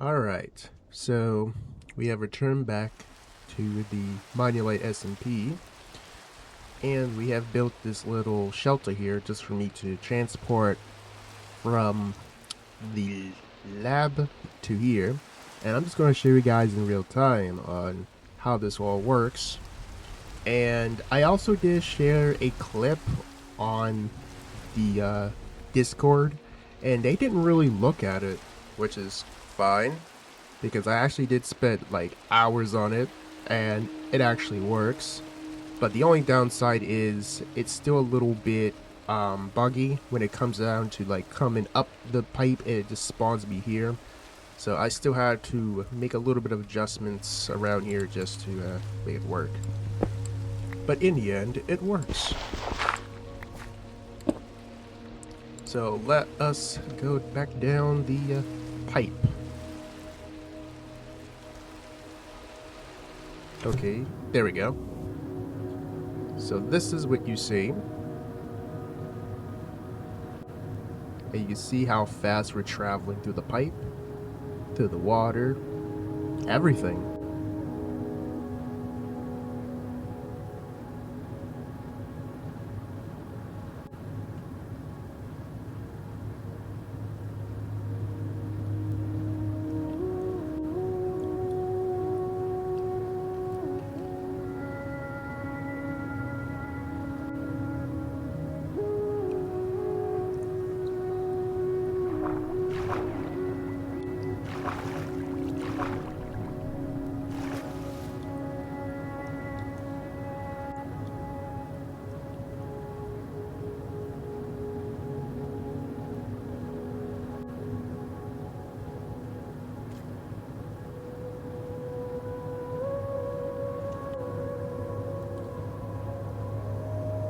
Alright, so we have returned back to the Monulite SMP, and we have built this little shelter here just for me to transport from the lab to here. And I'm just going to show you guys in real time on how this all works. And I also did share a clip on the Discord, and they didn't really look at it, which is fine because I actually did spend like hours on it and it actually works. But the only downside is it's still a little bit buggy when it comes down to like coming up the pipe, and it just spawns me here. So I still had to make a little bit of adjustments around here just to make it work. But in the end, it works. So let us go back down the pipe. Okay, there we go. So this is what you see. And you see how fast we're traveling through the pipe, through the water, everything.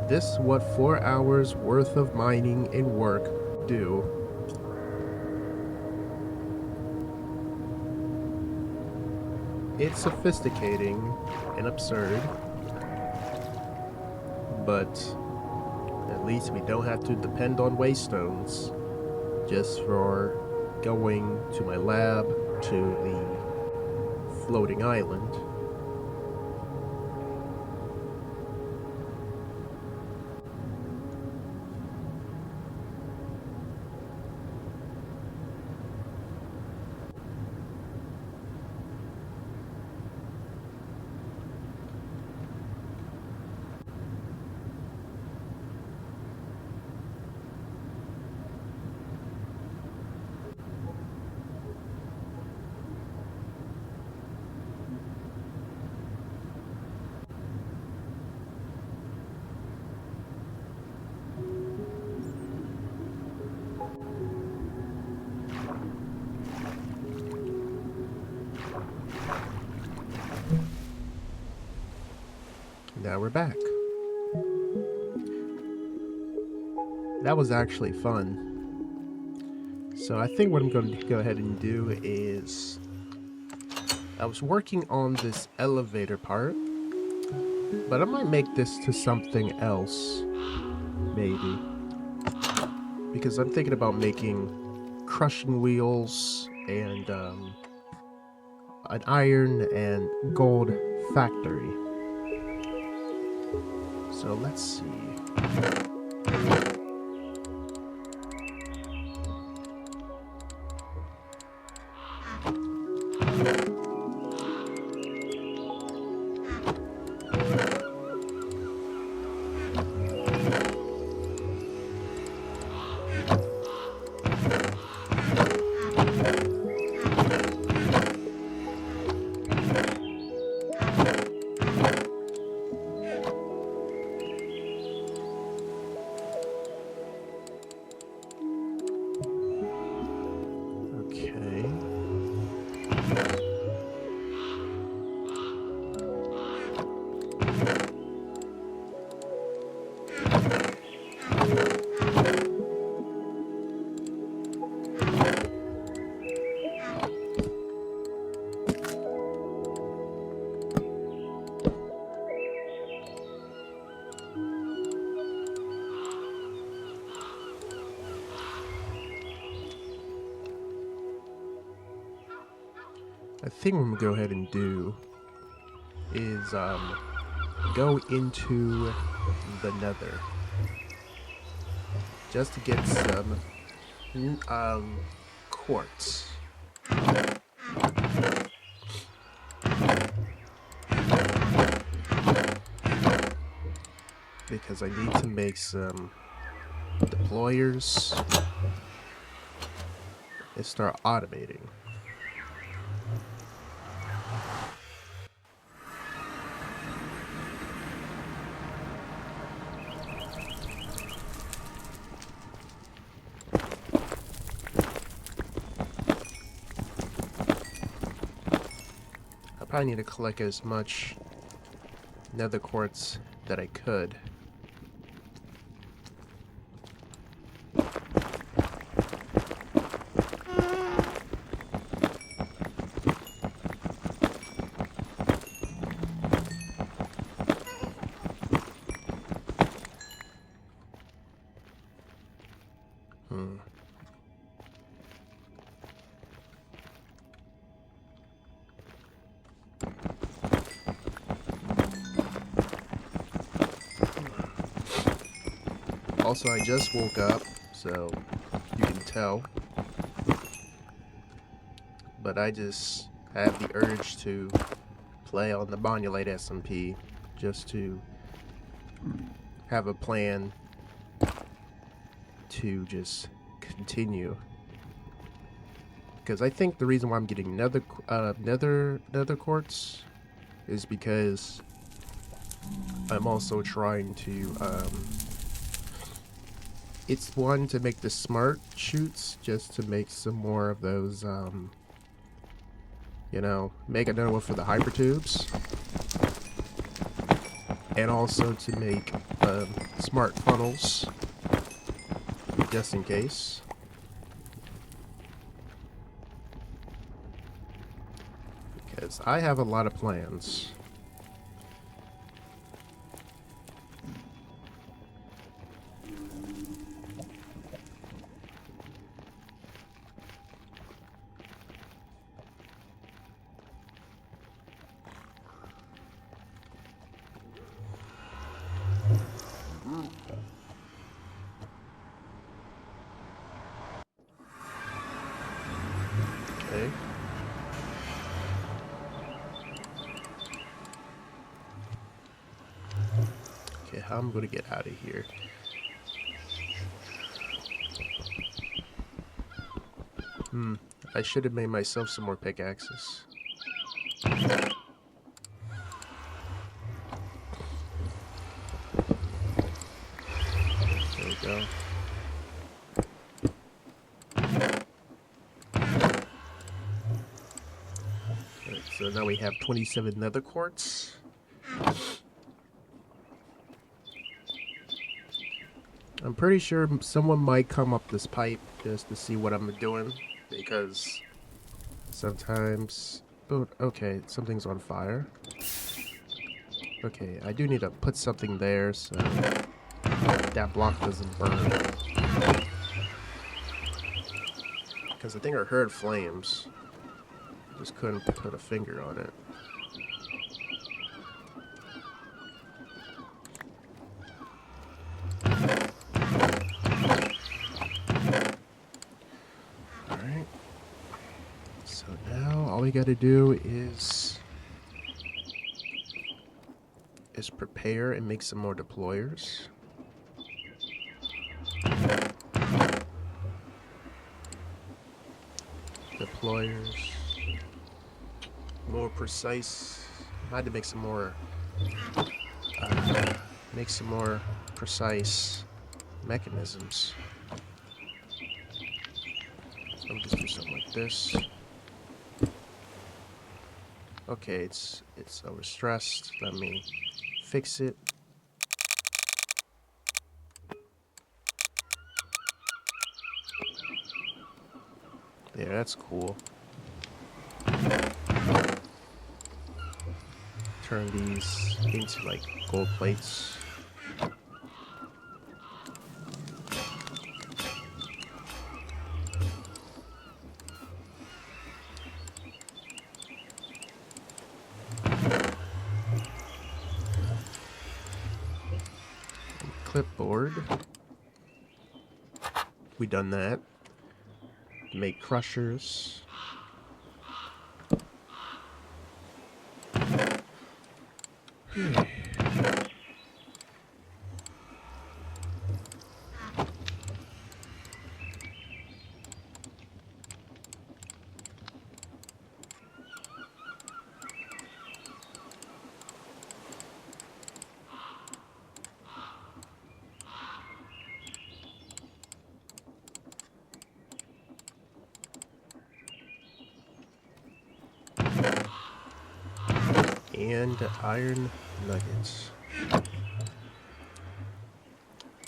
This what 4 hours worth of mining and work do. It's sophisticating and absurd, but at least we don't have to depend on waystones just for going to my lab to the floating island. Now we're back. That was actually fun. So I think what I'm going to go ahead and do is, I was working on this elevator part, but I might make this to something else, maybe. Because I'm thinking about making crushing wheels and an iron and gold factory. So let's see. I think what I'm gonna go ahead and do is go into the Nether just to get some quartz. Because I need to make some deployers and start automating. I probably need to collect as much nether quartz that I could. Also, I just woke up, so you can tell. But I just have the urge to play on the Monulite SMP just to have a plan to just continue. Because I think the reason why I'm getting nether quartz is because I'm also trying to it's one to make the smart shoots, just to make some more of those you know, make another one for the hyper tubes, and also to make smart funnels just in case. Because I have a lot of plans. Okay. Okay, how I'm gonna get out of here? I should have made myself some more pickaxes. There we go. Alright, so now we have 27 nether quartz. I'm pretty sure someone might come up this pipe just to see what I'm doing, because sometimes... Oh, okay, something's on fire. Okay, I do need to put something there so that block doesn't burn. Because I think I heard flames. Just couldn't put a finger on it. Alright. So now all we gotta do is prepare and make some more deployers. Deployers. More precise. I had to make some more precise mechanisms. So I'll just do something like this. Okay, it's overstressed. Let me fix it. There, that's cool. Turn these into like gold plates. clipboard. We done that. Make crushers. And iron nuggets.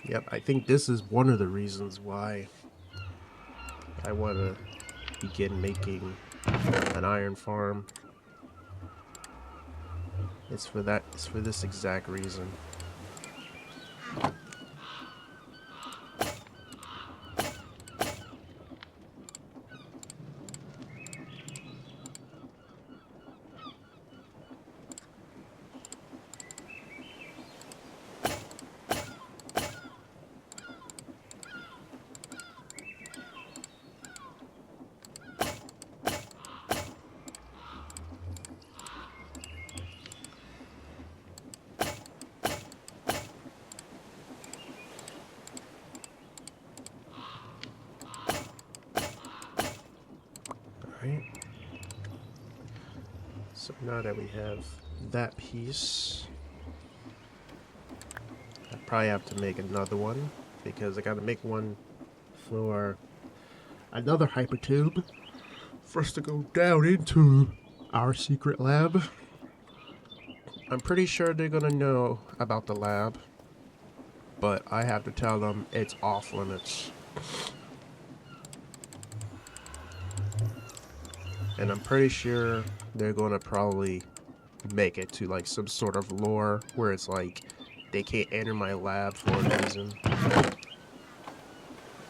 Yep, I think this is one of the reasons why I want to begin making an iron farm. It's for that. It's for this exact reason. Alright. So now that we have that piece, I probably have to make another one because I gotta make one for another hypertube for us to go down into our secret lab. I'm pretty sure they're gonna know about the lab, but I have to tell them it's off limits. And I'm pretty sure they're gonna probably make it to like some sort of lore where it's like they can't enter my lab for a reason.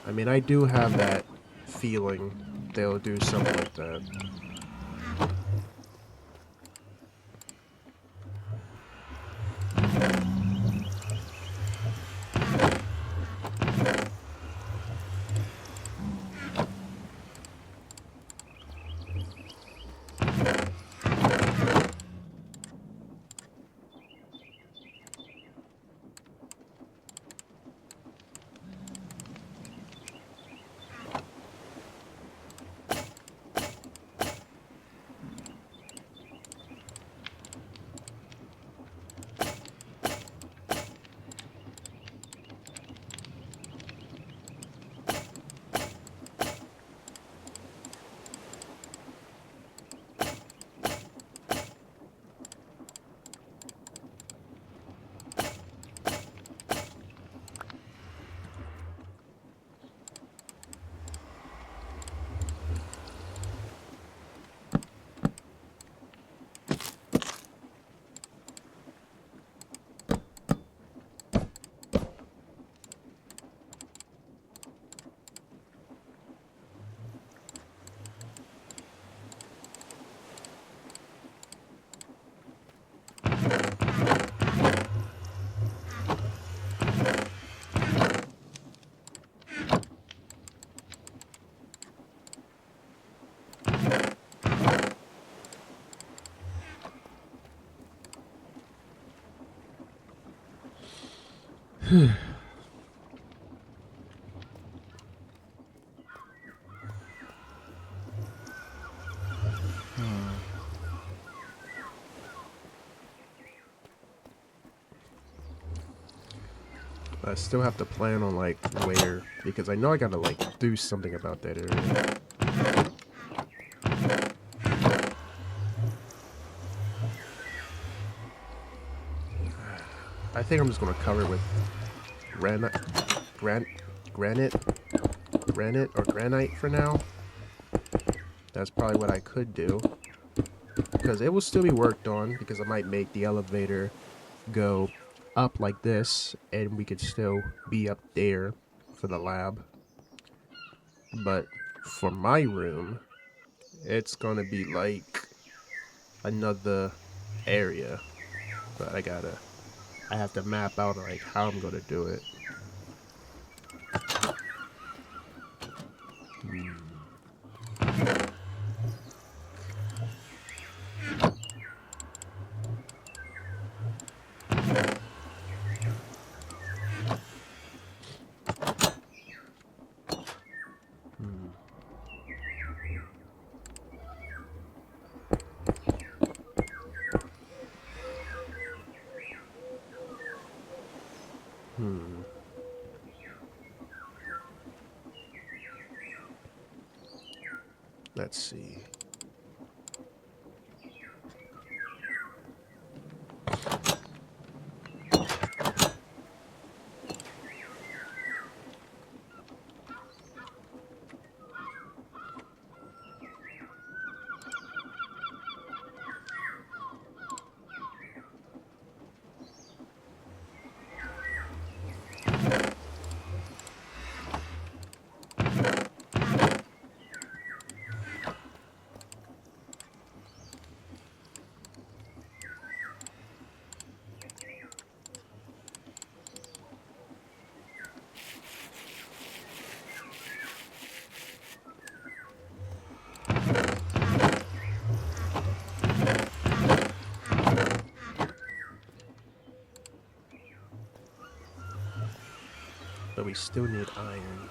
I mean, I do have that feeling they'll do something like that. I still have to plan on like where, because I know I gotta like do something about that area. I think I'm just gonna cover it with granite or granite for now. That's probably what I could do, because it will still be worked on, because I might make the elevator go up like this and we could still be up there for the lab. But for my room, it's gonna be like another area that I gotta I have to map out like how I'm gonna do it. Let's see. But we still need iron.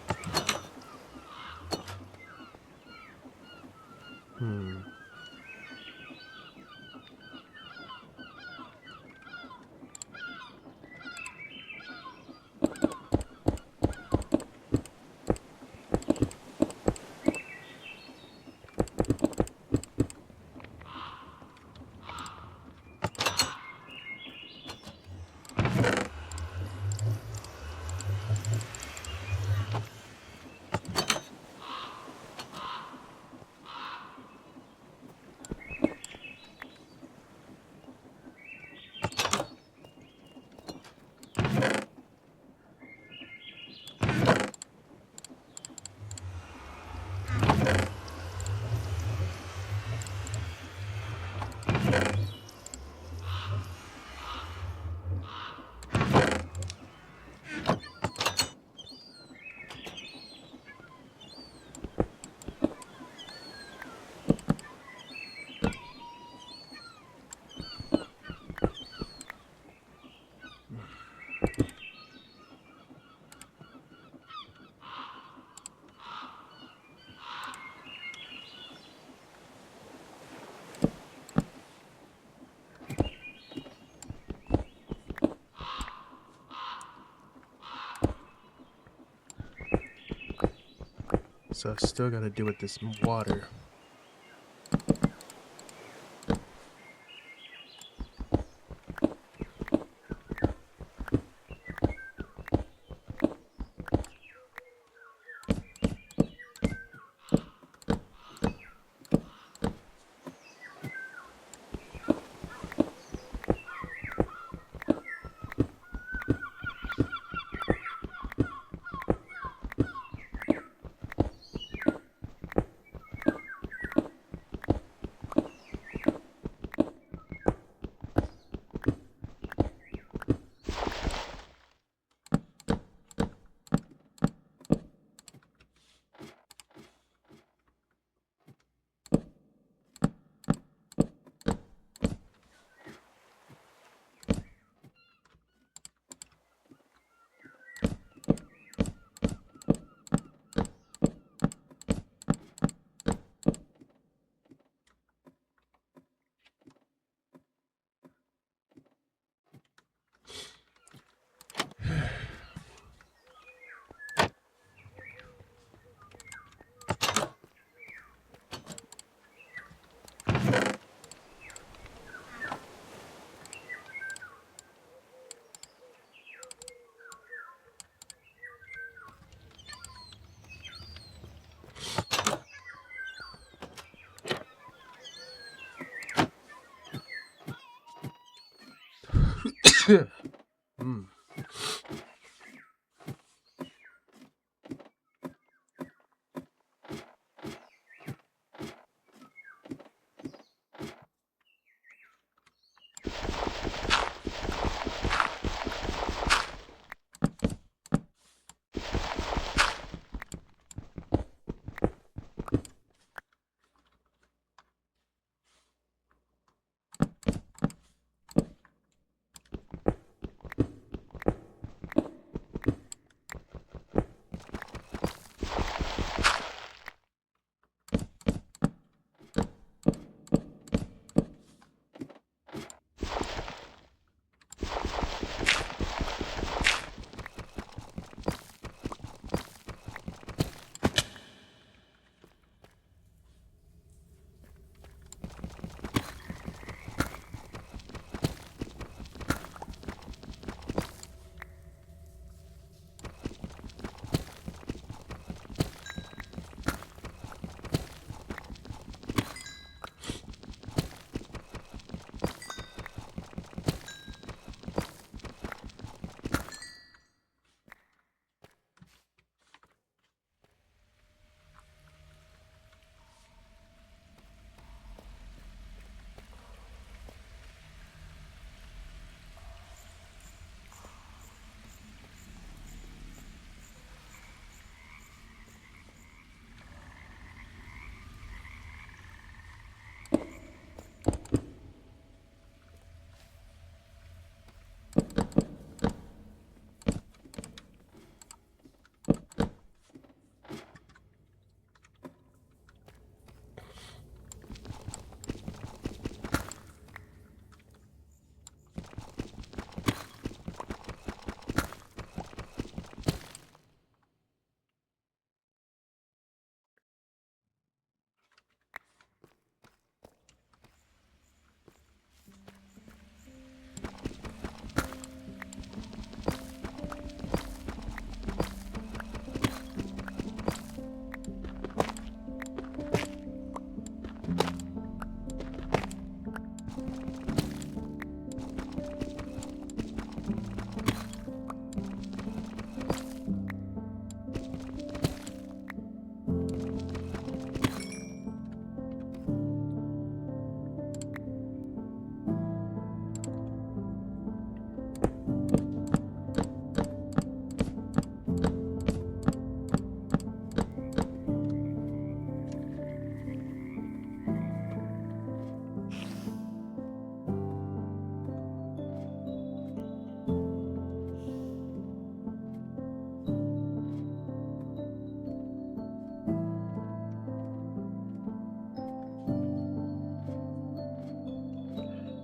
So I still gotta do with this water.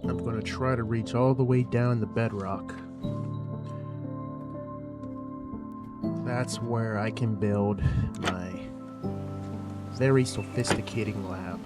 I'm going to try to reach all the way down the bedrock. That's where I can build my very sophisticated lab.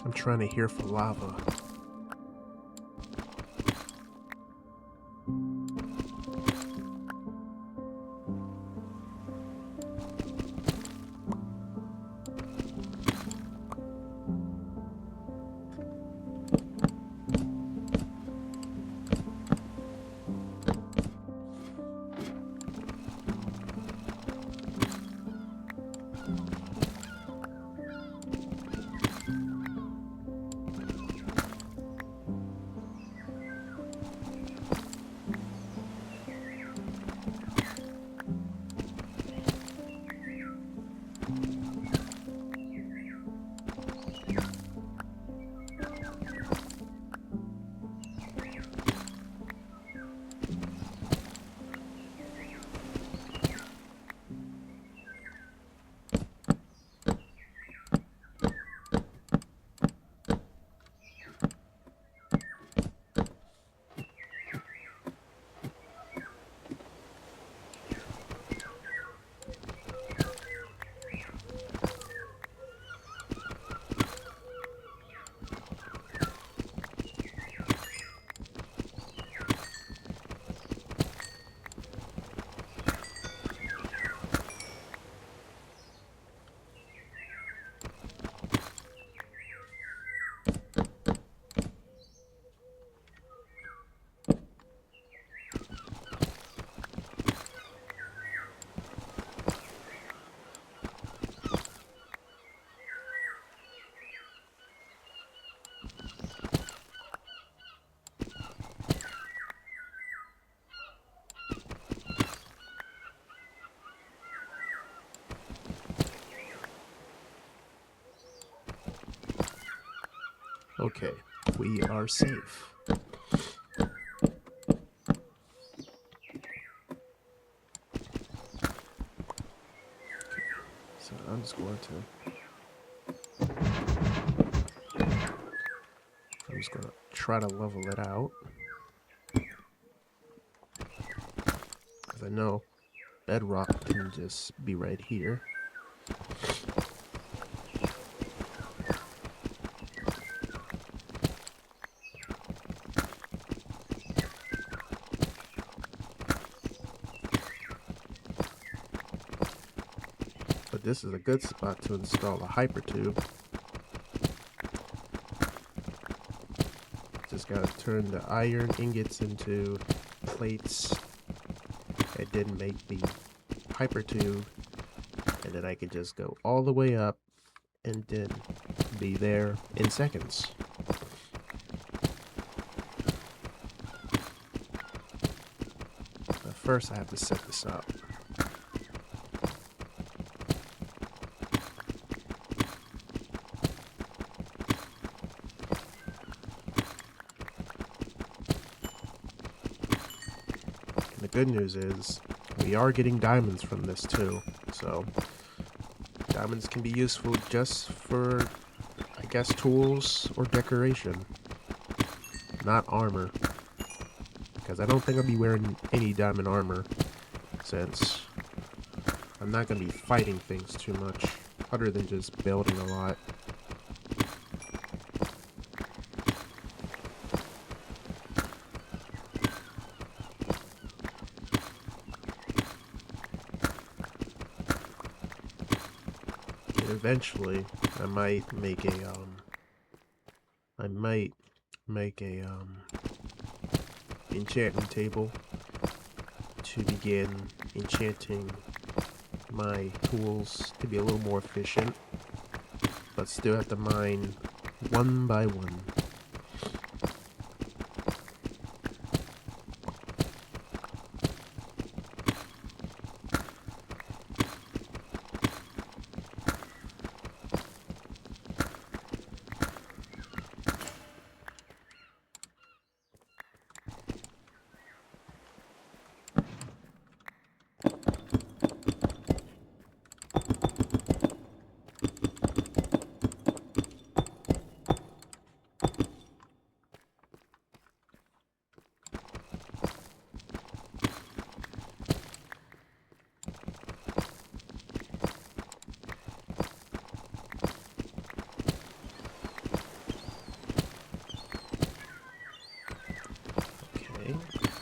I'm trying to hear for lava. Okay, we are safe. So I'm just going to try to level it out. Because I know bedrock can just be right here. But this is a good spot to install a hypertube. Just gotta turn the iron ingots into plates and then make the hypertube, and then I can just go all the way up and then be there in seconds. But first I have to set this up. And the good news is we are getting diamonds from this too, so diamonds can be useful just for, I guess, tools or decoration, not armor. Because I don't think I'll be wearing any diamond armor, since I'm not going to be fighting things too much, other than just building a lot. And eventually, I might make a, enchantment table to begin enchanting my tools to be a little more efficient, but still have to mine one by one.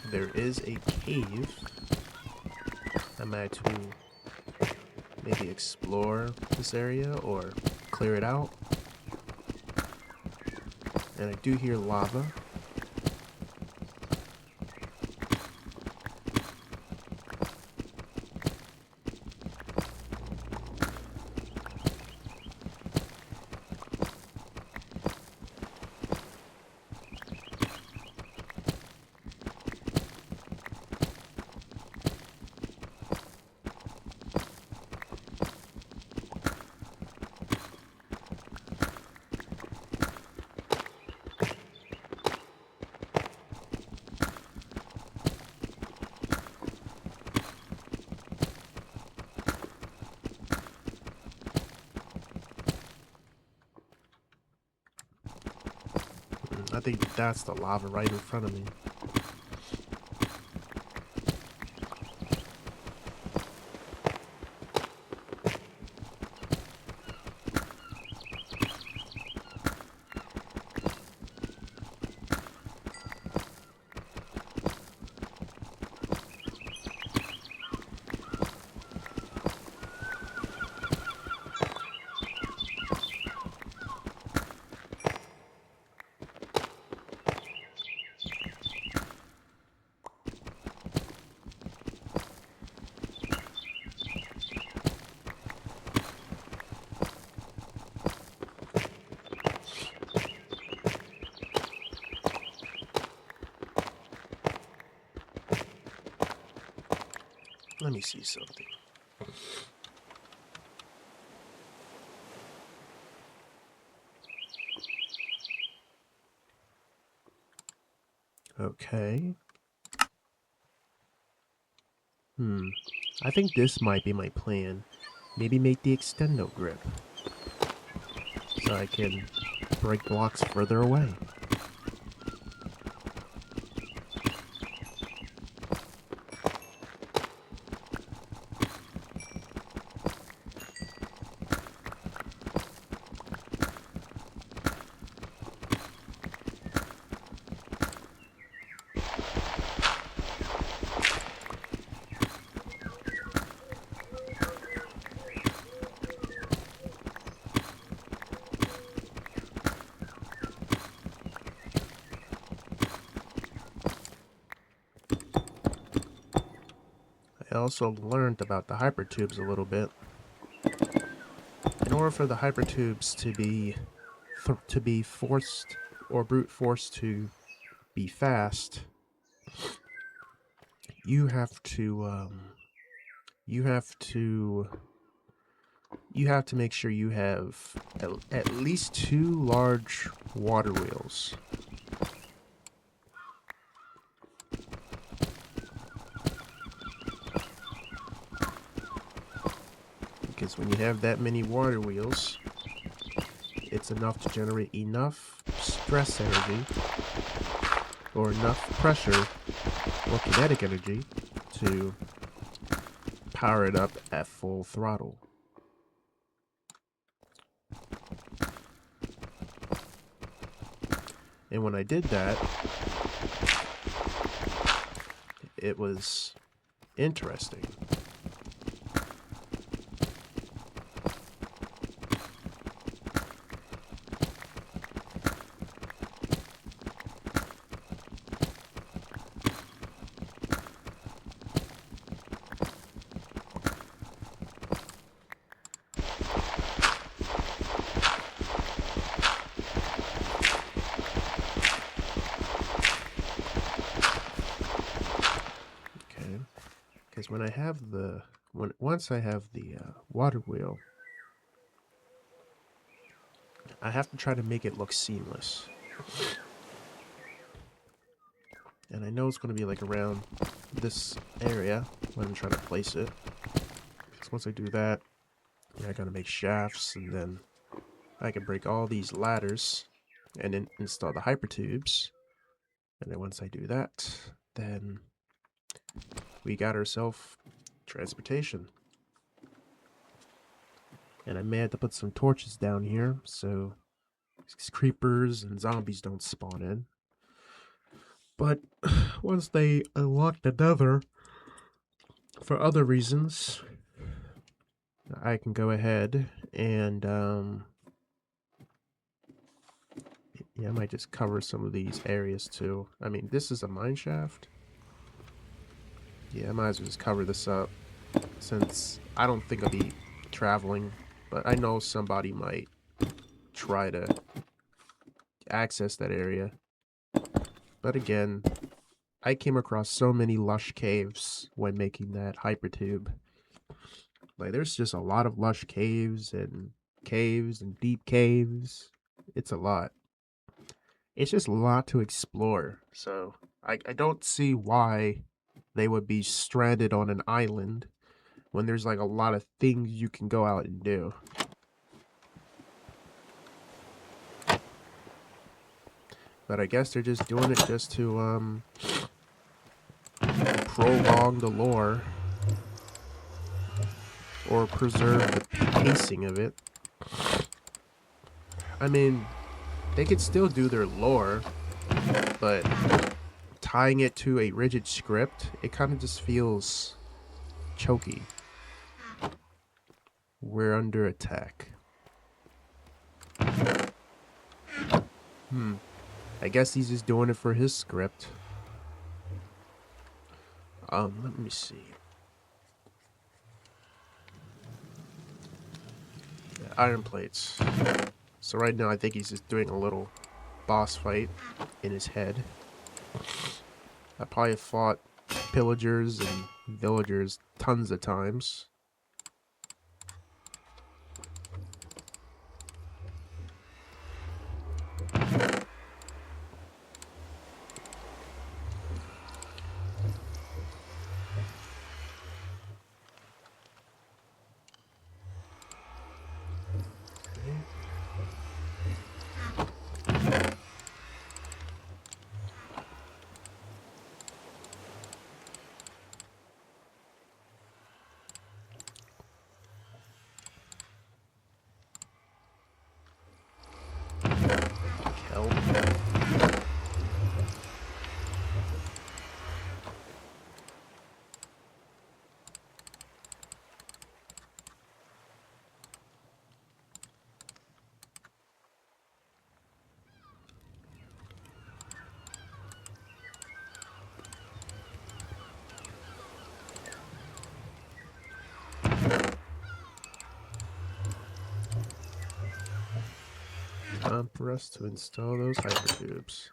There is a cave. I might to maybe explore this area or clear it out. And I do hear lava. I think that's the lava right in front of me. Let me see something. Okay. I think this might be my plan. Maybe make the extendo grip, so I can break blocks further away. I also learned about the hypertubes a little bit. In order for the hypertubes to be forced or brute forced to be fast, you have to make sure you have at least 2 large water wheels. Because when you have that many water wheels, it's enough to generate enough stress energy or enough pressure or kinetic energy to power it up at full throttle. And when I did that, it was interesting. Because when I have once I have the water wheel, I have to try to make it look seamless. And I know it's going to be like around this area when I'm trying to place it. Because once I do that, I gotta make shafts, and then I can break all these ladders and then install the hypertubes. And then once I do that, then we got ourselves transportation. And I may have to put some torches down here so creepers and zombies don't spawn in. But once they unlock the nether for other reasons, I can go ahead and yeah, I might just cover some of these areas too. I mean, this is a mine shaft. Yeah, I might as well just cover this up, since I don't think I'll be traveling, but I know somebody might try to access that area. But again, I came across so many lush caves when making that hypertube. Like, there's just a lot of lush caves and deep caves. It's a lot. It's just a lot to explore. So I don't see why they would be stranded on an island when there's like a lot of things you can go out and do. But I guess they're just doing it just to prolong the lore or preserve the pacing of it. I mean, they could still do their lore, but tying it to a rigid script, it kind of just feels choky. We're under attack. I guess he's just doing it for his script. Let me see. Yeah, iron plates. So right now I think he's just doing a little boss fight in his head. I probably fought pillagers and villagers tons of times. for us to install those hypertubes.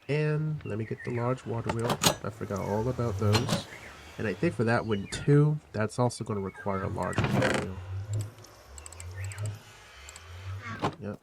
And let me get the large water wheel. I forgot all about those. And I think for that one too, that's also going to require a large water wheel. Yep.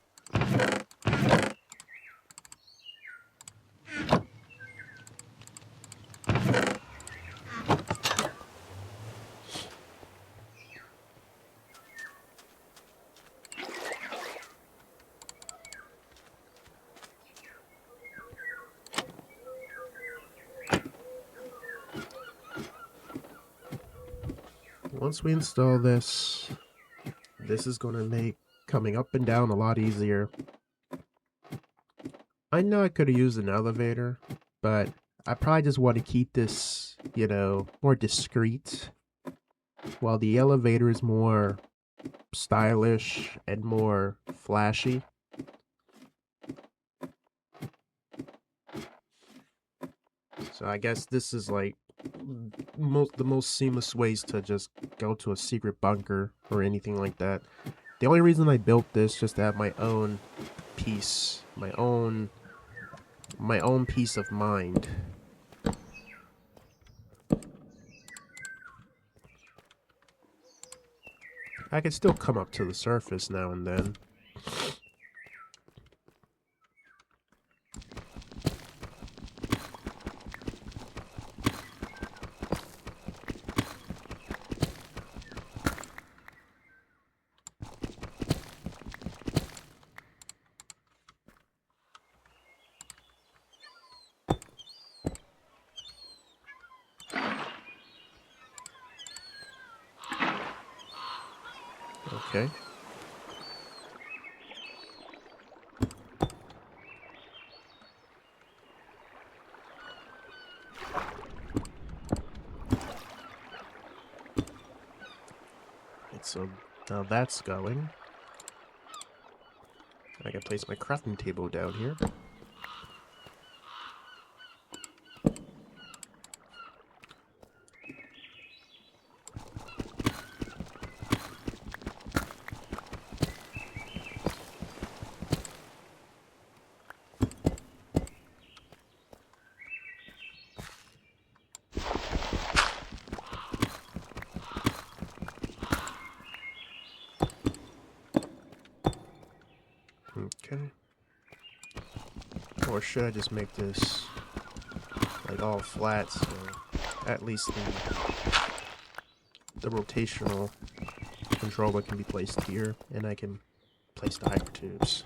Once we install this, this is going to make coming up and down a lot easier. I know I could have used an elevator, but I probably just want to keep this, you know, more discreet, while the elevator is more stylish and more flashy. So I guess this is like the most seamless ways to just go to a secret bunker or anything like that. The only reason I built this just to have my own peace, my own peace of mind. I can still come up to the surface now and then. Okay. Right, so now that's going. I can place my crafting table down here. Okay. Or should I just make this like all flat so at least the rotational controller can be placed here and I can place the hypertubes.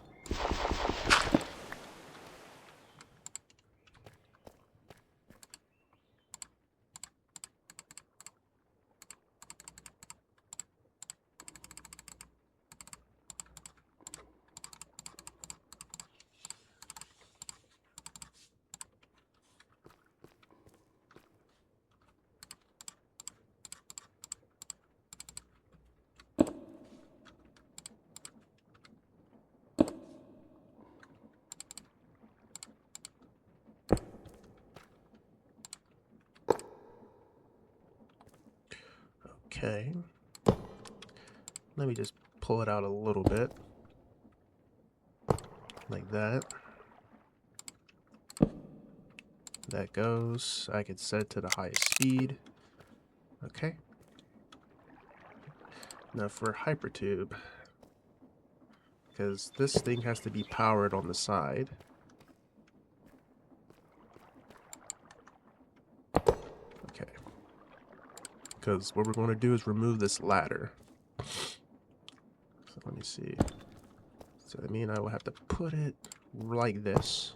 Okay. Let me just pull it out a little bit. Like that. That goes. I can set it to the highest speed. Okay. Now for hypertube. Because this thing has to be powered on the side. Okay. Because what we're going to do is remove this ladder. So let me see. So I mean I will have to put it like this.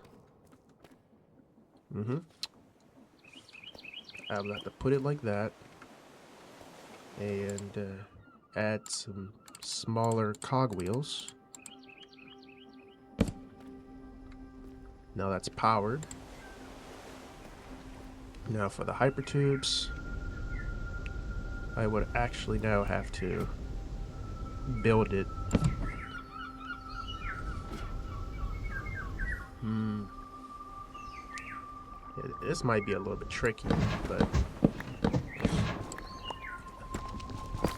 I will have to put it like that. And add some smaller cogwheels. Now that's powered. Now for the hypertubes, I would actually now have to build it. This might be a little bit tricky, but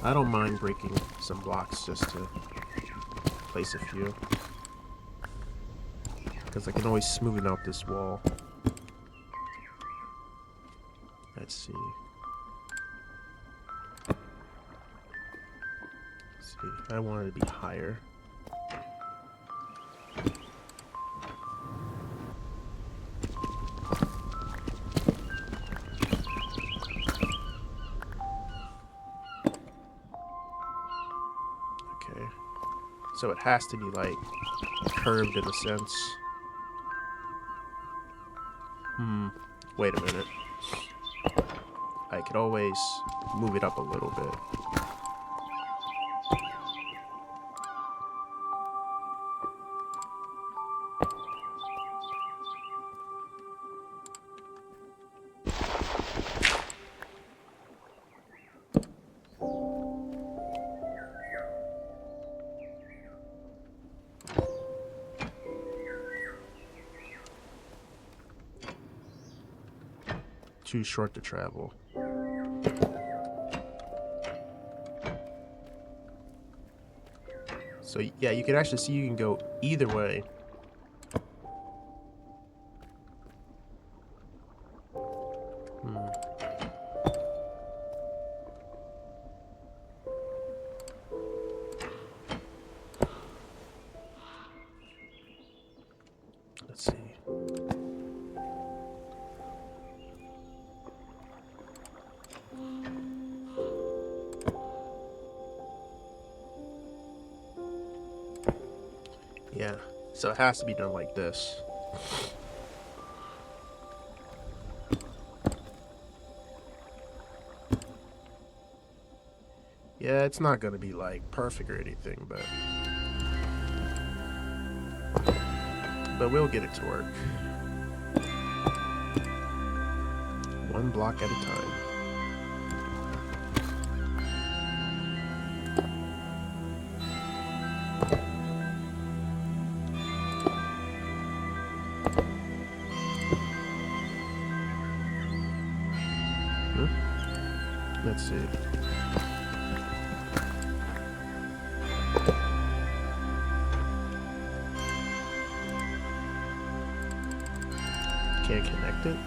I don't mind breaking some blocks just to place a few. Because I can always smoothen out this wall. Let's see. I want it to be higher. Okay. So it has to be like curved in a sense. Wait a minute. I could always move it up a little bit. Too short to travel. So yeah, you can actually see you can go either way. Let's see. Yeah, so it has to be done like this. Yeah, it's not gonna be like perfect or anything, but we'll get it to work. One block at a time. Let's see. Can't connect it.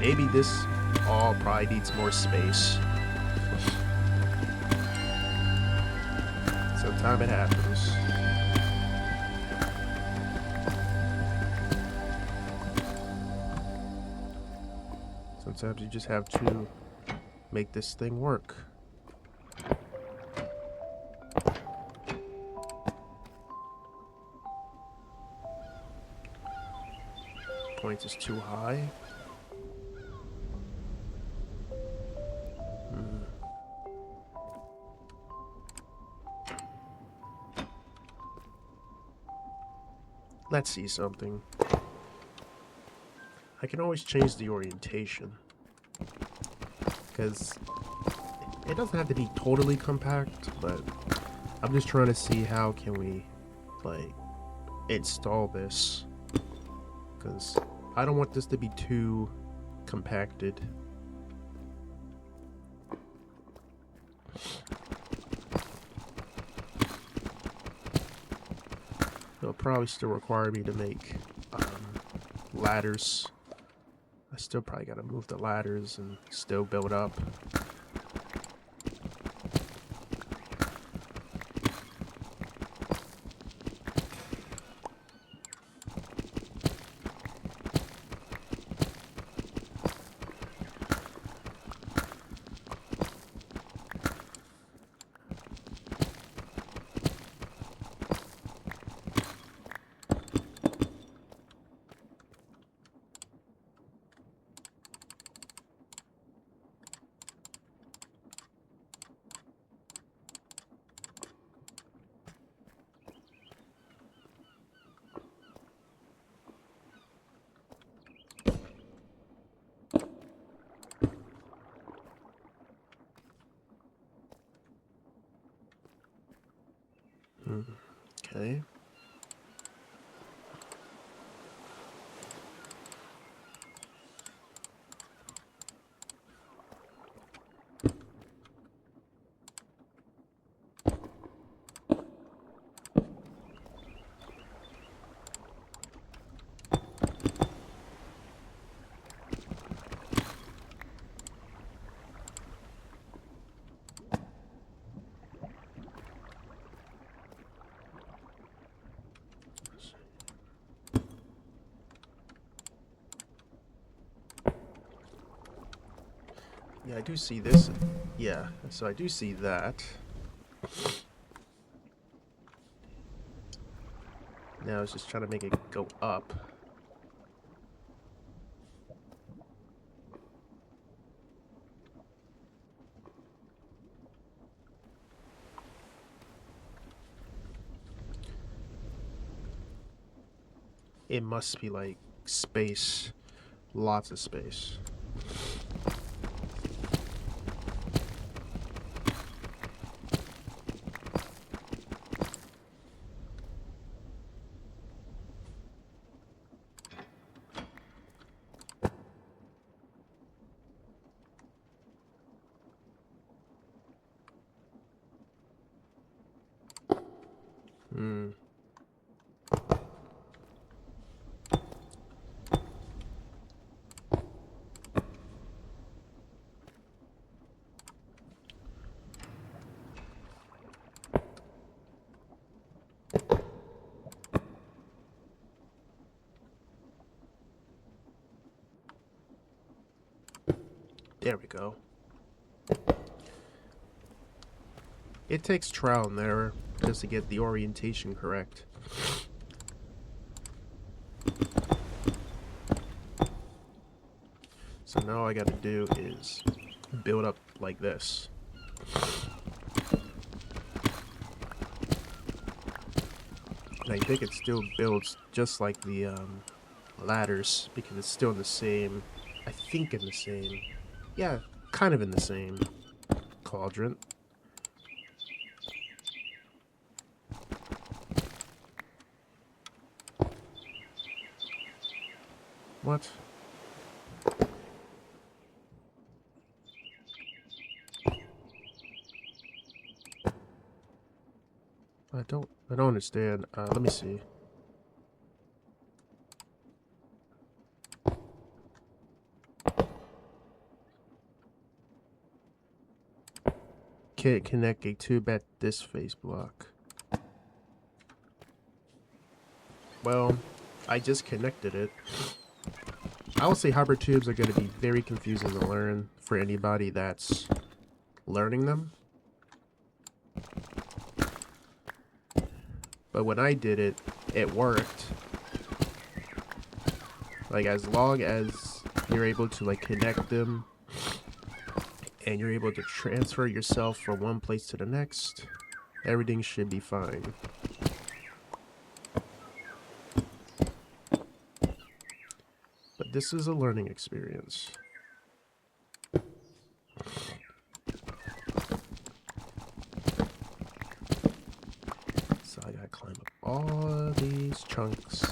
Maybe this all probably needs more space. Sometime it happens. Sometimes you just have to make this thing work. Point is too high. Let's see something. I can always change the orientation. Because it doesn't have to be totally compact, but I'm just trying to see how can we, like, install this. Because I don't want this to be too compacted. It'll probably still require me to make ladders. I still probably gotta move the ladders and still build up. Okay. Yeah, I do see this. Yeah, so I do see that. Now it's just trying to make it go up. It must be like space. Lots of space. Hmm. There we go. It takes trial and error just to get the orientation correct. So now all I gotta do is build up like this. And I think it still builds just like the ladders because it's still in the same, I think in the same, yeah, kind of in the same quadrant. What? I don't understand. Let me see. Can't connect a tube at this phase block. Well, I just connected it. I would say hybrid tubes are going to be very confusing to learn for anybody that's learning them. But when I did it, it worked. Like, as long as you're able to, like, connect them and you're able to transfer yourself from one place to the next, everything should be fine. But this is a learning experience. So I gotta climb up all these chunks.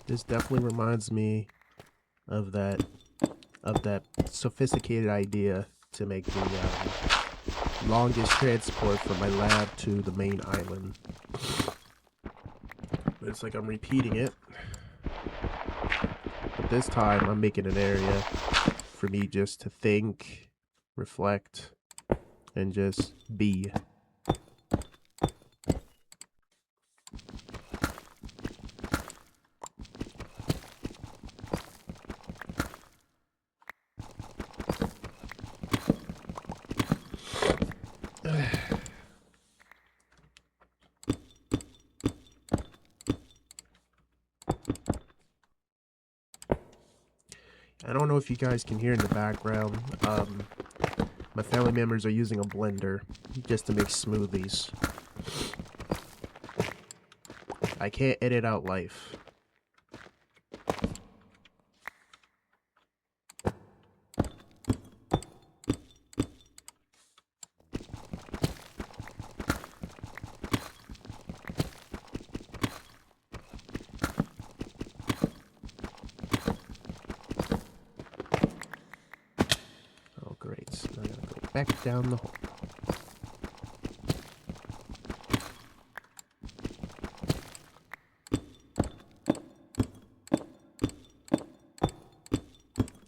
This definitely reminds me of that sophisticated idea to make the longest transport from my lab to the main island. But it's like I'm repeating it. But this time I'm making an area for me just to think, reflect, and just be. I don't know if you guys can hear in the background. My family members are using a blender just to make smoothies. I can't edit out life. back down the hole.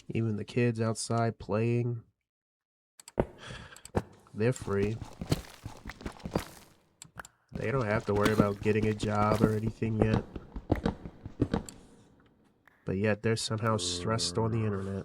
Even the kids outside playing, they're free. They don't have to worry about getting a job or anything yet. But yet they're somehow stressed on the internet.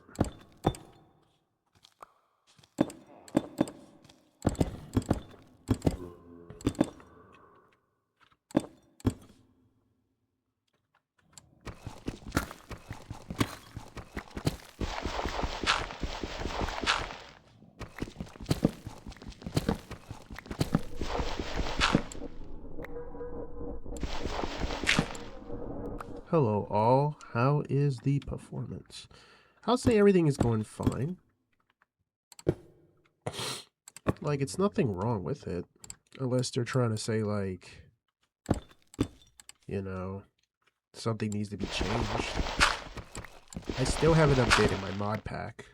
Hello all, how is the performance? I'll say everything is going fine. Like, it's nothing wrong with it. Unless they're trying to say, like, you know, something needs to be changed. I still haven't updated my mod pack.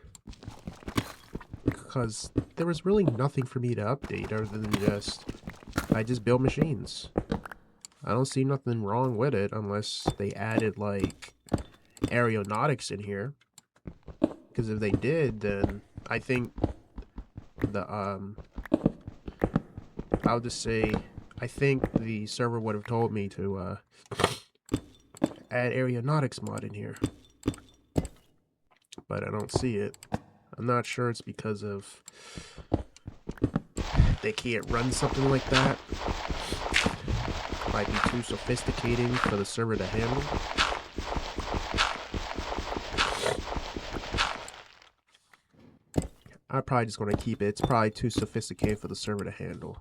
Because there was really nothing for me to update other than I just build machines. I don't see nothing wrong with it unless they added, like, aeronautics in here. Because if they did, then I think I'll just say, I think the server would have told me to, add aeronautics mod in here. But I don't see it. I'm not sure it's because of they can't run something like that. Might be too sophisticated for the server to handle. I'm probably just going to keep it. It's probably too sophisticated for the server to handle.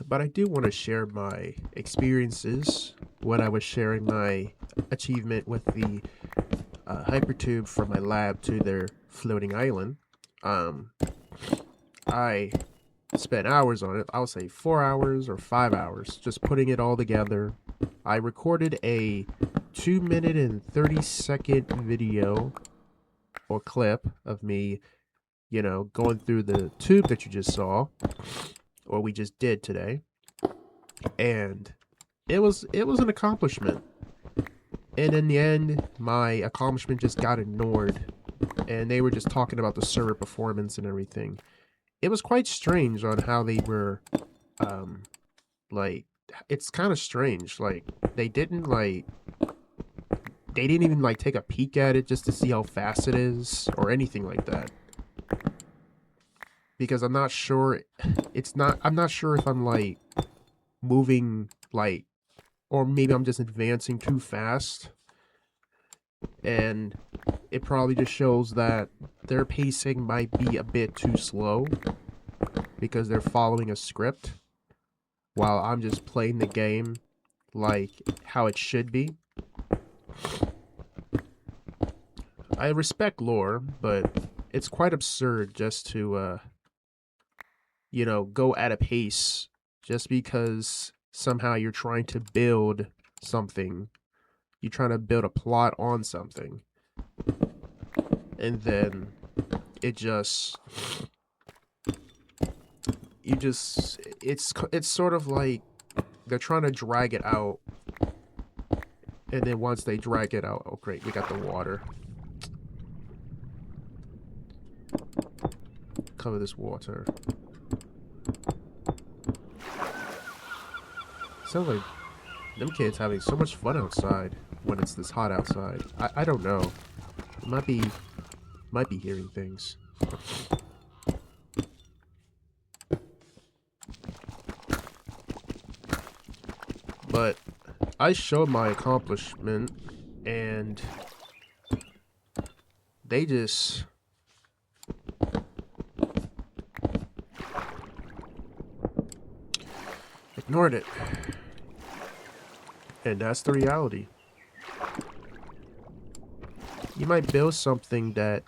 But I do want to share my experiences when I was sharing my achievement with the hypertube from my lab to their floating island. I spent hours on it. I would say 4 hours or 5 hours just putting it all together. I recorded a 2-minute and 30-second video or clip of me, you know, going through the tube that you just saw, or we just did today. And it was an accomplishment. And in the end, my accomplishment just got ignored. And they were just talking about the server performance and everything. It was quite strange on how they were, like, it's kind of strange. Like, they didn't even, like, take a peek at it just to see how fast it is or anything like that. Because I'm not sure, I'm not sure if I'm, like, moving, like, or maybe I'm just advancing too fast. And it probably just shows that their pacing might be a bit too slow because they're following a script while I'm just playing the game like how it should be. I respect lore, but it's quite absurd just to, you know, go at a pace just because somehow you're trying to build something. You're trying to build a plot on something. And then it just... it's sort of like they're trying to drag it out. And then once they drag it out, oh great, we got the water. Cover this water. Sounds like them kids having so much fun outside when it's this hot outside. I don't know. It might be hearing things. But I showed my accomplishment and they just ignored it. And that's the reality. You might build something that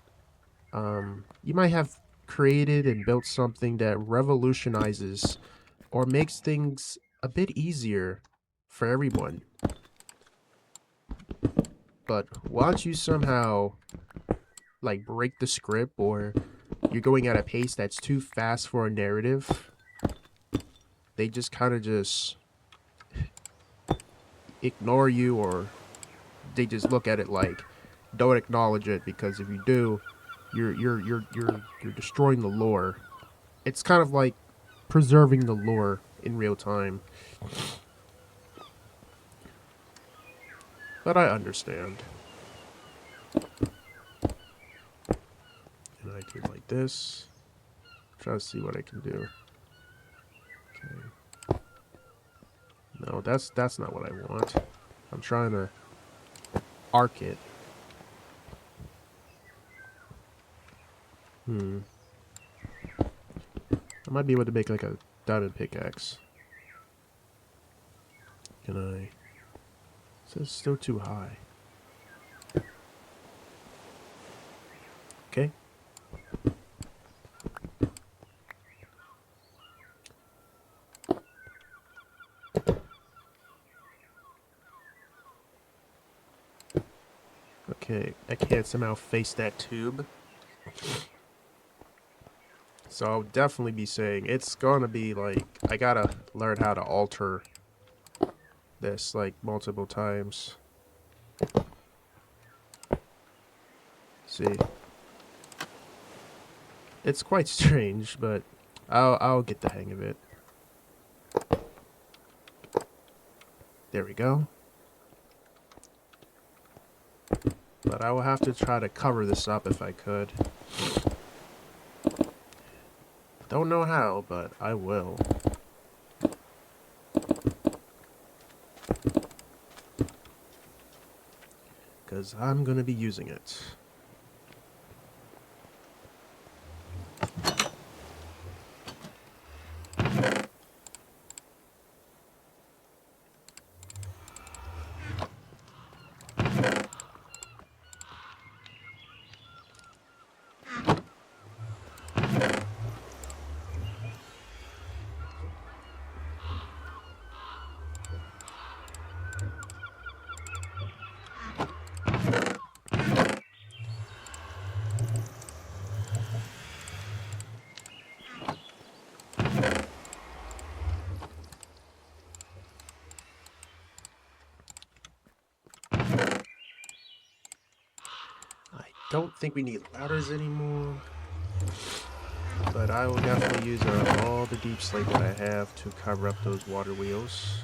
you might have created and built something that revolutionizes or makes things a bit easier for everyone. But once you somehow like break the script, or you're going at a pace that's too fast for a narrative, they just kind of just ignore you, or they just look at it like, don't acknowledge it, because if you do, you're destroying the lore. It's kind of like preserving the lore in real time. But I understand. And I do it like this. Try to see what I can do. Okay. No, that's not what I want. I'm trying to arc it. I might be able to make like a diamond pickaxe. Can I? It's still too high. Okay. Okay, I can't somehow face that tube. So I'll definitely be saying it's gonna be like, I gotta learn how to alter this like multiple times. See, it's quite strange, but I'll get the hang of it. There we go. But I will have to try to cover this up if I could. Don't know how, but I will. Because I'm gonna be using it. Don't think we need ladders anymore, but I will definitely use all the deep slate that I have to cover up those water wheels.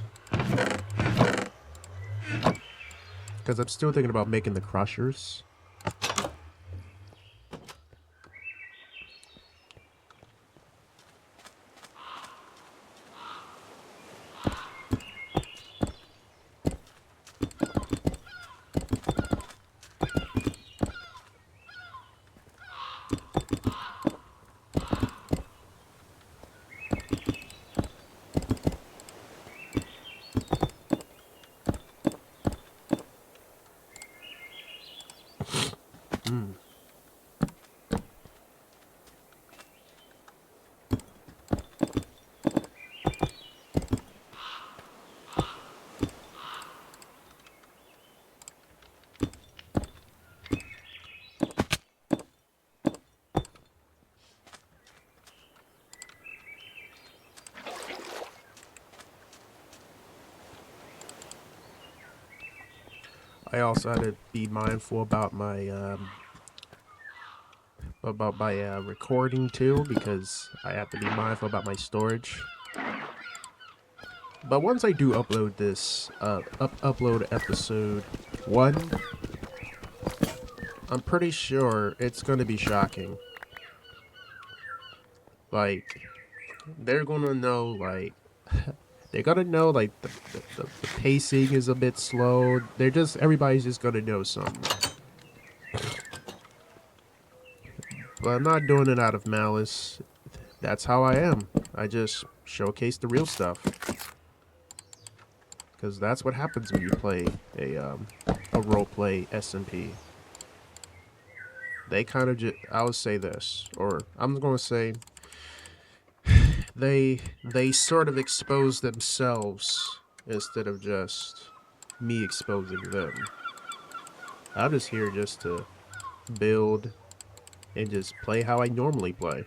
Because I'm still thinking about making the crushers. I also had to be mindful about my recording too, because I have to be mindful about my storage. But once I do upload this, upload episode 1, I'm pretty sure it's gonna be shocking. Like, they're gonna know, like, they're gonna know, like, the pacing is a bit slow. Everybody's just gonna know something. But I'm not doing it out of malice. That's how I am. I just showcase the real stuff. Because that's what happens when you play a roleplay SMP. they kind of just, I would say this, or I'm going to say they sort of expose themselves instead of just me exposing them. I'm just here just to build and just play how I normally play.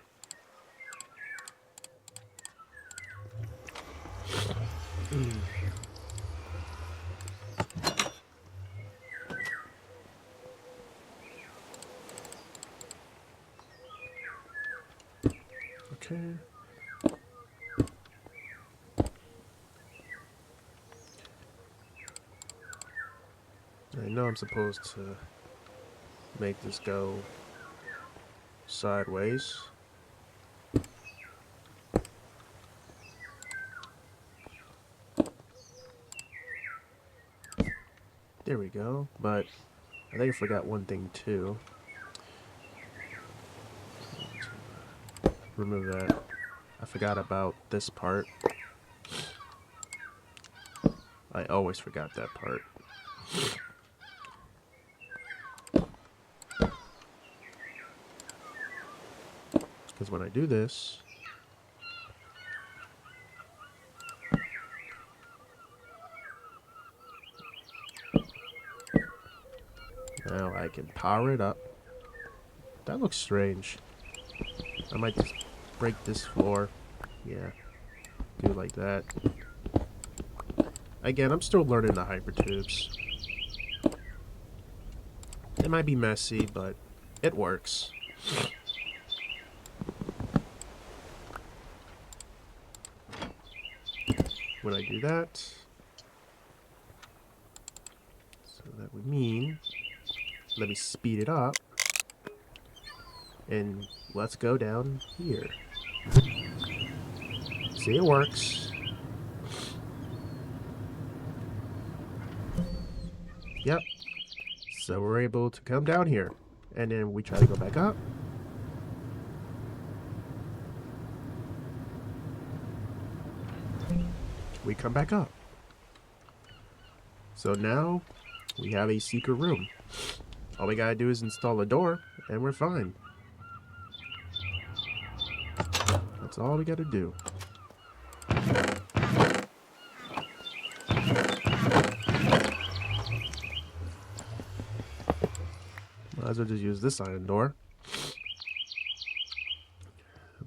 Okay. I know I'm supposed to make this go sideways. There we go, but I think I forgot one thing too. Remove that. I forgot about this part. I always forgot that part. Because when I do this, now I can power it up. That looks strange. I might just break this floor. Yeah, do like that. Again, I'm still learning the hypertubes. It might be messy, but it works. When I do that, so that would mean, let me speed it up, and let's go down here. See, it works. Yep. So we're able to come down here, and then we try to go back up. We come back up. So now we have a secret room. All we gotta do is install a door, and we're fine. That's all we gotta do. Might as well just use this iron door.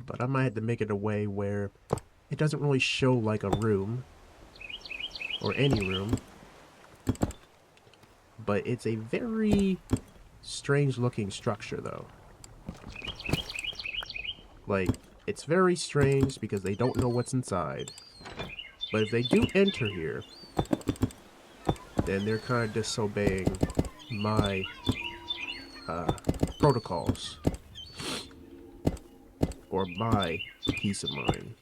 But I might have to make it a way where it doesn't really show like a room, or any room, but it's a very strange looking structure though. Like, it's very strange because they don't know what's inside. But if they do enter here, then they're kind of disobeying my protocols. Or my peace of mind.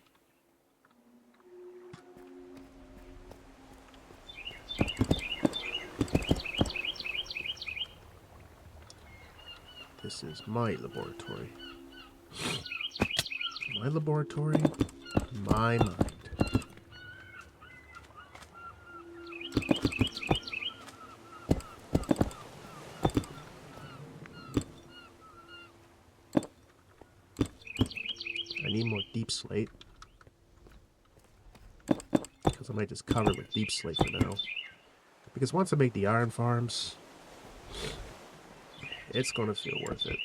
This is my laboratory. My laboratory, my mind. I need more deep slate. Because I might just cover it with deep slate for now. Because once I make the iron farms, it's gonna feel worth it.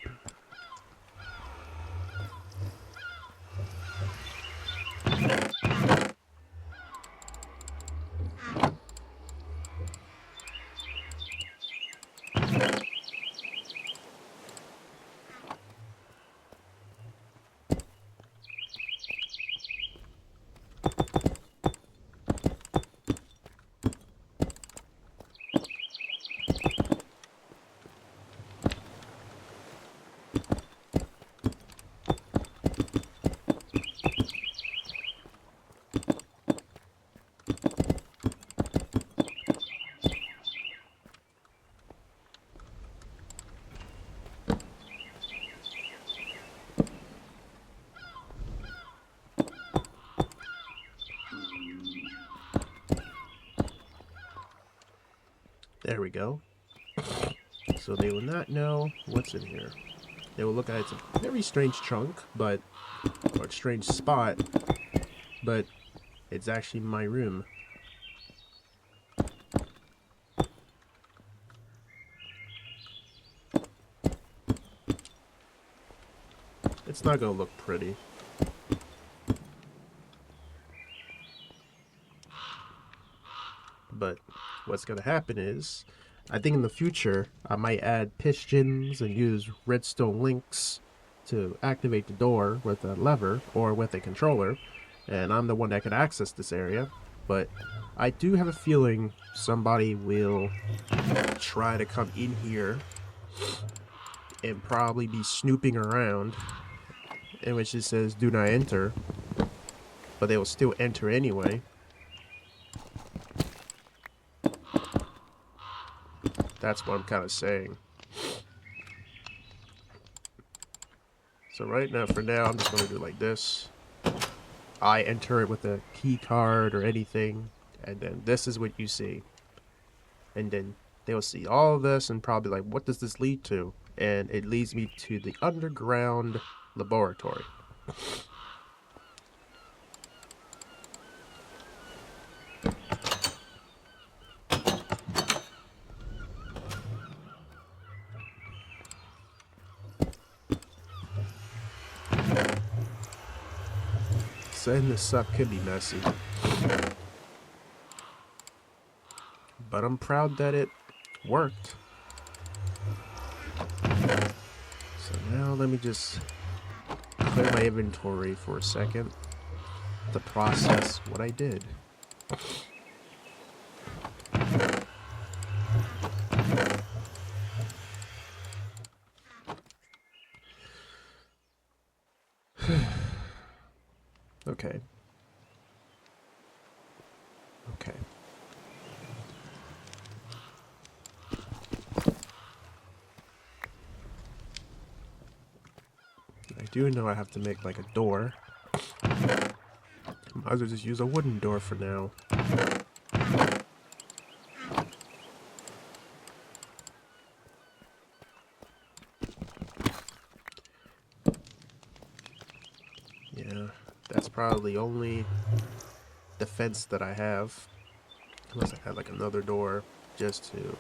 There we go. So they will not know what's in here. they will look at it's a very strange chunk, but or strange spot, but it's actually my room. It's not gonna look pretty. But what's gonna happen is, I think in the future, I might add pistons and use redstone links to activate the door with a lever or with a controller, and I'm the one that can access this area. But I do have a feeling somebody will try to come in here and probably be snooping around, in which it says do not enter, but they will still enter anyway. That's what I'm kind of saying. So right now, for now, I'm just going to do like this. I enter it with a key card or anything, and then this is what you see. And then they will see all of this and probably like, what does this lead to? And it leads me to the underground laboratory. Setting this up could be messy, but I'm proud that it worked. So now let me just clear my inventory for a second to process what I did. Okay. Okay. I do know I have to make like a door. Might as well just use a wooden door for now. Yeah, that's probably the only defense that I have. Unless I had like another door just to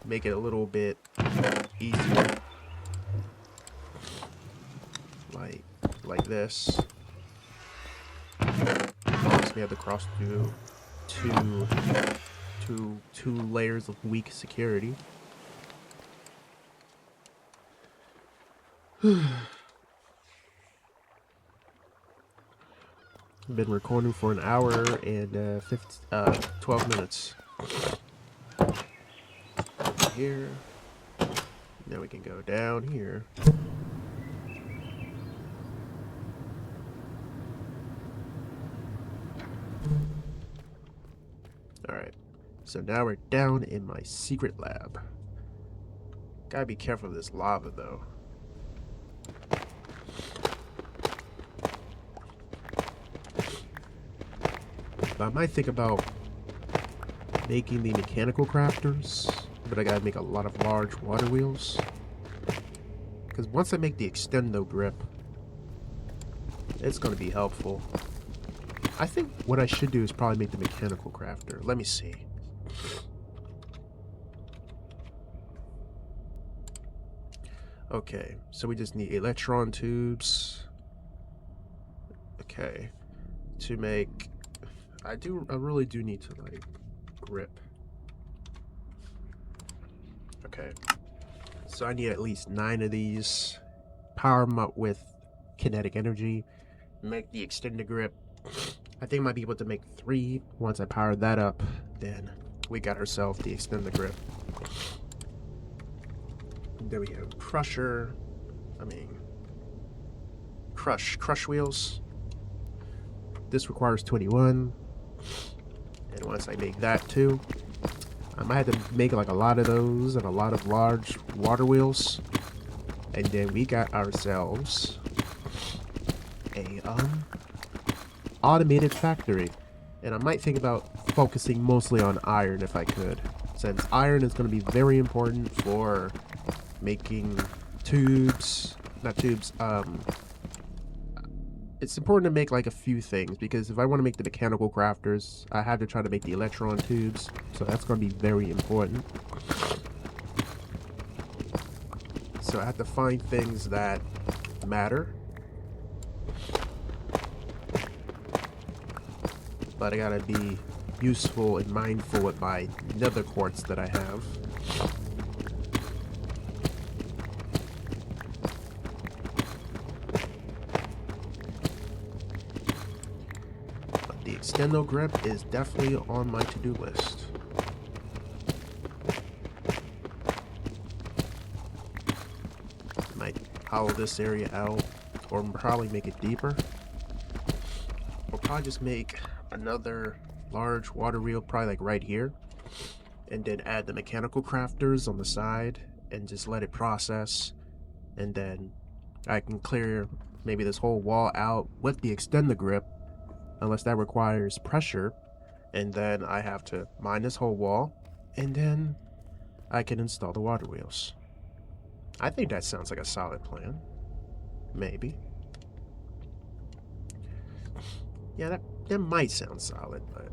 make it a little bit easier. Like this. Makes me have to cross through two layers of weak security. I've been recording for an hour and 12 minutes. Over here. Now we can go down here. Alright, so now we're down in my secret lab. Gotta be careful of this lava though. But I might think about making the mechanical crafters, but I gotta make a lot of large water wheels. Because once I make the extendo grip, it's gonna be helpful. I think what I should do is probably make the mechanical crafter. Let me see. Okay, so we just need electron tubes. Okay, to make... I really do need to, like, grip. Okay, so I need at least 9 of these. Power them up with kinetic energy. Make the extended grip. I think I might be able to make 3 once I power that up. Then we got ourselves the extended grip. There we go. Crusher. I mean, crush wheels. This requires 21. And once I make that too, I might have to make like a lot of those and a lot of large water wheels. And then we got ourselves a automated factory. And I might think about focusing mostly on iron if I could, since iron is going to be very important for making tubes, not tubes, it's important to make like a few things, because if I want to make the mechanical crafters, I have to try to make the electron tubes, so that's going to be very important. So I have to find things that matter, but I gotta be useful and mindful with my nether quartz that I have. But the extendo grip is definitely on my to-do list. Might hollow this area out, or probably make it deeper. Or probably just make another large water wheel, probably like right here, and then add the mechanical crafters on the side and just let it process, and then I can clear maybe this whole wall out with the extender grip, unless that requires pressure, and then I have to mine this whole wall, and then I can install the water wheels. I think that sounds like a solid plan. Maybe. Yeah, that might sound solid, but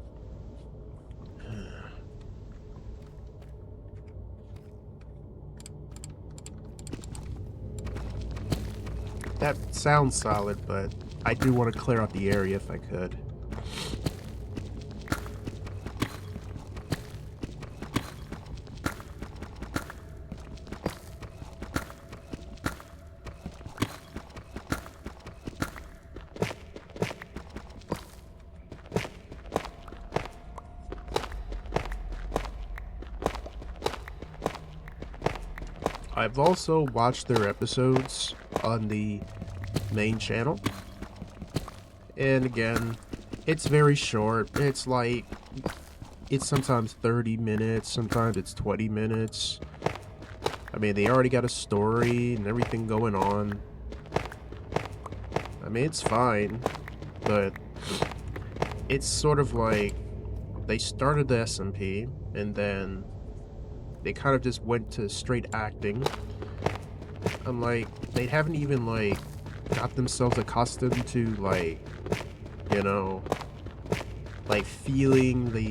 that sounds solid, but I do want to clear out the area if I could. I've also watched their episodes on the main channel, and again, it's very short. It's sometimes 30 minutes, sometimes it's 20 minutes. I mean, they already got a story and everything going on. I mean, it's fine, but it's sort of like they started the SMP and then they kind of just went to straight acting. I'm like, they haven't even like got themselves accustomed to like, you know, like feeling the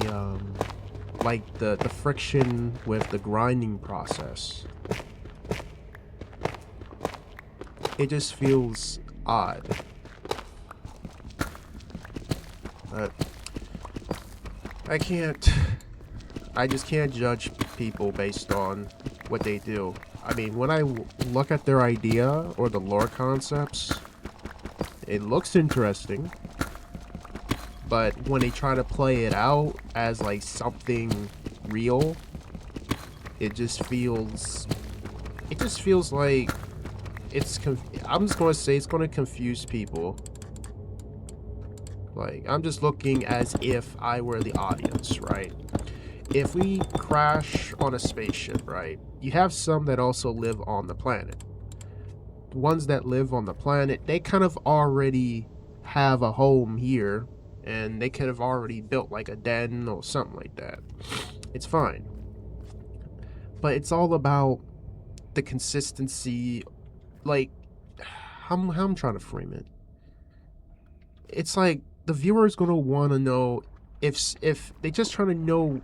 the friction with the grinding process. It just feels odd. But I just can't judge people based on what they do. I mean, when I look at their idea or the lore concepts, it looks interesting. But when they try to play it out as like something real, it just feels like I'm just going to say it's going to confuse people. Like, I'm just looking as if I were the audience, right? If we crash on a spaceship, right, you have some that also live on the planet. The ones that live on the planet, they kind of already have a home here, and they could have already built like a den or something like that. It's fine. But it's all about the consistency, like, how I'm trying to frame it. It's like the viewer is going to want to know if they just trying to know,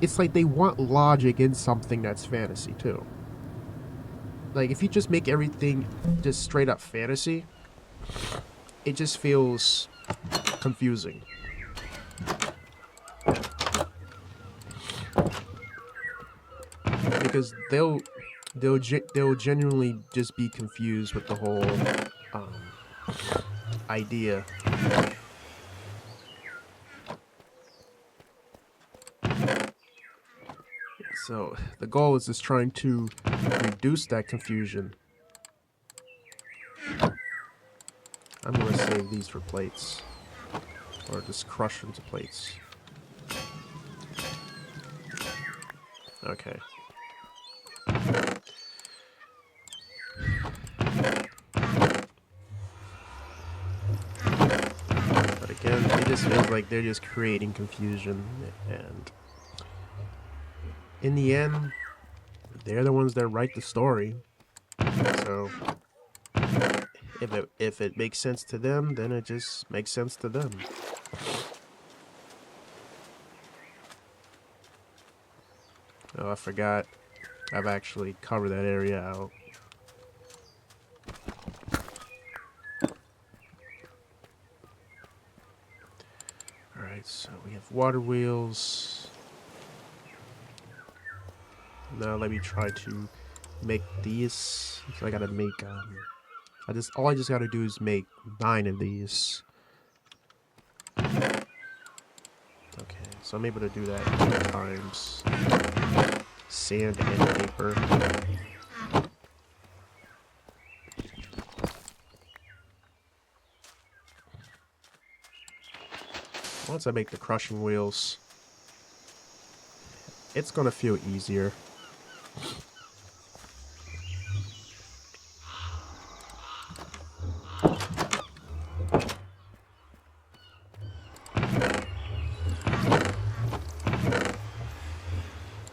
it's like they want logic in something that's fantasy too. Like, if you just make everything just straight up fantasy, it just feels confusing. Because they'll genuinely just be confused with the whole idea. So the goal is just trying to reduce that confusion. I'm gonna save these for plates, or just crush them to plates. Okay. But again, it just feels like they're just creating confusion, and in the end, they're the ones that write the story. So if it makes sense to them, then it just makes sense to them. Oh, I forgot. I've actually covered that area out. Alright, so we have water wheels. Now let me try to make these. So I gotta make all I just gotta do is make 9 of these. Okay, so I'm able to do that 2 times. Sand and paper. Once I make the crushing wheels, it's gonna feel easier.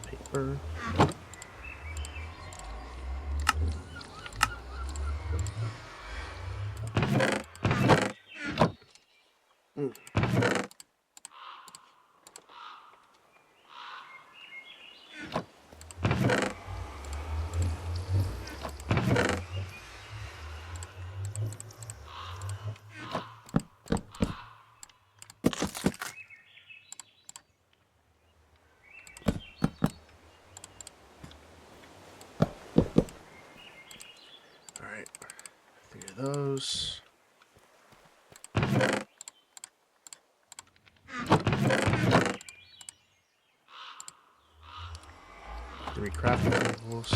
Paper. Alright, 3 of those. 3 crafting tables.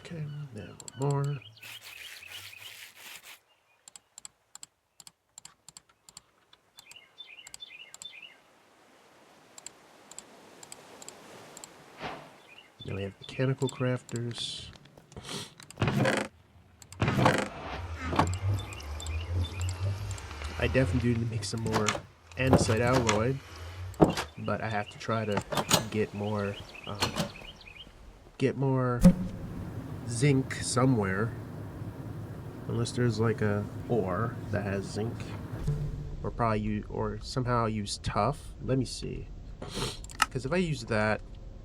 Okay, then one more. Then we have mechanical crafters. I definitely do need to make some more andesite alloy, but I have to try to get more zinc somewhere. Unless there's like a ore that has zinc, or somehow use tough. Let me see, because if I use that,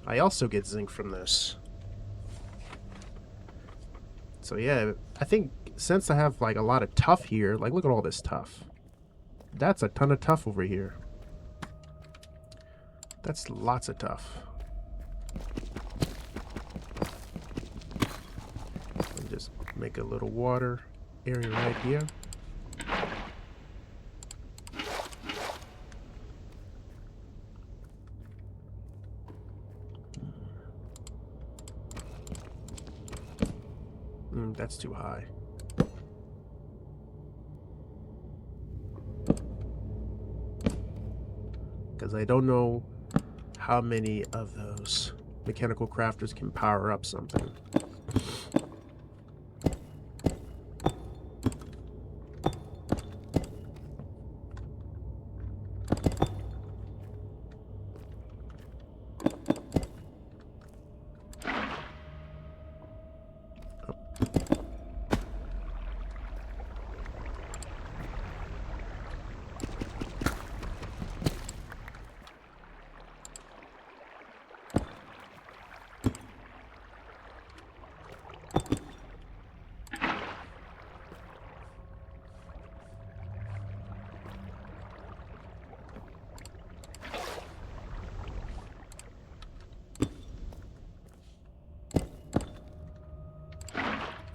I also get zinc from this. So yeah, I think since I have like a lot of tough here, like look at all this tough. That's a ton of tough over here. That's lots of tough. And just make a little water area right here. That's too high. Because I don't know how many of those mechanical crafters can power up something.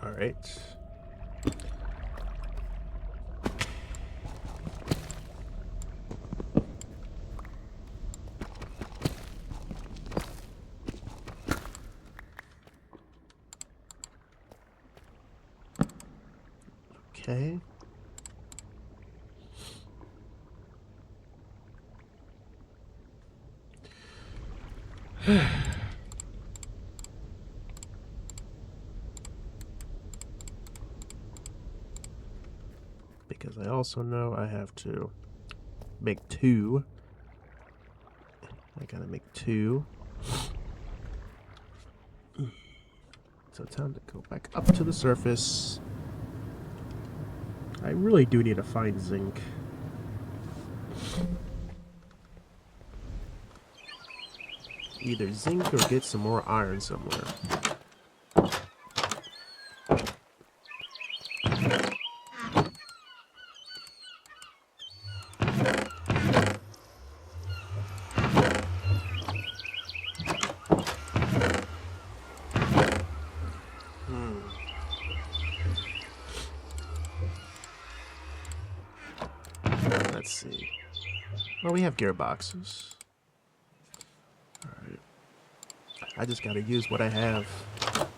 All right. Okay. Because I also know I have to make 2. I gotta make 2. So time to go back up to the surface. I really do need to find zinc. Either zinc or get some more iron somewhere. Let's see. Well, we have gearboxes. Alright. I just gotta use what I have.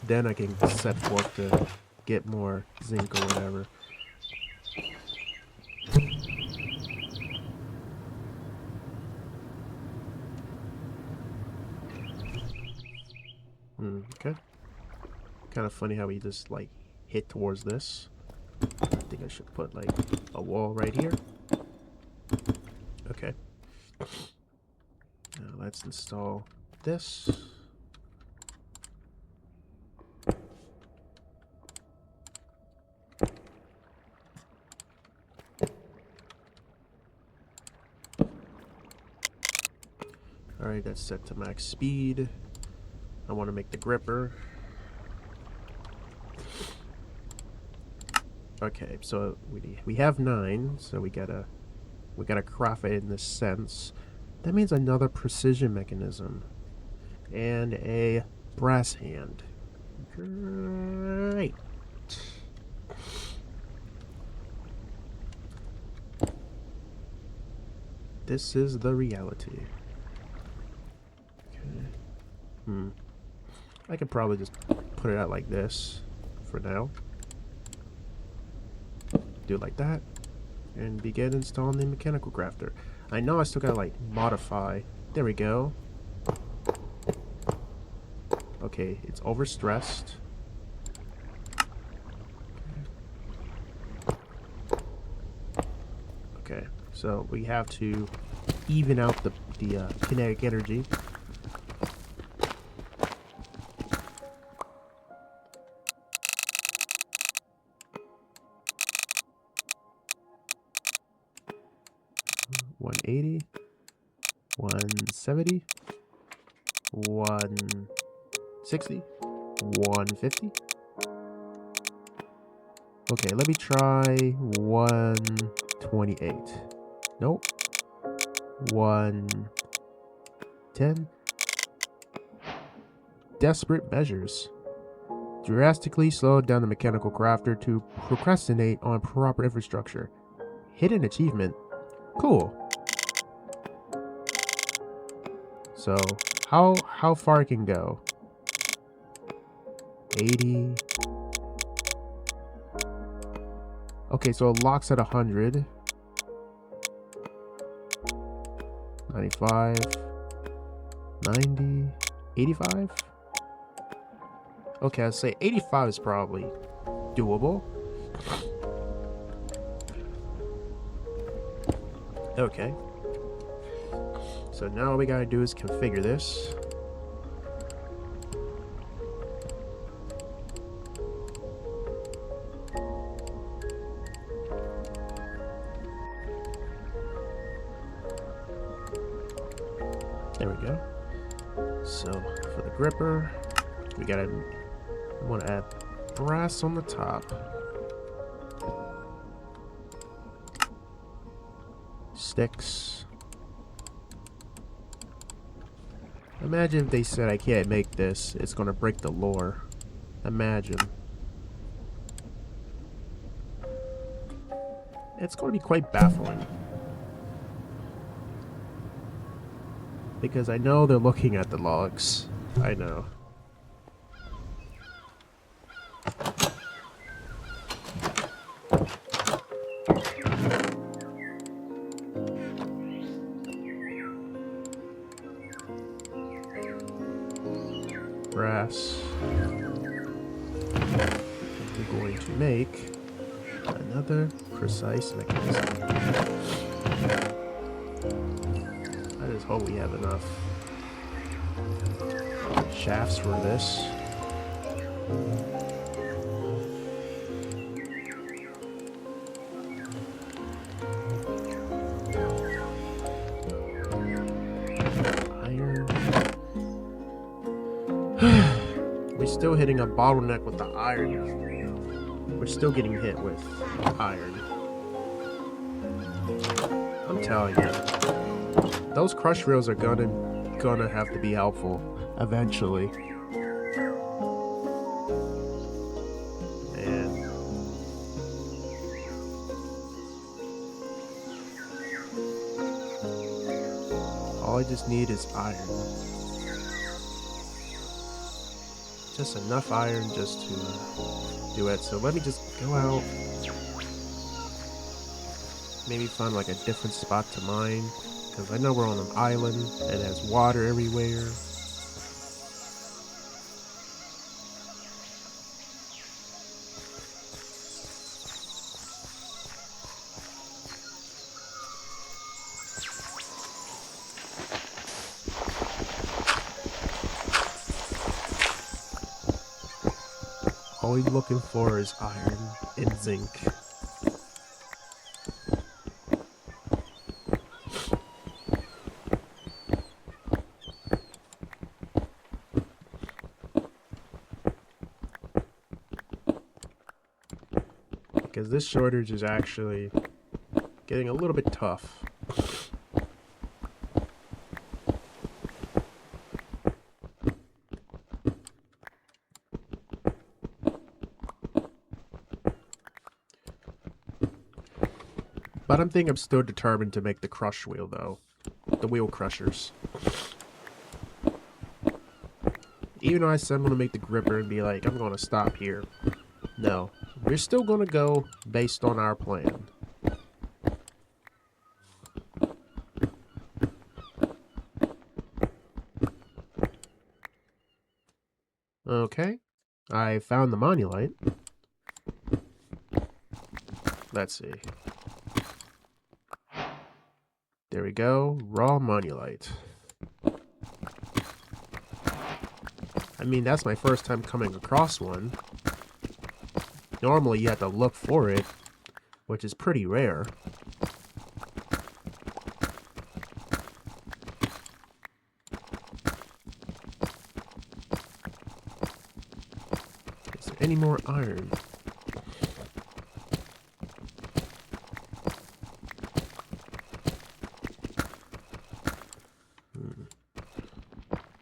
Then I can set forth to get more zinc or whatever. Okay. Kind of funny how we just like hit towards this. I think I should put like a wall right here. Okay. Now let's install this. Alright, that's set to max speed. I want to make the gripper. Okay, so we have 9, so we gotta craft it in this sense. That means another precision mechanism and a brass hand. Great. This is the reality. Okay. I could probably just put it out like this for now. Do it like that. And begin installing the mechanical crafter. I know I still gotta like modify. There we go. Okay, it's overstressed. Okay, so we have to even out the kinetic energy. $180, $170, $160, $150. Okay, let me try 128. Nope. 110. Desperate measures. Drastically slowed down the mechanical crafter to procrastinate on proper infrastructure. Hidden achievement. Cool. So, how far it can go? 80. Okay, so it locks at 100. 95. 90. 85? Okay, I'd say 85 is probably doable. Okay. So now all we gotta do is configure this. There we go. So for the gripper, we want to add brass on the top. Sticks. Imagine if they said I can't make this, it's gonna break the lore. Imagine. It's gonna be quite baffling. Because I know they're looking at the logs. I know. brass. We're going to make another precise mechanism. I just hope we have enough shafts for this. Iron. We're still hitting a bottleneck with the iron. We're still getting hit with iron. I'm telling you, those crush reels are gonna have to be helpful eventually. And all I just need is iron. Just enough iron just to do it. So let me just go out. Maybe find like a different spot to mine. Because I know we're on an island and it has water everywhere. All we're looking for is iron and zinc. Because this shortage is actually getting a little bit tough. But I'm still determined to make the crush wheel though. The wheel crushers. Even though I said I'm going to make the gripper and be like, I'm going to stop here. No. We're still going to go based on our plan. Okay. I found the Monulite. Let's see. There we go. Raw Monulite. I mean, that's my first time coming across one. Normally, you have to look for it, which is pretty rare. Is there any more iron?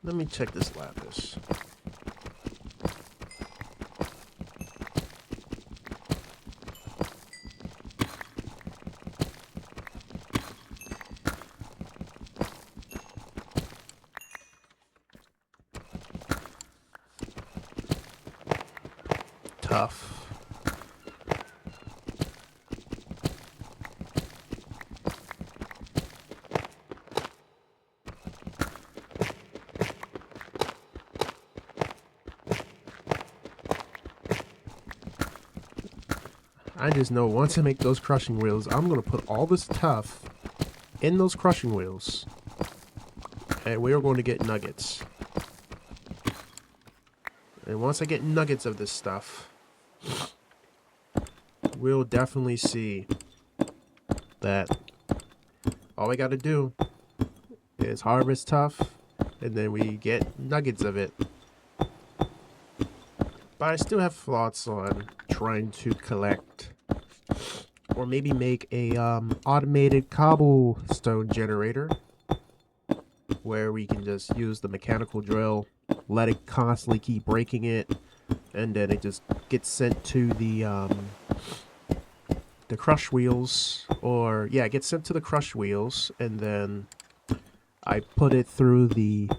Let me check this lapis. Tough. I just know once I make those crushing wheels, I'm going to put all this stuff in those crushing wheels. And we are going to get nuggets. And once I get nuggets of this stuff, we'll definitely see that all we got to do is harvest tough, and then we get nuggets of it. But I still have thoughts on trying to collect, or maybe make a automated cobblestone generator, where we can just use the mechanical drill, let it constantly keep breaking it, and then it just gets sent to the crush wheels, or yeah, it gets sent to the crush wheels, and then I put it through the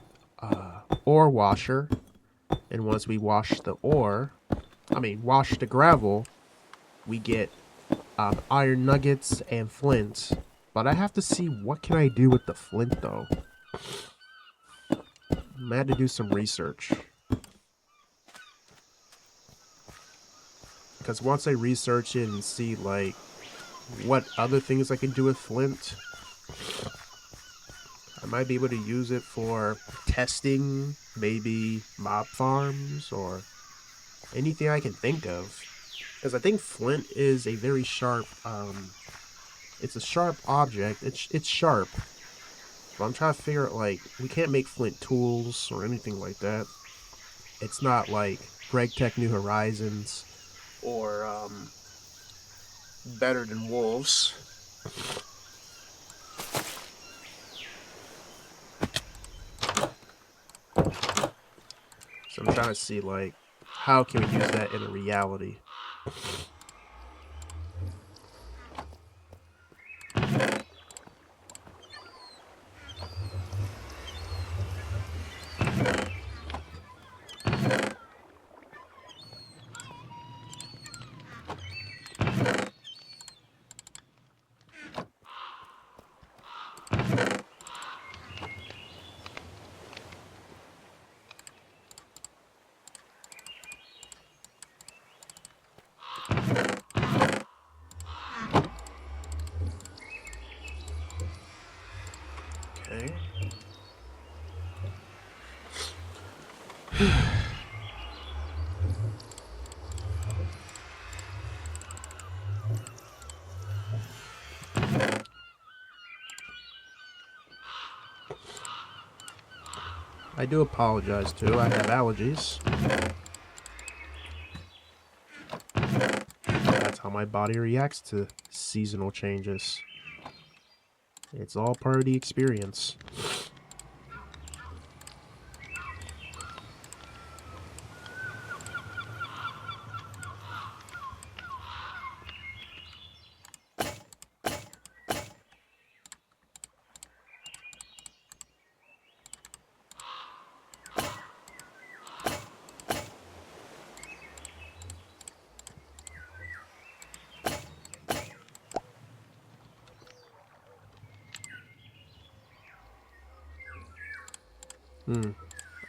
ore washer, and once we wash the gravel, we get iron nuggets and flint. But I have to see what can I do with the flint though. I had to do some research. because once I research it and see like what other things I can do with flint, I might be able to use it for testing, maybe mob farms or anything I can think of. Because I think flint is a very sharp, it's a sharp object. It's sharp. But I'm trying to figure out, like, we can't make flint tools or anything like that. It's not like Greg Tech New Horizons or Better Than Wolves. So I'm trying to see, like, how can we use that in a reality? Okay. I do apologize too. I have allergies. That's how my body reacts to seasonal changes. It's all part of the experience.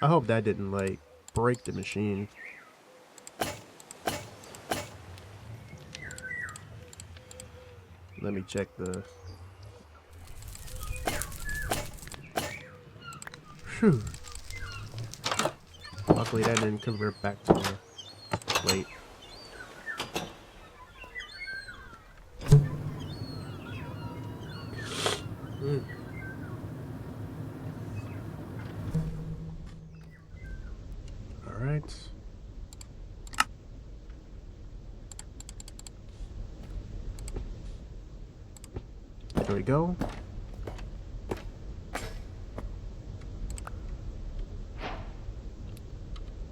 I hope that didn't, like, break the machine. Let me check the... Phew. Luckily that didn't convert back to the plate. Alright. There we go.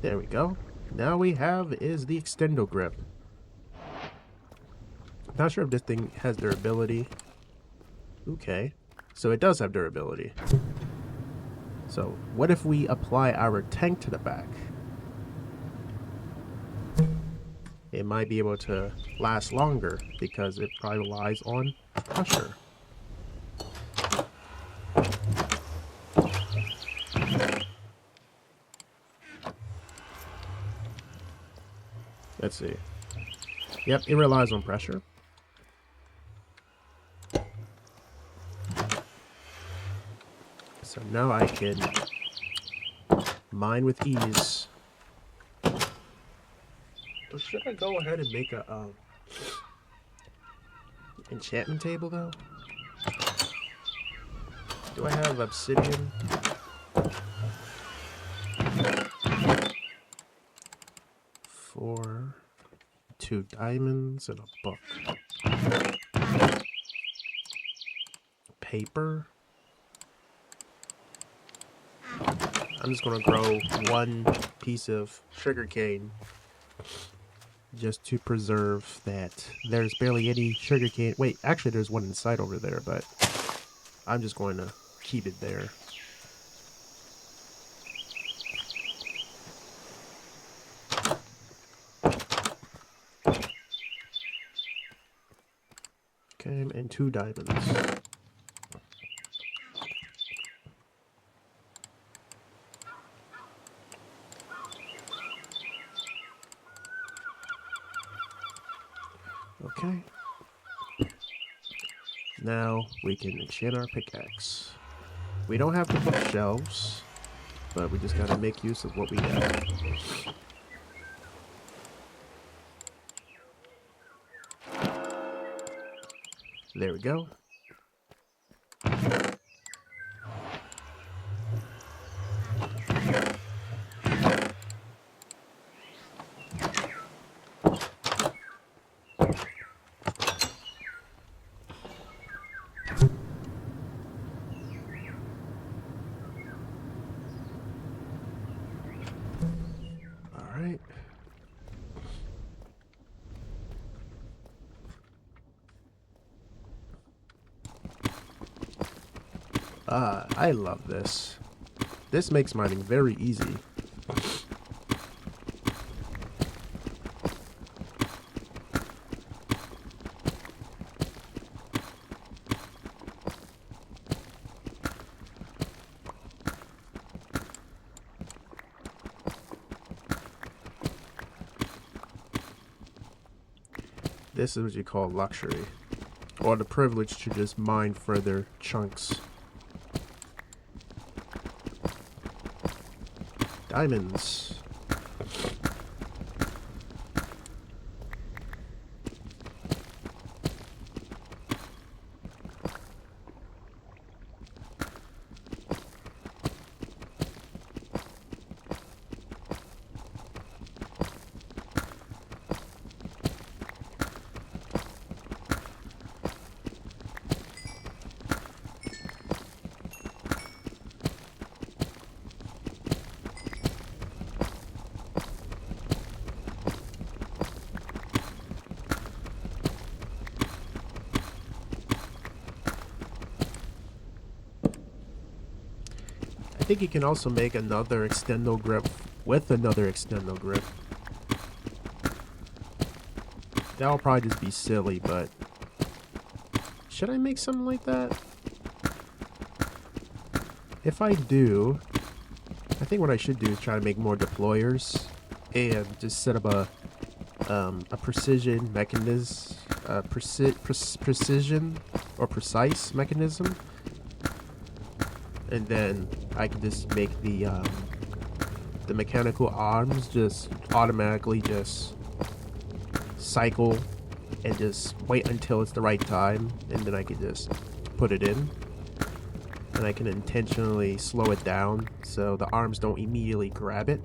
There we go. Now we have is the extendo grip. Not sure if this thing has durability. Okay. So it does have durability. So what if we apply our tank to the back? It might be able to last longer because it probably relies on pressure. Let's see. Yep, it relies on pressure. So now I can mine with ease. Or should I go ahead and make a enchantment table though? Do I have obsidian? For 2 diamonds and a book. Paper. I'm just gonna grow 1 piece of sugarcane just to preserve that. There's barely any sugarcane. Wait, actually there's one inside over there, but I'm just going to keep it there. Okay, and 2 diamonds. Okay. Now we can enchant our pickaxe. We don't have the bookshelves, but we just gotta make use of what we got. There we go. Alright. I love this. This makes mining very easy. This is what you call luxury, or the privilege to just mine further chunks. Diamonds. I think you can also make another extendo grip with another extendo grip. That'll probably just be silly, but should I make something like that? If I do, I think what I should do is try to make more deployers and just set up a precision mechanism, precision or precise mechanism, and then I can just make the mechanical arms just automatically just cycle and just wait until it's the right time, and then I can just put it in, and I can intentionally slow it down so the arms don't immediately grab it.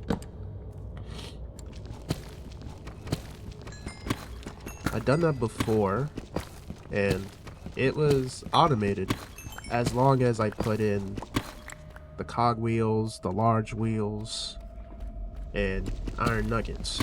I've done that before and it was automated as long as I put in the cog wheels, the large wheels, and iron nuggets.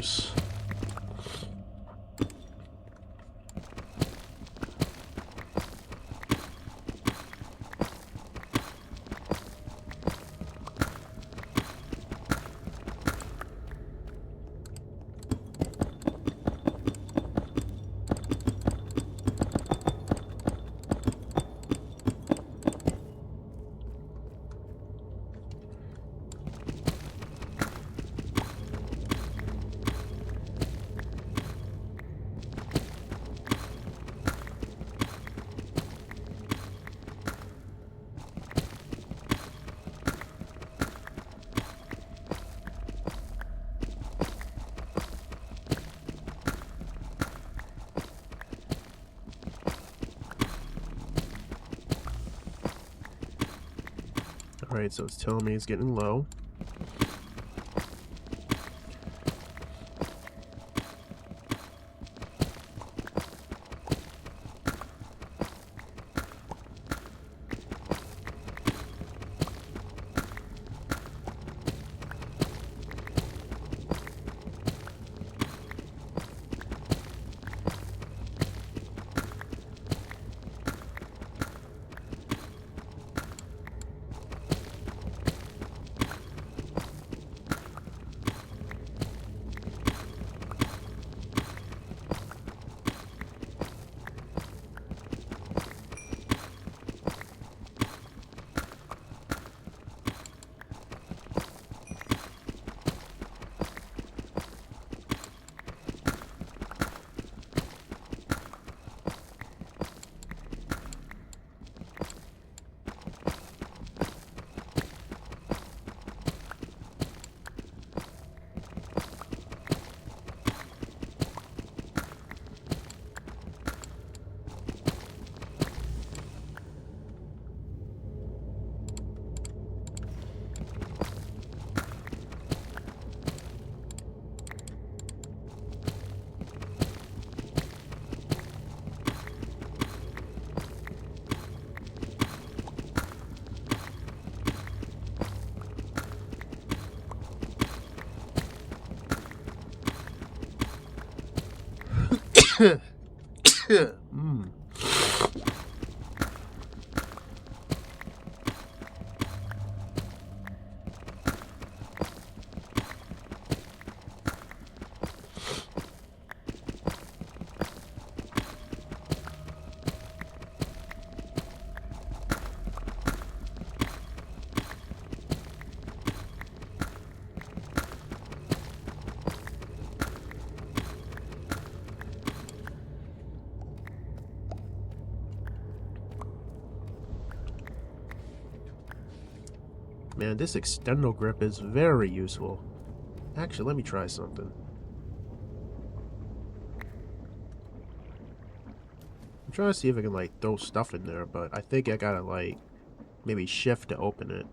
windows. Alright, so it's telling me it's getting low. Mm. Man, this extendo grip is very useful. Actually, let me try something. I'm trying to see if I can, like, throw stuff in there, but I think I gotta, like, maybe shift to open it.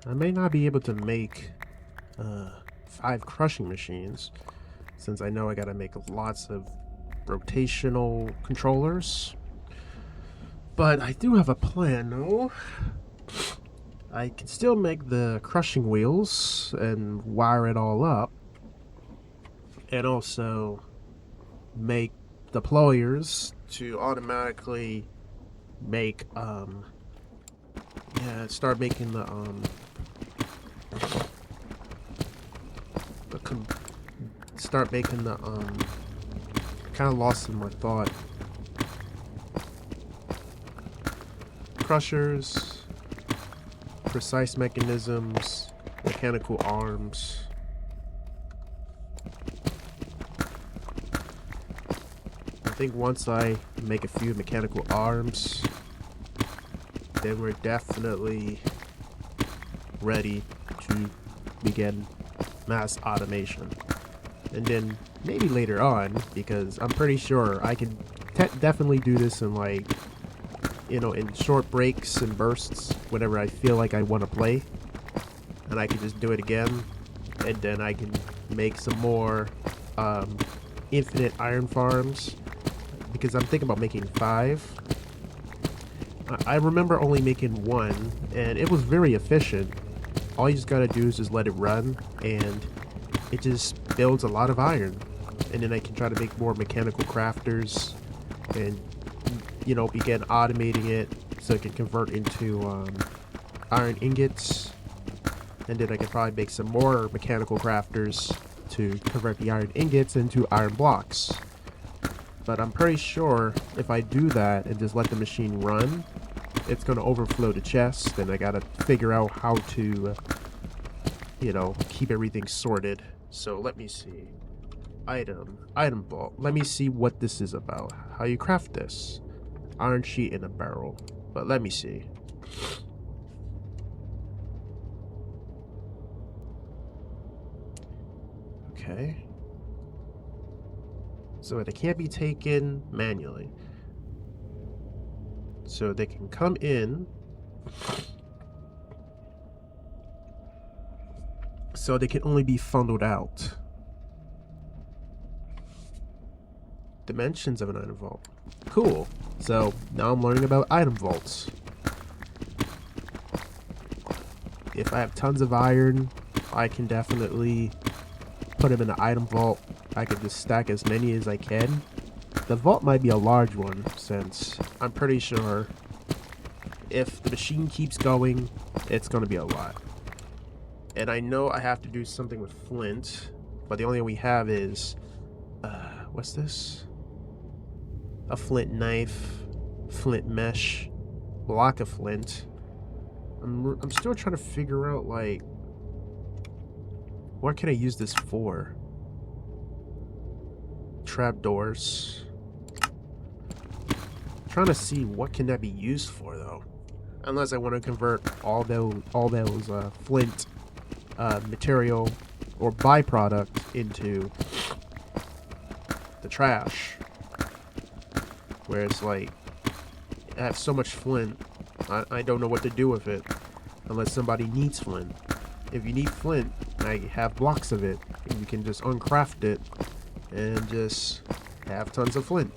I may not be able to make 5 crushing machines, since I know I gotta make lots of rotational controllers. But I do have a plan, though. I can still make the crushing wheels and wire it all up, and also make deployers to automatically make start making the kind of lost in my thought. Crushers, precise mechanisms, mechanical arms. I think once I make a few mechanical arms, then we're definitely ready to begin mass automation. And then maybe later on, because I'm pretty sure I can definitely do this in like, in short breaks and bursts whenever I feel like I want to play. And I can just do it again, and then I can make some more infinite iron farms, because I'm thinking about making 5. I remember only making 1, and it was very efficient. All you just gotta do is just let it run, and it just builds a lot of iron. And then I can try to make more mechanical crafters, and begin automating it so it can convert into iron ingots. And then I can probably make some more mechanical crafters to convert the iron ingots into iron blocks. But I'm pretty sure if I do that and just let the machine run, it's going to overflow the chest, and I got to figure out how to, keep everything sorted. So let me see. Item vault. Let me see what this is about. How you craft this. Iron sheet in a barrel. But let me see. Okay. So they can't be taken manually. So they can come in. So they can only be funneled out. Dimensions of an item vault. Cool. So now I'm learning about item vaults. If I have tons of iron, I can definitely put them in an item vault. I can just stack as many as I can. The vault might be a large one, since I'm pretty sure if the machine keeps going, it's going to be a lot. And I know I have to do something with flint, but the only thing we have is, what's this? A flint knife, flint mesh, block of flint. I'm still trying to figure out, like, what can I use this for? Trapdoors. Trying to see what can that be used for, though. Unless I want to convert all those flint material or byproduct into the trash. Where it's like, I have so much flint, I don't know what to do with it unless somebody needs flint. If you need flint, I have blocks of it, and you can just uncraft it and just have tons of flint.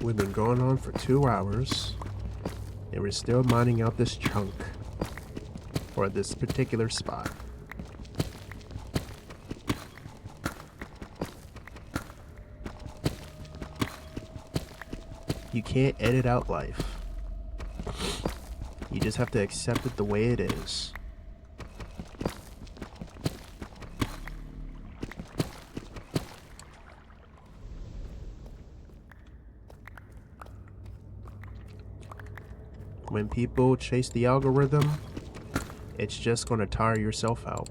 We've been going on for 2 hours, and we're still mining out this chunk for this particular spot. You can't edit out life. You just have to accept it the way it is. When people chase the algorithm, it's just going to tire yourself out.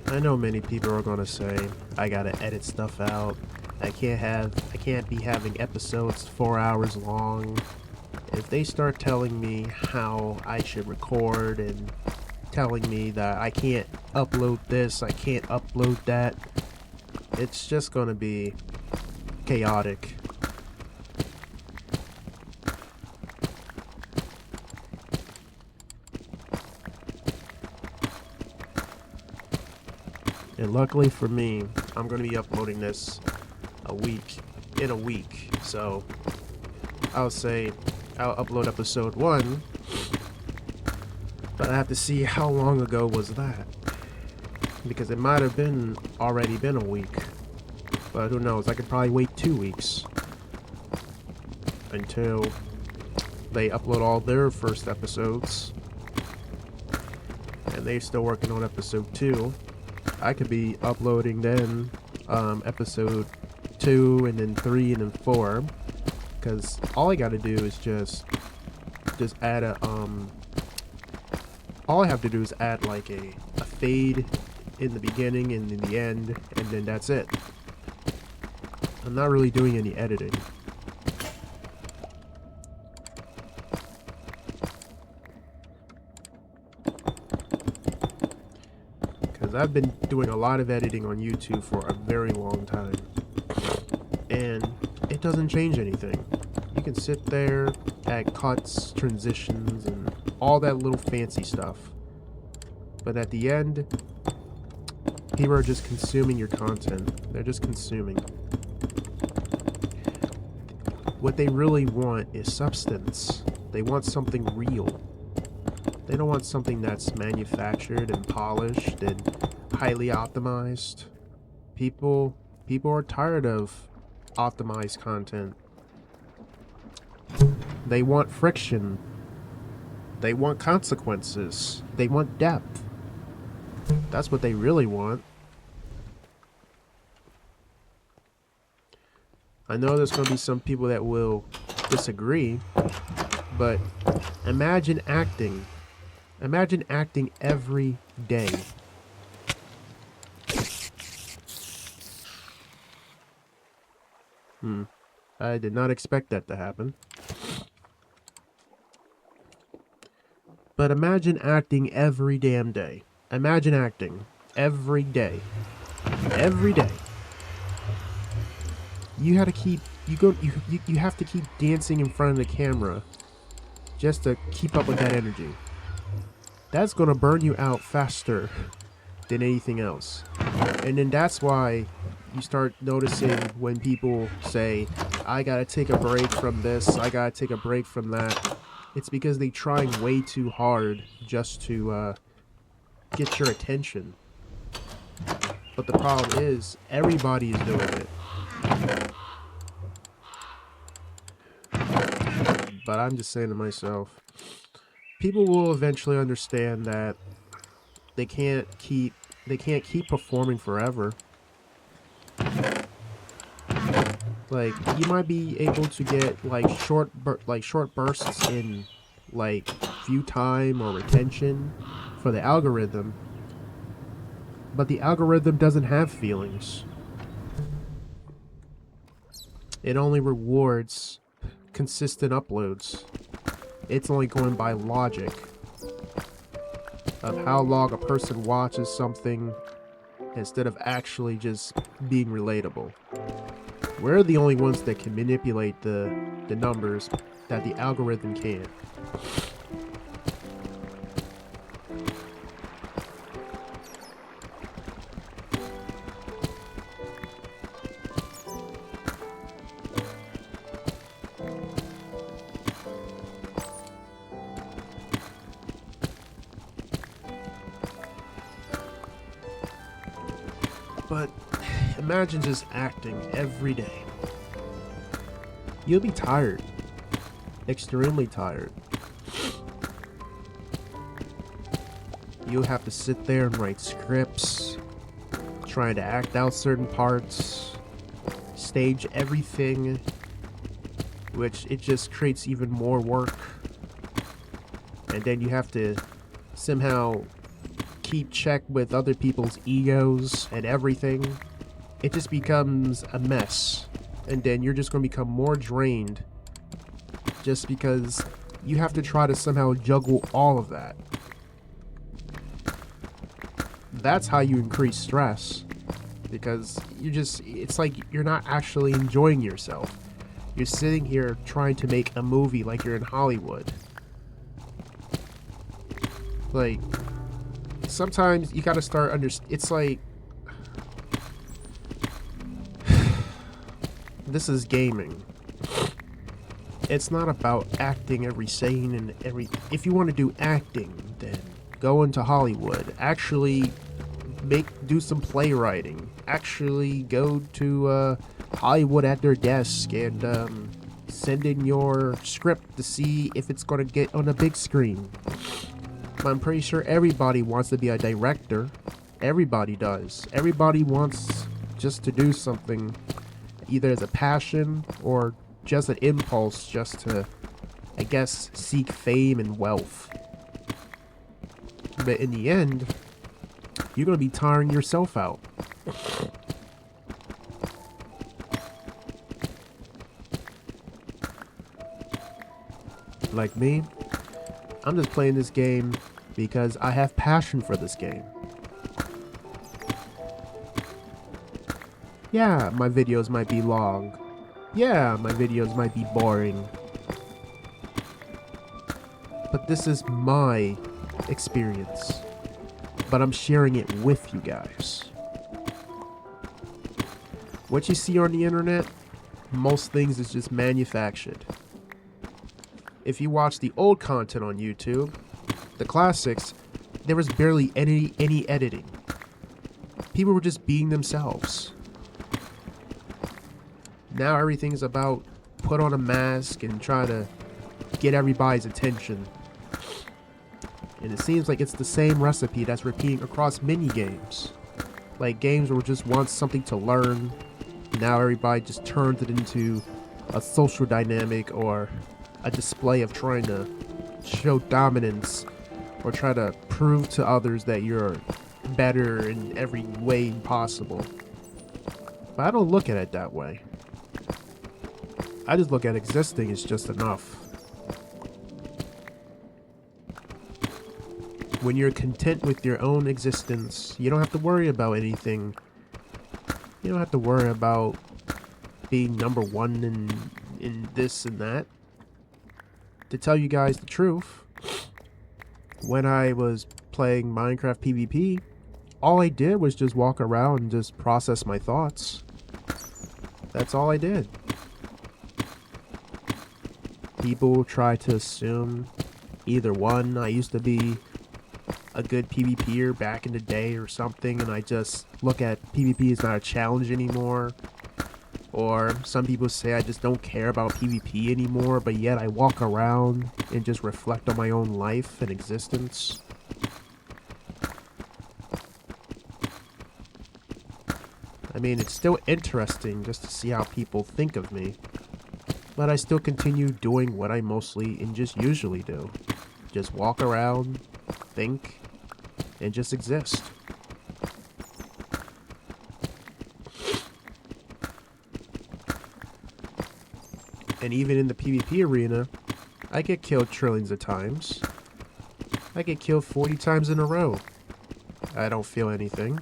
I know many people are going to say, I gotta edit stuff out. I can't be having episodes 4 hours long. If they start telling me how I should record and telling me that I can't upload this, I can't upload that, it's just gonna be chaotic. And luckily for me, I'm gonna be uploading this in a week. So I'll say I'll upload episode 1, but I have to see how long ago was that, because it might have already been a week, but who knows. I could probably wait 2 weeks until they upload all their first episodes, and they're still working on episode 2. I could be uploading then episode 2 and then 3 and then 4, because all I gotta do is just add a all I have to do is add like a fade in the beginning and in the end, and then that's it. I'm not really doing any editing. Because I've been doing a lot of editing on YouTube for a very long time, and it doesn't change anything. You can sit there, add cuts, transitions, and all that little fancy stuff, but at the end, people are just consuming your content. They're just consuming. What they really want is substance. They want something real. They don't want something that's manufactured and polished and highly optimized. People are tired of optimized content. They want friction. They want consequences. They want depth. That's what they really want. I know there's going to be some people that will disagree, but imagine acting. Imagine acting every day. I did not expect that to happen. But imagine acting every damn day. Imagine acting every day. Every day. You have to keep dancing in front of the camera just to keep up with that energy. That's gonna burn you out faster than anything else. And then that's why you start noticing when people say, I gotta take a break from this, I gotta take a break from that. It's because they're trying way too hard just to get your attention. But the problem is, everybody is doing it. But I'm just saying to myself, people will eventually understand that they can't keep performing forever. Like, you might be able to get like short bursts in like view time or retention for the algorithm, but the algorithm doesn't have feelings. It only rewards consistent uploads. It's only going by logic of how long a person watches something instead of actually just being relatable. We're the only ones that can manipulate the numbers that the algorithm can't. But imagine just acting every day. You'll be tired. Extremely tired. You'll have to sit there and write scripts, trying to act out certain parts, stage everything, which it just creates even more work. And then you have to somehow keep check with other people's egos and everything. It just becomes a mess, and then you're just going to become more drained just because you have to try to somehow juggle all of that. That's how you increase stress, because it's like you're not actually enjoying yourself. You're sitting here trying to make a movie like you're in Hollywood. Like, sometimes you gotta start it's like, this is gaming. It's not about acting every scene and if you want to do acting, then go into Hollywood. Actually do some playwriting. Actually go to Hollywood at their desk and send in your script to see if it's gonna get on a big screen. I'm pretty sure everybody wants to be a director. Everybody does. Everybody wants just to do something, either as a passion or just an impulse, just to, I guess, seek fame and wealth. But in the end, you're going to be tiring yourself out. Like me, I'm just playing this game because I have passion for this game. Yeah, my videos might be long. Yeah, my videos might be boring. But this is my experience. But I'm sharing it with you guys. What you see on the internet, most things is just manufactured. If you watch the old content on YouTube, the classics, there was barely any editing. People were just being themselves. Now everything's about put on a mask and try to get everybody's attention. And it seems like it's the same recipe that's repeating across many games. Like games where just want something to learn. Now everybody just turns it into a social dynamic or a display of trying to show dominance or try to prove to others that you're better in every way possible. But I don't look at it that way. I just look at existing as just enough. When you're content with your own existence, you don't have to worry about anything. You don't have to worry about being number one in this and that. To tell you guys the truth, when I was playing Minecraft PvP, all I did was just walk around and just process my thoughts. That's all I did. People try to assume either one, I used to be a good PvPer back in the day or something, and I just look at PvP as not a challenge anymore. Or some people say I just don't care about PvP anymore, but yet I walk around and just reflect on my own life and existence. I mean, it's still interesting just to see how people think of me. But I still continue doing what I mostly and just usually do. Just walk around, think, and just exist. And even in the PvP arena, I get killed trillions of times. I get killed 40 times in a row. I don't feel anything,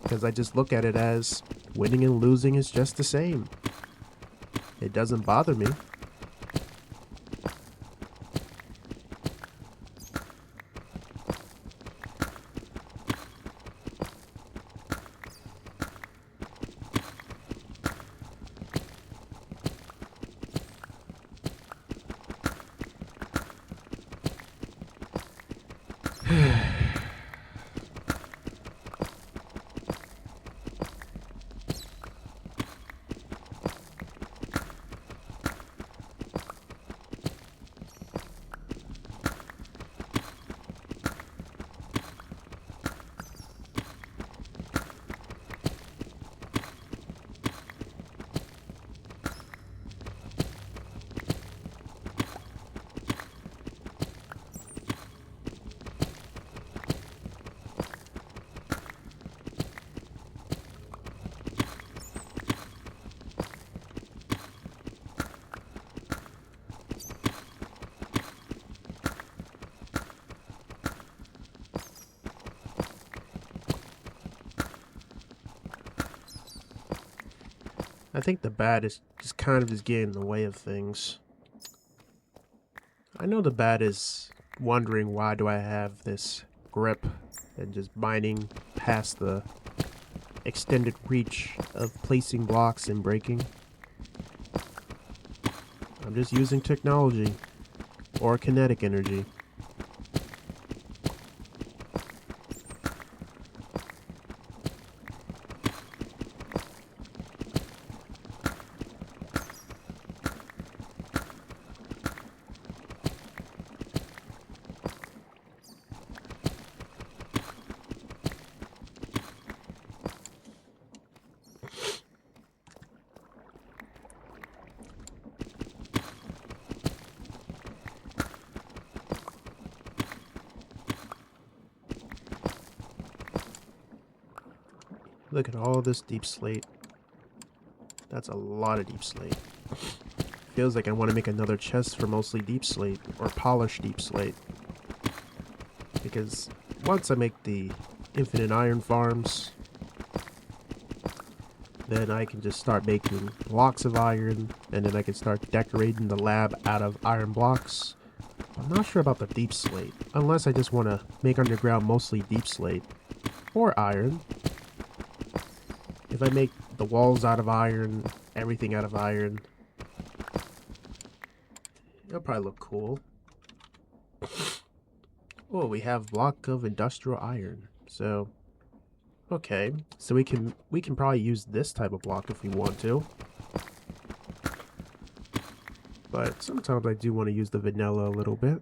because I just look at it as winning and losing is just the same. It doesn't bother me. I think the bat is just kind of getting in the way of things. I know the bat is wondering why do I have this grip and just mining past the extended reach of placing blocks and breaking. I'm just using technology or kinetic energy. Look at all this deep slate. That's a lot of deep slate. Feels like I want to make another chest for mostly deep slate or polished deep slate. Because once I make the infinite iron farms, then I can just start making blocks of iron, and then I can start decorating the lab out of iron blocks. I'm not sure about the deep slate, unless I just want to make underground mostly deep slate or iron. If I make the walls out of iron, everything out of iron, it'll probably look cool. Oh, we have block of industrial iron. So, okay. So we can probably use this type of block if we want to. But sometimes I do want to use the vanilla a little bit.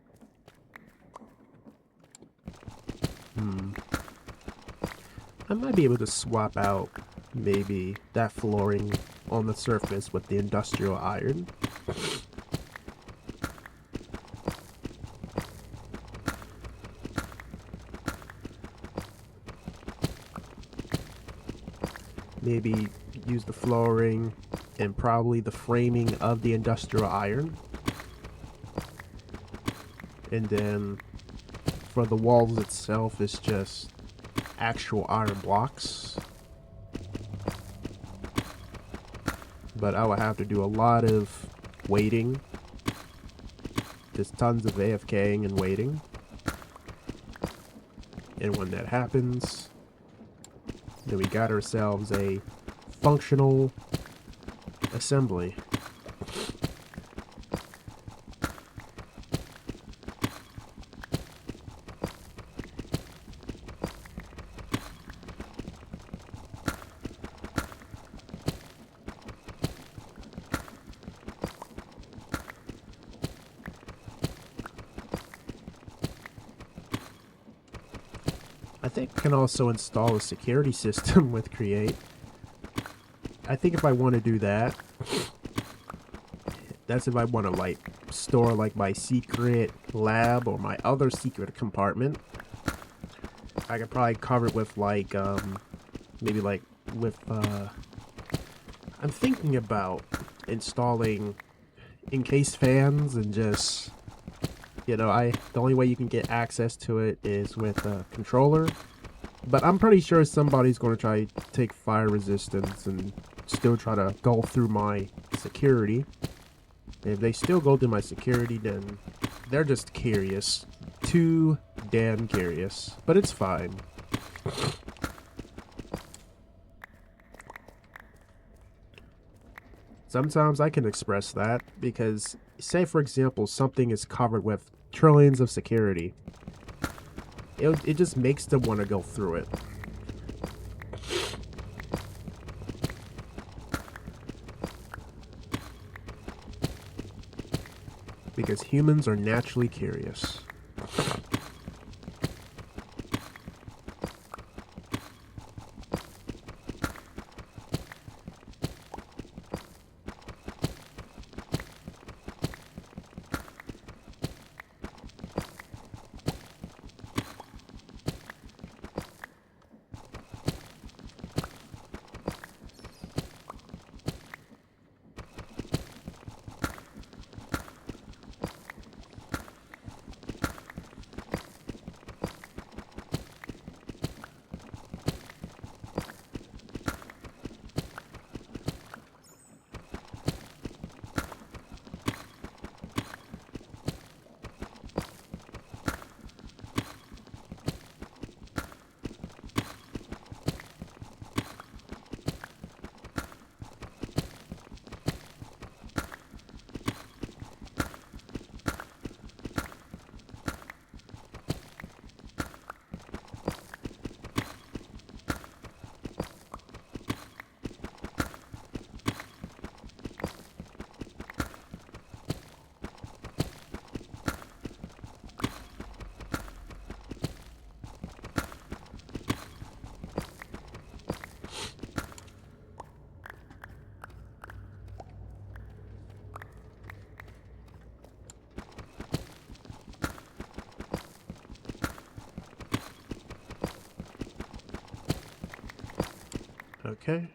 I might be able to swap out maybe that flooring on the surface with the industrial iron. Maybe use the flooring and probably the framing of the industrial iron. And then for the walls itself, it's just actual iron blocks. But I would have to do a lot of waiting. Just tons of AFKing and waiting. And when that happens, then we got ourselves a functional assembly. I think I can also install a security system with Create. I think if I want to do that, that's if I want to like store like my secret lab or my other secret compartment. I could probably cover it with like maybe like with I'm thinking about installing encased fans and just, you know, the only way you can get access to it is with a controller. But I'm pretty sure somebody's going to try to take fire resistance and still try to go through my security. If they still go through my security, then they're just curious. Too damn curious. But it's fine. Sometimes I can express that because, say for example, something is covered with trillions of security. It just makes them want to go through it. Because humans are naturally curious. Okay.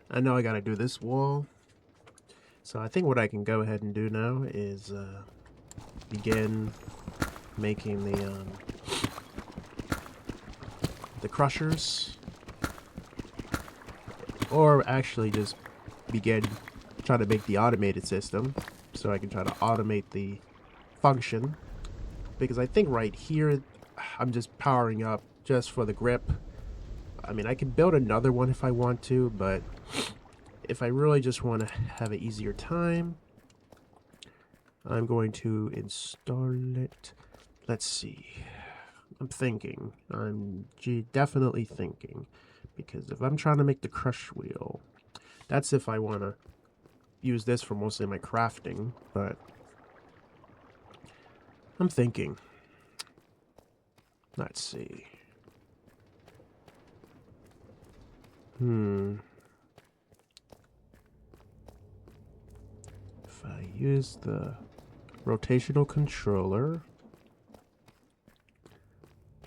I know I gotta do this wall. So I think what I can go ahead and do now is begin making the crushers. Or actually just begin trying to make the automated system. So I can try to automate the function. Because I think right here, I'm just powering up just for the grip. I mean, I can build another one if I want to, but if I really just want to have an easier time, I'm going to install it. Let's see. I'm thinking. I'm definitely thinking. Because if I'm trying to make the crush wheel, that's if I want to use this for mostly my crafting, but I'm thinking. Let's see. If I use the rotational controller,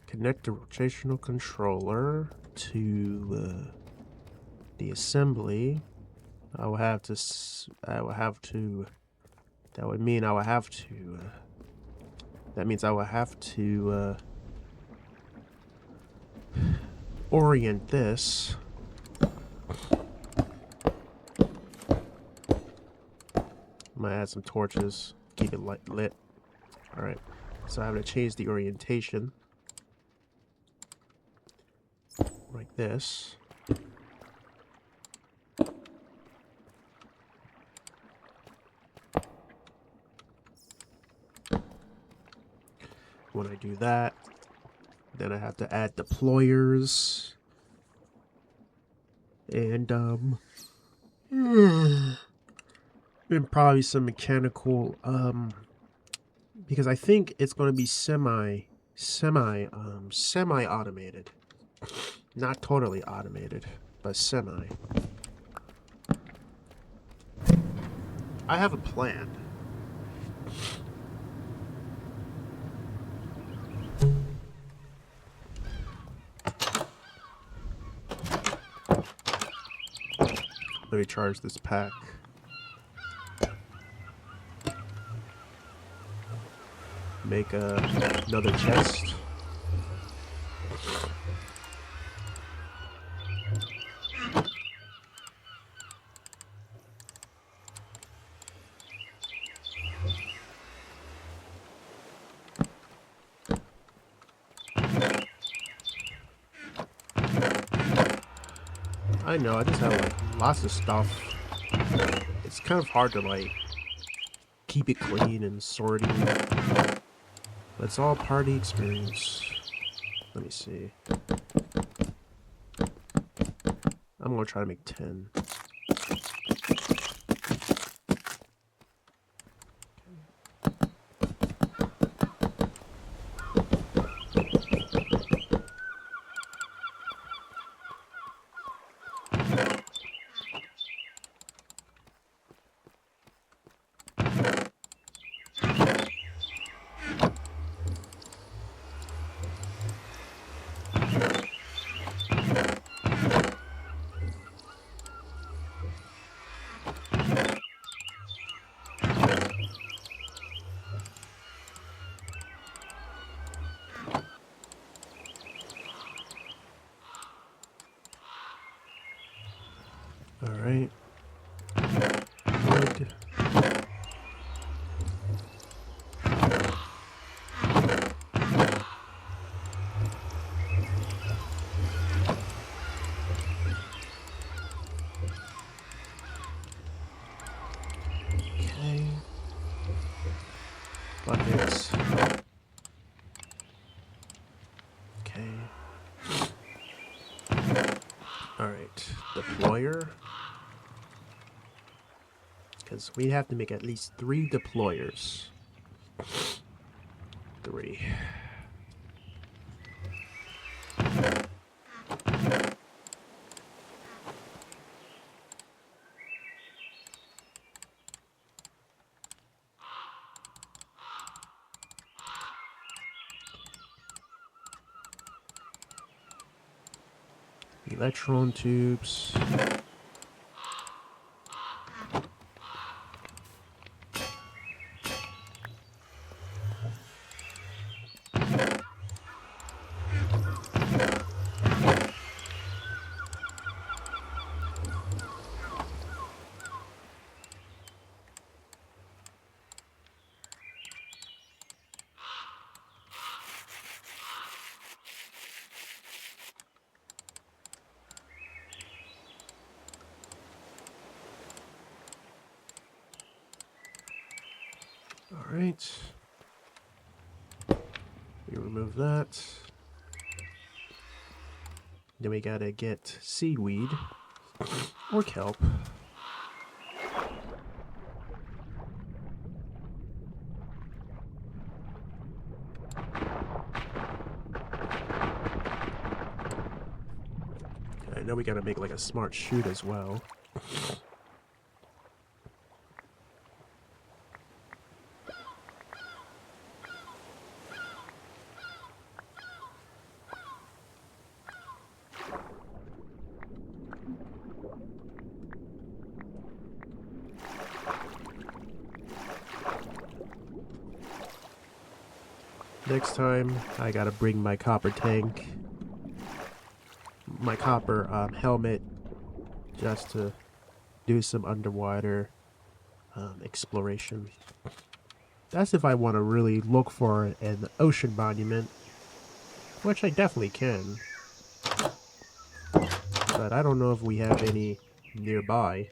connect the rotational controller to the assembly, that would mean I would have to, that means I would have to orient this. Might add some torches, keep it lit. Alright, so I have to change the orientation. Like this. When I do that, then I have to add deployers. And, and probably some mechanical, because I think it's going to be semi-automated. Not totally automated, but semi. I have a plan. Let me charge this pack. Make another chest. I know, I just have like lots of stuff. It's kind of hard to like keep it clean and sorting. But it's all part of the experience. Let me see. I'm gonna try to make 10. Alright. Wood. Okay. Buckets. Okay. Alright. Deployer. Because we have to make at least 3 deployers. 3. Electron tubes. Alright. We remove that. Then we gotta get seaweed or kelp. I know we gotta make like a smart chute as well. Next time, I gotta bring my copper tank, my copper helmet, just to do some underwater exploration. That's if I want to really look for an ocean monument, which I definitely can. But I don't know if we have any nearby.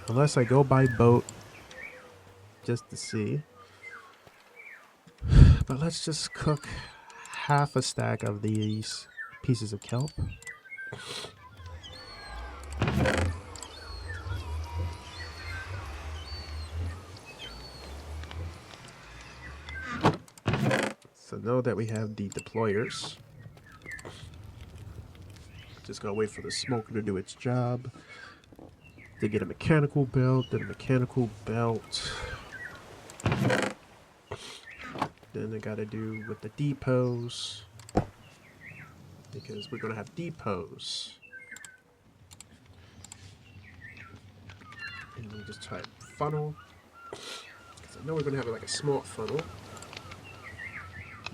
Unless I go by boat just to see. But let's just cook half a stack of these pieces of kelp. So now that we have the deployers, just gotta wait for the smoker to do its job. To get a mechanical belt, then a mechanical belt. Then I gotta do with the depots, because we're gonna have depots. And we just type funnel, because I know we're gonna have like a small funnel,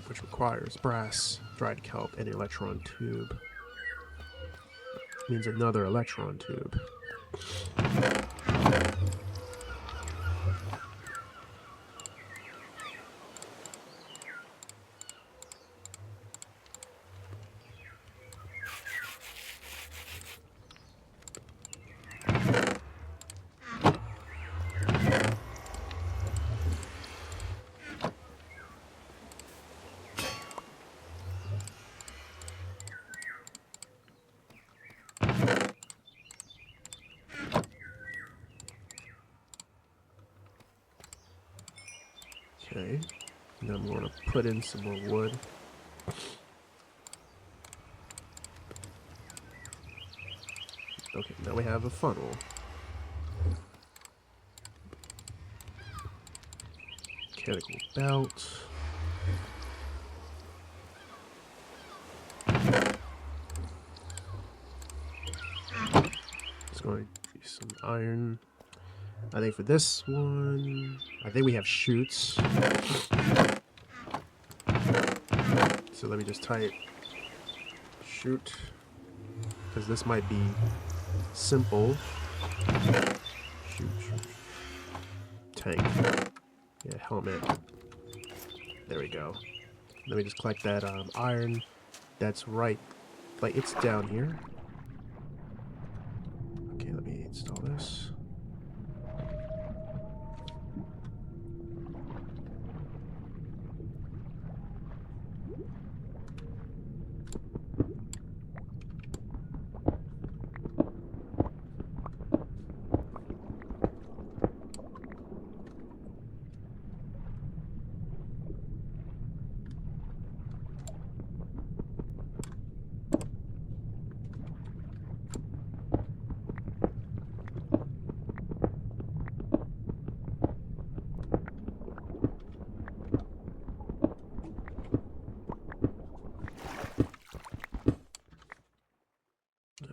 which requires brass, dried kelp, and an electron tube. Means another electron tube. Okay. Now I'm going to put in some more wood. Okay, now we have a funnel. Mechanical belt. It's going to be some iron. I think for this one, I think we have chutes. So let me just type chute, because this might be simple. Chute. Tank. Yeah, helmet. There we go. Let me just collect that iron. That's right. Like, it's down here. Okay, let me install this.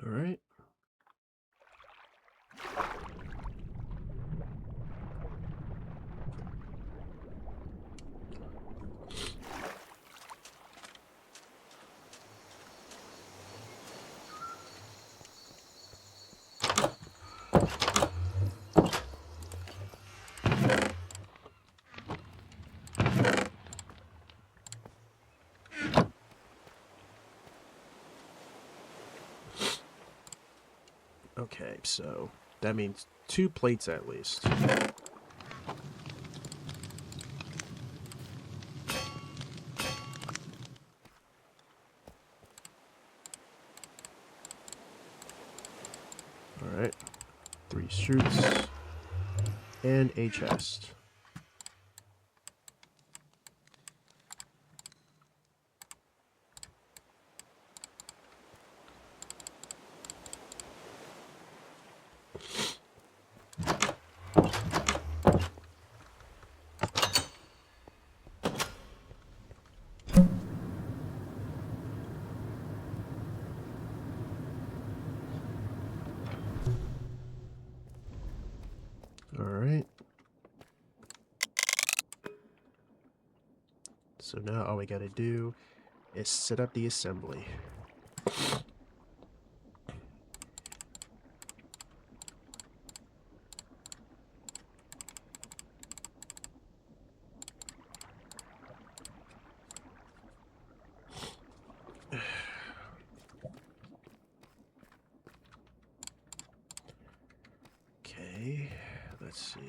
All right. Okay, so that means 2 plates at least. Alright. 3 chutes. And a chest. Alright. So now all we gotta do is set up the assembly. Okay, let's see.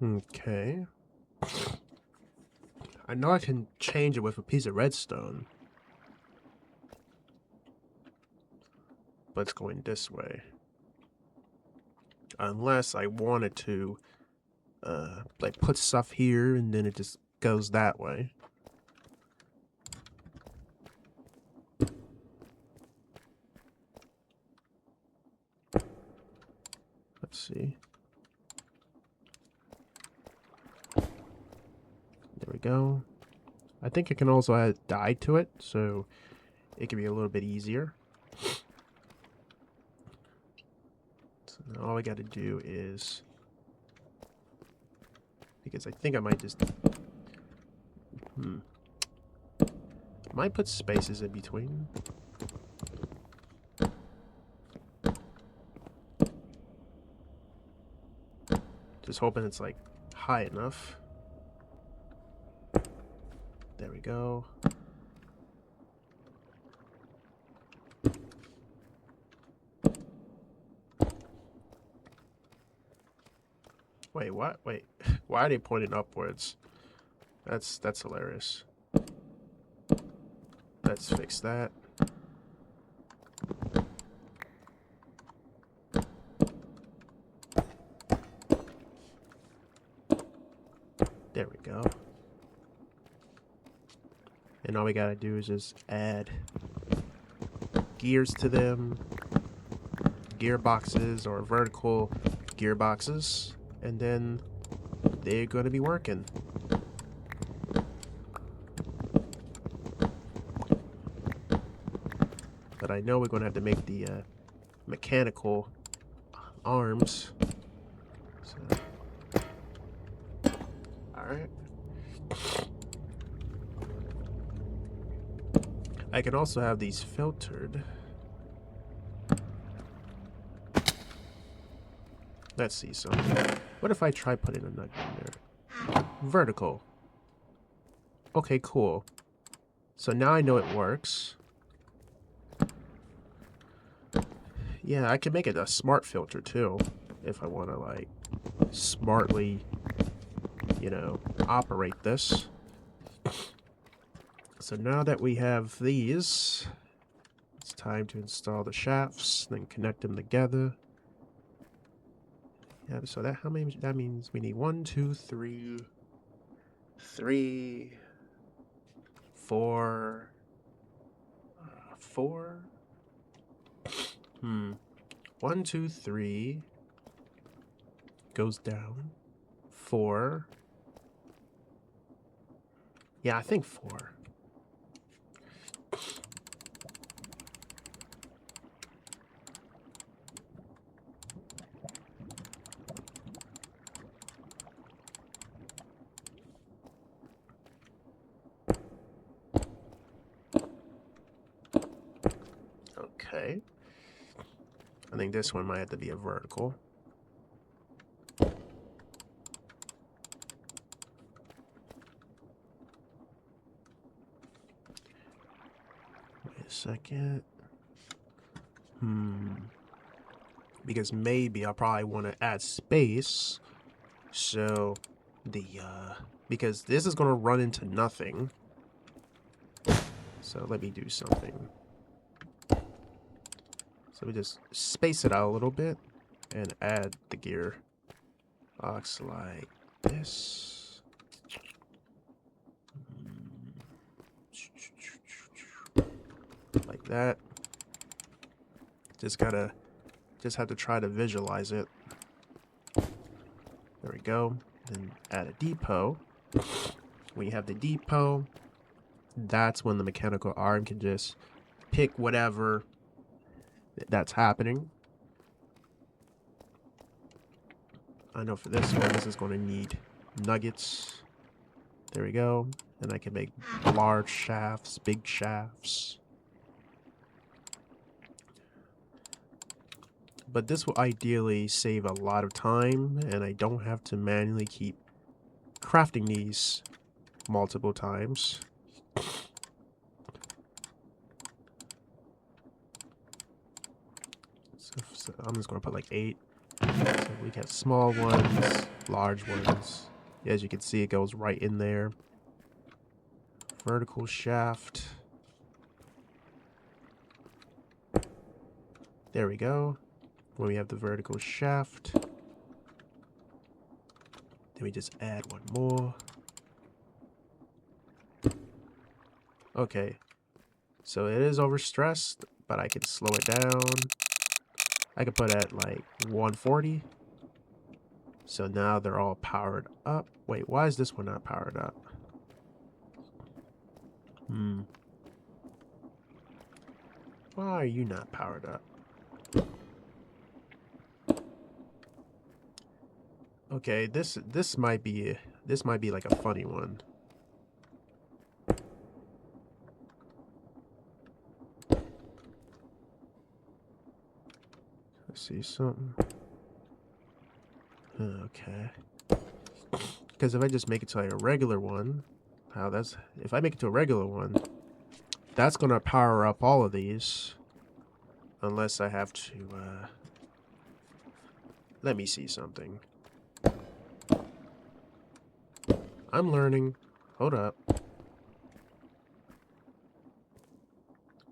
Okay. I know I can change it with a piece of redstone. But it's going this way. Unless I wanted to, like, put stuff here and then it just goes that way. Let's see. There we go. I think I can also add dye to it, so it can be a little bit easier. So now all I got to do is, because I think I might just, might put spaces in between. Just hoping it's like high enough. There we go. Wait, what? Wait, why are they pointing upwards? That's hilarious. Let's fix that. There we go. And all we gotta do is just add gears to them, gearboxes or vertical gearboxes, and then they're gonna be working. But I know we're gonna have to make the mechanical arms. So, alright. I can also have these filtered. Let's see something. What if I try putting a nugget in there? Vertical. Okay, cool. So now I know it works. Yeah, I can make it a smart filter too, if I want to like smartly, you know, operate this. So now that we have these, it's time to install the shafts, then connect them together. Yeah, so that how many? That means we need 1, 2, 3, 4, 4. 1, 2, 3 goes down. 4. Yeah, I think 4. Okay. I think this one might have to be a vertical. Wait a second. Because maybe I'll probably want to add space. So the because this is going to run into nothing. So let me do something. So we just space it out a little bit and add the gear box like this. Like that. Just have to try to visualize it. There we go. Then add a depot. When you have the depot, that's when the mechanical arm can just pick whatever that's happening. I know for this one, this is going to need nuggets. There we go. And I can make large shafts, big shafts. But this will ideally save a lot of time, and I don't have to manually keep crafting these multiple times. So I'm just going to put like 8. So we got small ones, large ones. As you can see, it goes right in there. Vertical shaft. There we go. When we have the vertical shaft, then we just add one more. Okay, so it is overstressed, but I can slow it down. I can put it at like 140. So now they're all powered up. Wait, why is this one not powered up? Why are you not powered up? Okay, this might be like a funny one. Let's see something. Okay. Because if I just make it to like a regular one, if I make it to a regular one, that's gonna power up all of these. Unless I have to let me see something. I'm learning. Hold up.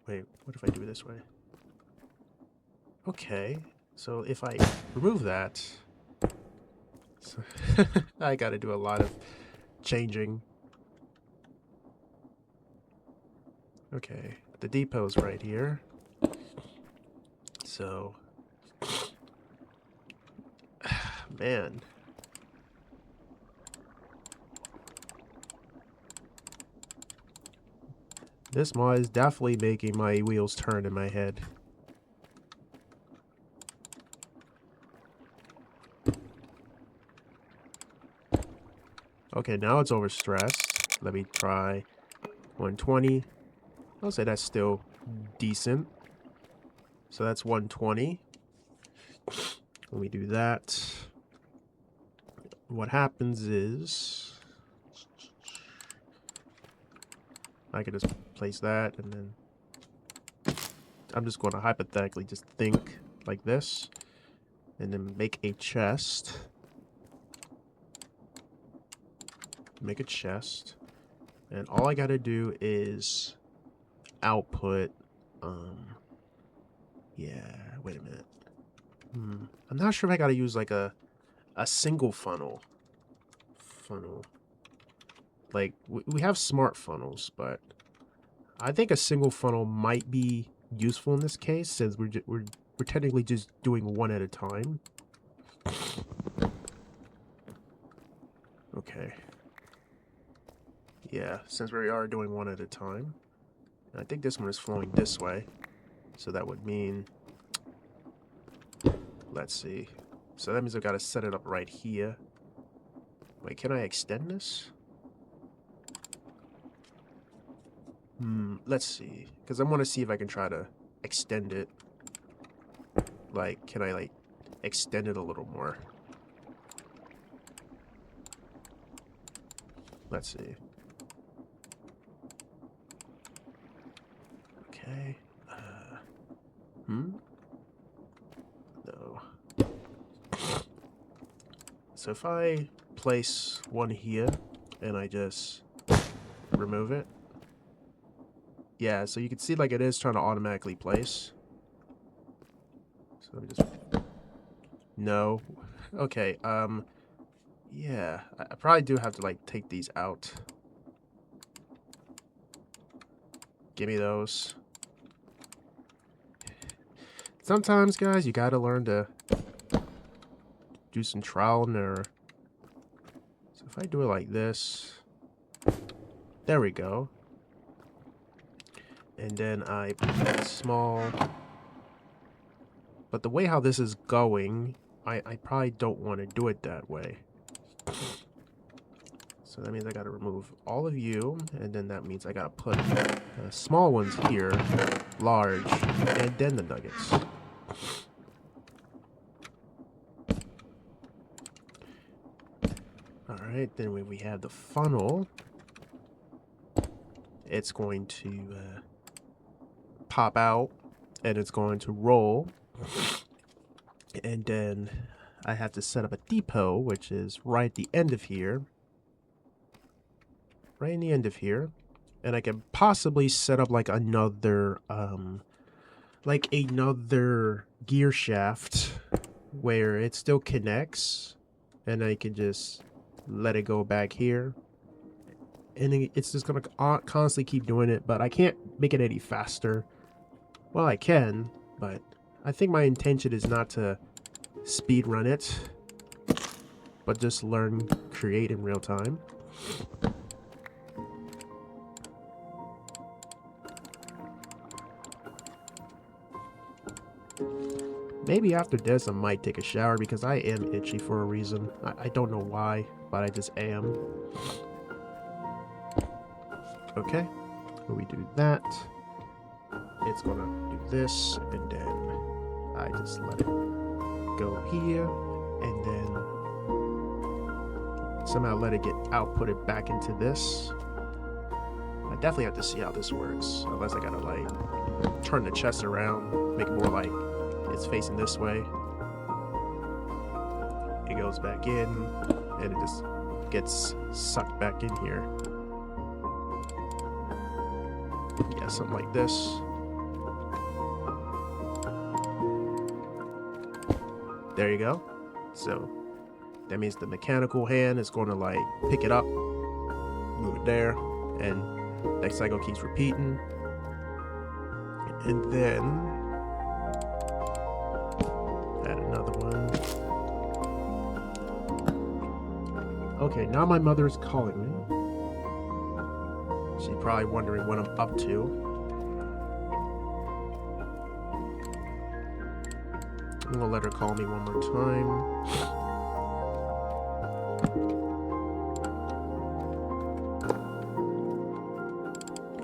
Wait, what if I do it this way? Okay, so if I remove that, so I gotta do a lot of changing. Okay, the depot's right here. So, man. This mod is definitely making my wheels turn in my head. Okay, now it's overstressed. Let me try 120. I'll say that's still decent. So that's 120. When we do that, what happens is I can just place that, and then I'm just going to hypothetically just think like this, and then make a chest. Make a chest, and all I gotta do is output. Yeah, wait a minute. I'm not sure if I gotta use like a single funnel. Like we have smart funnels, but I think a single funnel might be useful in this case, since we're technically just doing one at a time. Okay. Yeah, since we are doing one at a time. I think this one is flowing this way. So that would mean... Let's see. So that means I've got to set it up right here. Wait, can I extend this? Let's see. Because I want to see if I can try to extend it. Like, can I, like, extend it a little more? Let's see. Okay. No. So if I place one here and I just remove it. Yeah, so you can see like it is trying to automatically place. So let me just... No. Okay, yeah. I probably do have to like take these out. Give me those. Sometimes, guys, you gotta learn to do some trial and error. So if I do it like this, there we go. And then I put small. But the way how this is going, I probably don't want to do it that way. So that means I gotta remove all of you, and then that means I gotta put small ones here, large, and then the nuggets. Alright, then when we have the funnel, it's going to pop out, and it's going to roll. And then I have to set up a depot, which is right at the end of here. Right in the end of here. And I can possibly set up like another gear shaft where it still connects, and I can just let it go back here, and it's just gonna constantly keep doing it. But I can't make it any faster. Well, I can, but I think my intention is not to speed run it, but just learn, create in real time. Maybe after this I might take a shower because I am itchy for a reason. I don't know why, but I just am. Okay, when we do that, it's gonna do this, and then I just let it go here, and then somehow let it get outputted back into this. I definitely have to see how this works, unless I gotta like turn the chest around, make it more like it's facing this way. It goes back in, and it just gets sucked back in here. Yeah, something like this. There you go. So that means the mechanical hand is going to like pick it up, move it there, and that cycle keeps repeating. And then add another one. Okay, now my mother is calling me. She's probably wondering what I'm up to. I'm gonna let her call me one more time.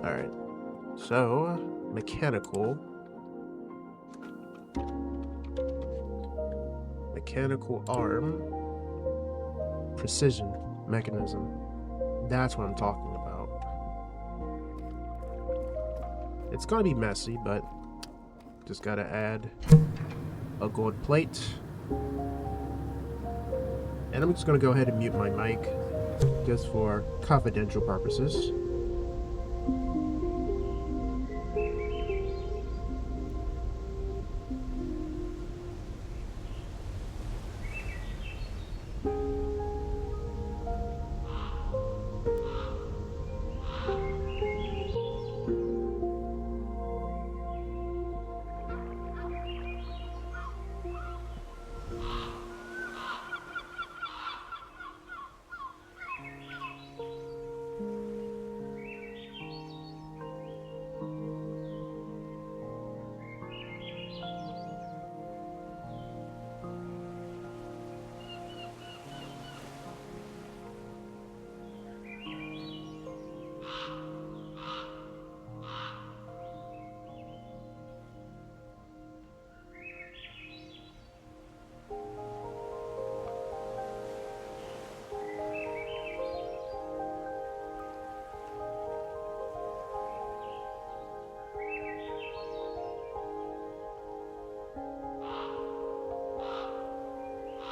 Alright, so mechanical arm, precision mechanism. That's what I'm talking about. It's gonna be messy, but just gotta add a gold plate. And I'm just gonna go ahead and mute my mic just for confidential purposes.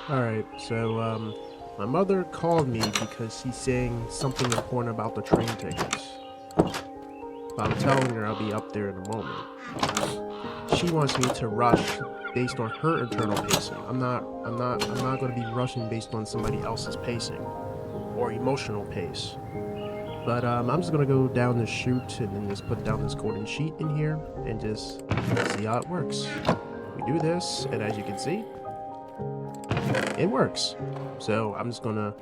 Alright, so my mother called me because she's saying something important about the train tickets. But I'm telling her I'll be up there in a moment. She wants me to rush based on her internal pacing. I'm not gonna be rushing based on somebody else's pacing or emotional pace. But I'm just gonna go down the chute and then just put down this golden sheet in here and just see how it works. We do this, and as you can see, it works. So I'm just gonna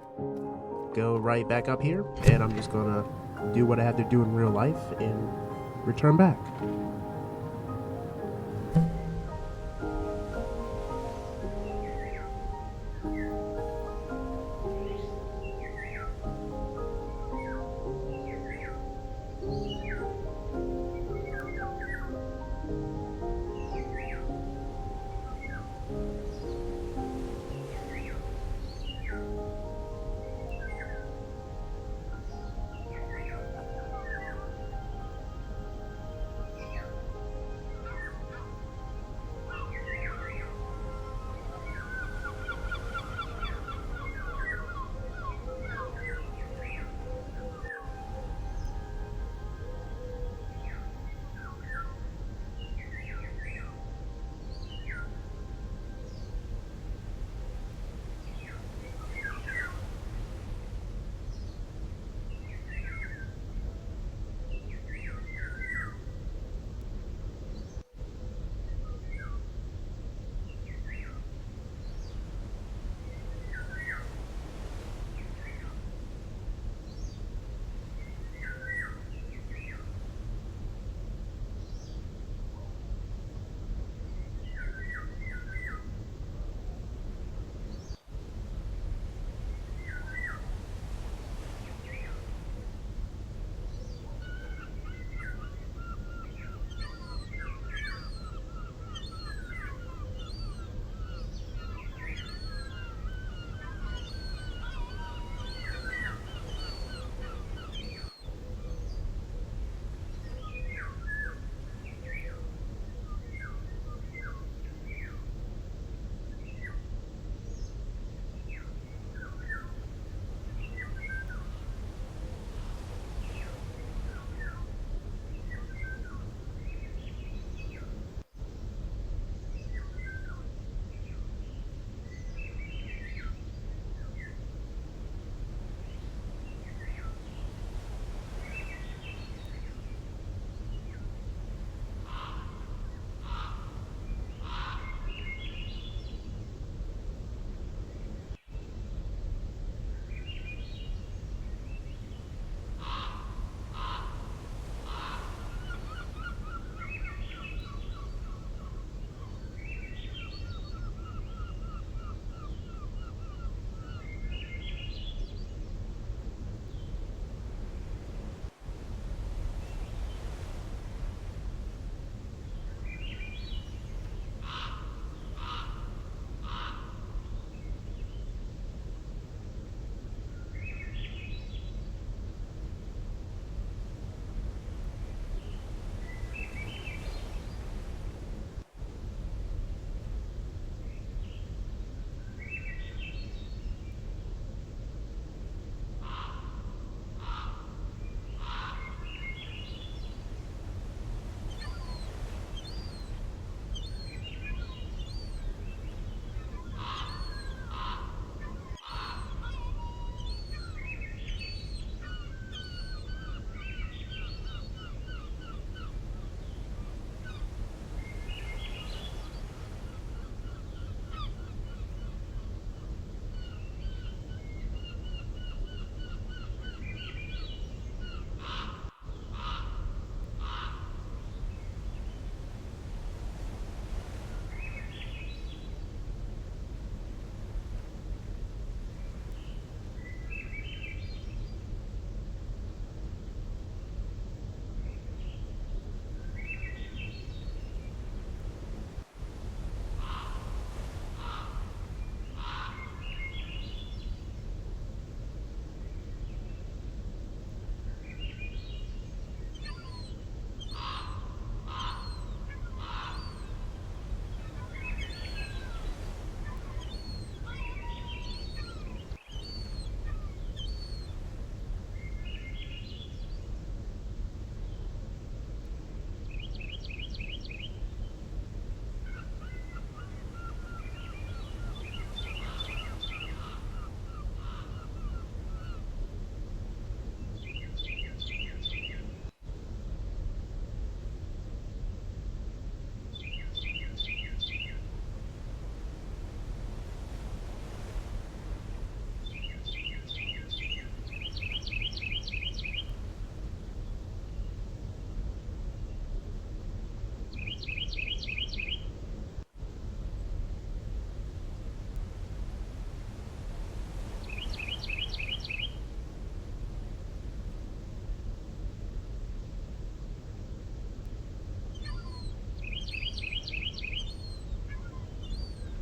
go right back up here, and I'm just gonna do what I have to do in real life and return back.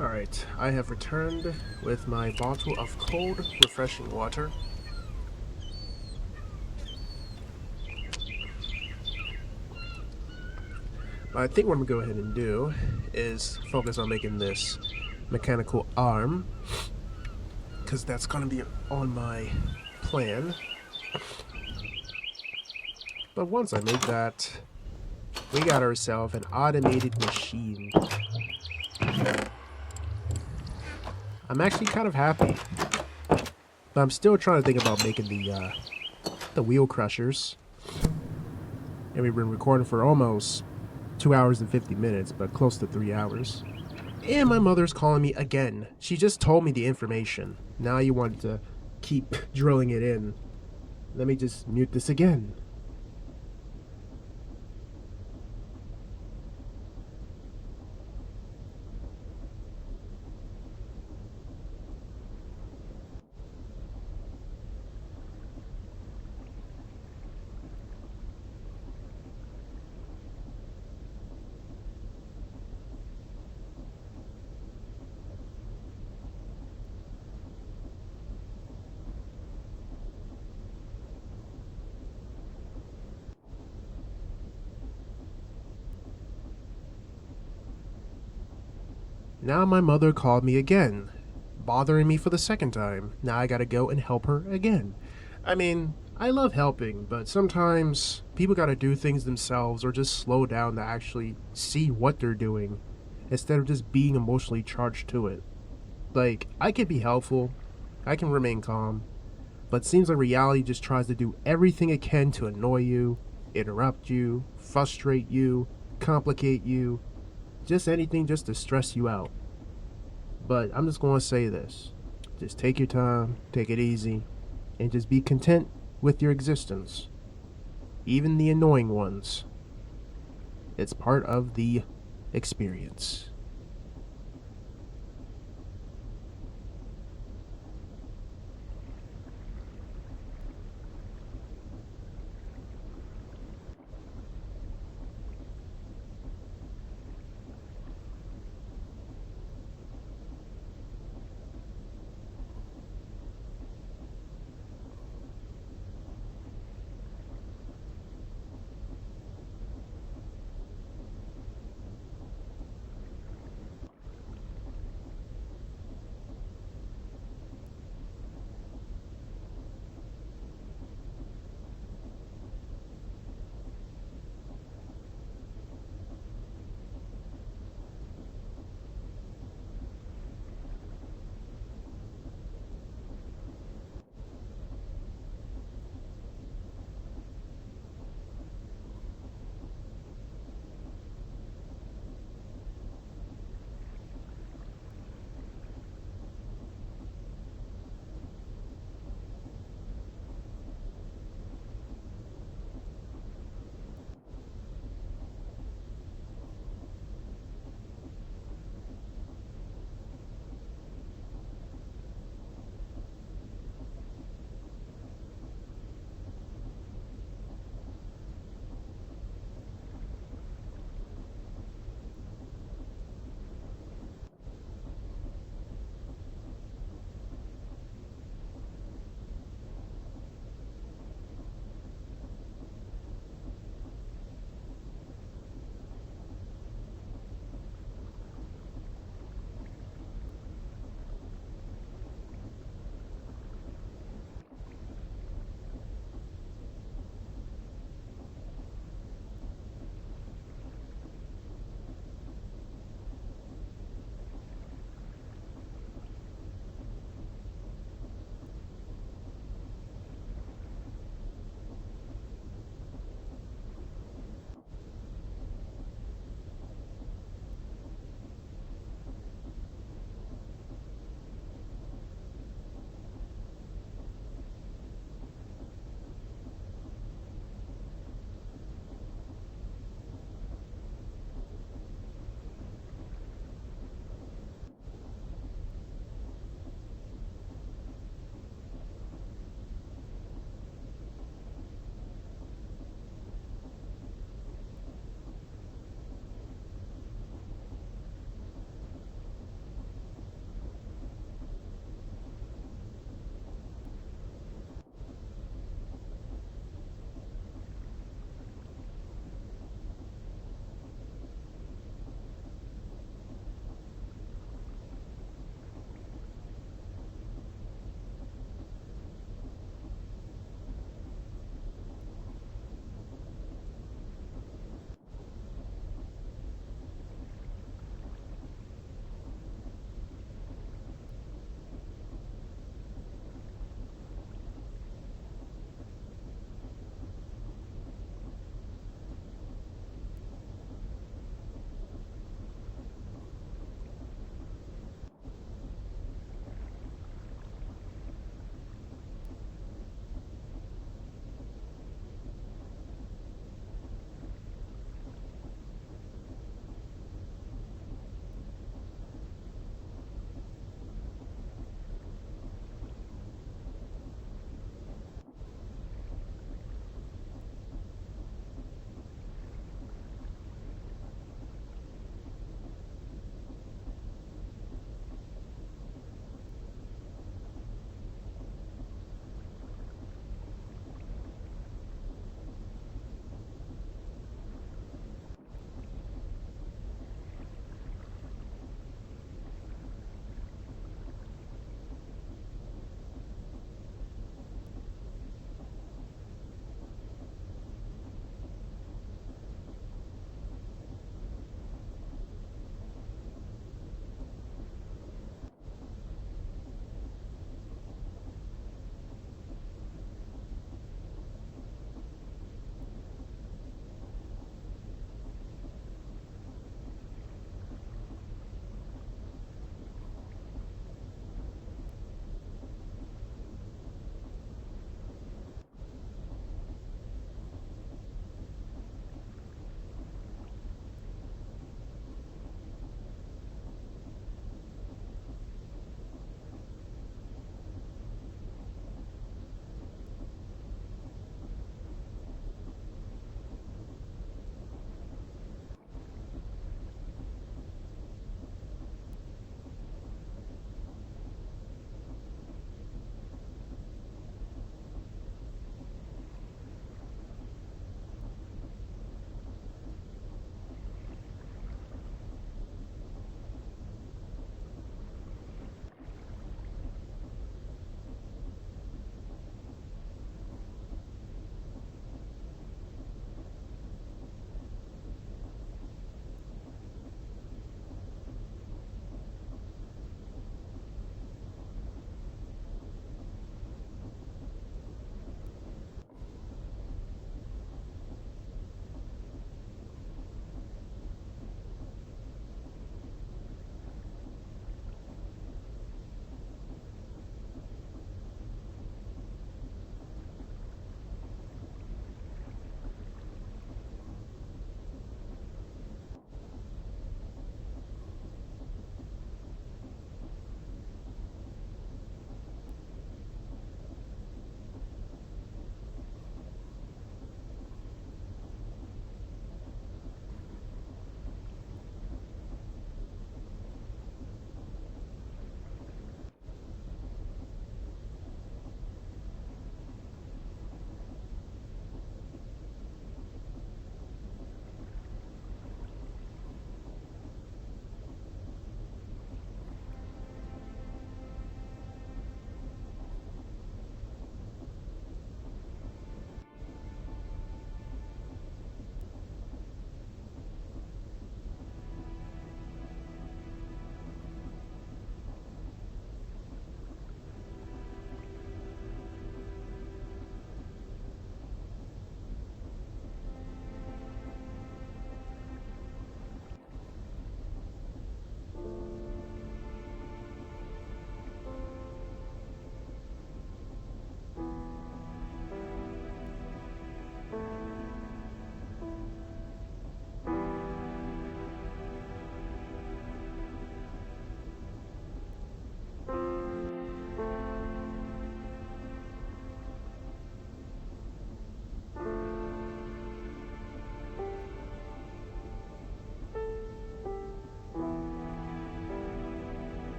Alright, I have returned with my bottle of cold, refreshing water. I think what I'm going to go ahead and do is focus on making this mechanical arm, because that's going to be on my plan. But once I make that, we got ourselves an automated machine. I'm actually kind of happy, but I'm still trying to think about making the wheel crushers. And we've been recording for almost 2 hours and 50 minutes, but close to 3 hours. And my mother's calling me again. She just told me the information. Now you want to keep drilling it in. Let me just mute this again. Now my mother called me again, bothering me for the second time. Now I gotta go and help her again. I mean, I love helping, but sometimes people gotta do things themselves or just slow down to actually see what they're doing instead of just being emotionally charged to it. Like, I can be helpful, I can remain calm, but seems like reality just tries to do everything it can to annoy you, interrupt you, frustrate you, complicate you, just anything just to stress you out. But I'm just going to say this. Just take your time, take it easy, and just be content with your existence. Even the annoying ones. It's part of the experience.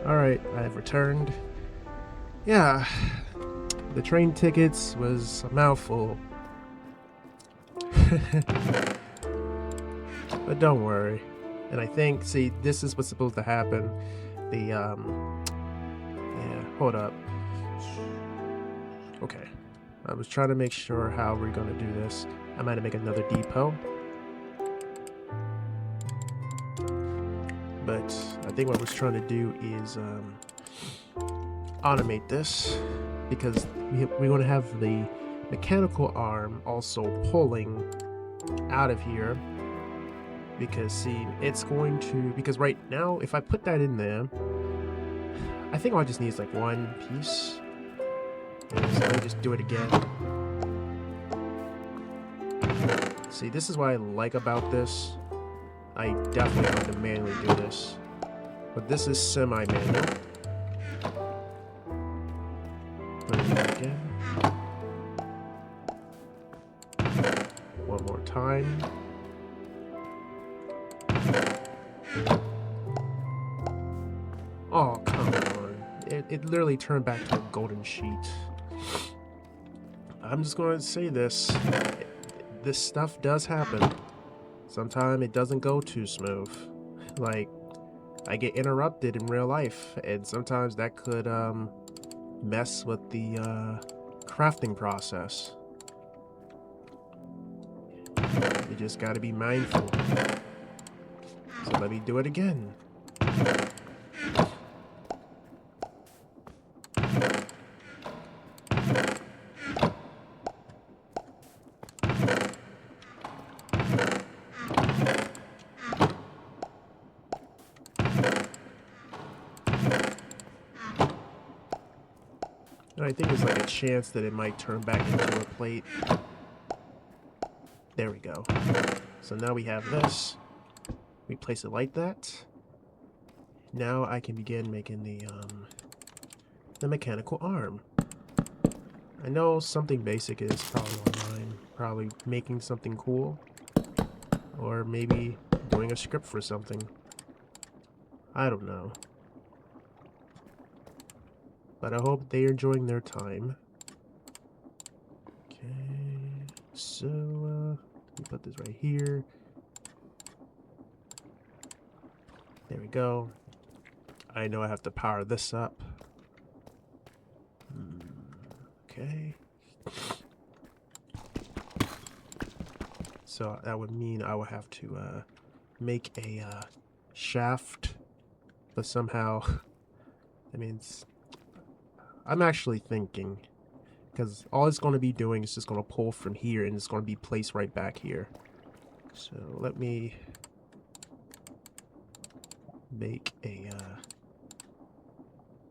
Alright, I've returned. Yeah, the train tickets was a mouthful. But don't worry. And I think, see, this is what's supposed to happen. Yeah, hold up. Okay. I was trying to make sure how we're gonna do this. I might make another depot. But I think what I was trying to do is automate this, because we're going to have the mechanical arm also pulling out of here, because see, it's going to, because right now if I put that in there, I think all I just need is like one piece. And so let me just do it again. See, this is what I like about this. I definitely have to manually do this, but this is semi-manual. Again. One more time. Oh, come on. It literally turned back to a golden sheet. I'm just going to say this. This stuff does happen. Sometimes it doesn't go too smooth. Like, I get interrupted in real life, and sometimes that could mess with the crafting process. You just gotta be mindful. So let me do it again. I think there's like a chance that it might turn back into a plate. There we go. So now we have this. We place it like that. Now I can begin making the mechanical arm. I know something basic is probably online. Probably making something cool. Or maybe doing a script for something. I don't know. But I hope they're enjoying their time. Okay, so let me put this right here. There we go. I know I have to power this up. Okay. So that would mean I will have to make a shaft, but somehow, I mean, I'm actually thinking, because all it's going to be doing is just going to pull from here and it's going to be placed right back here. So let me make a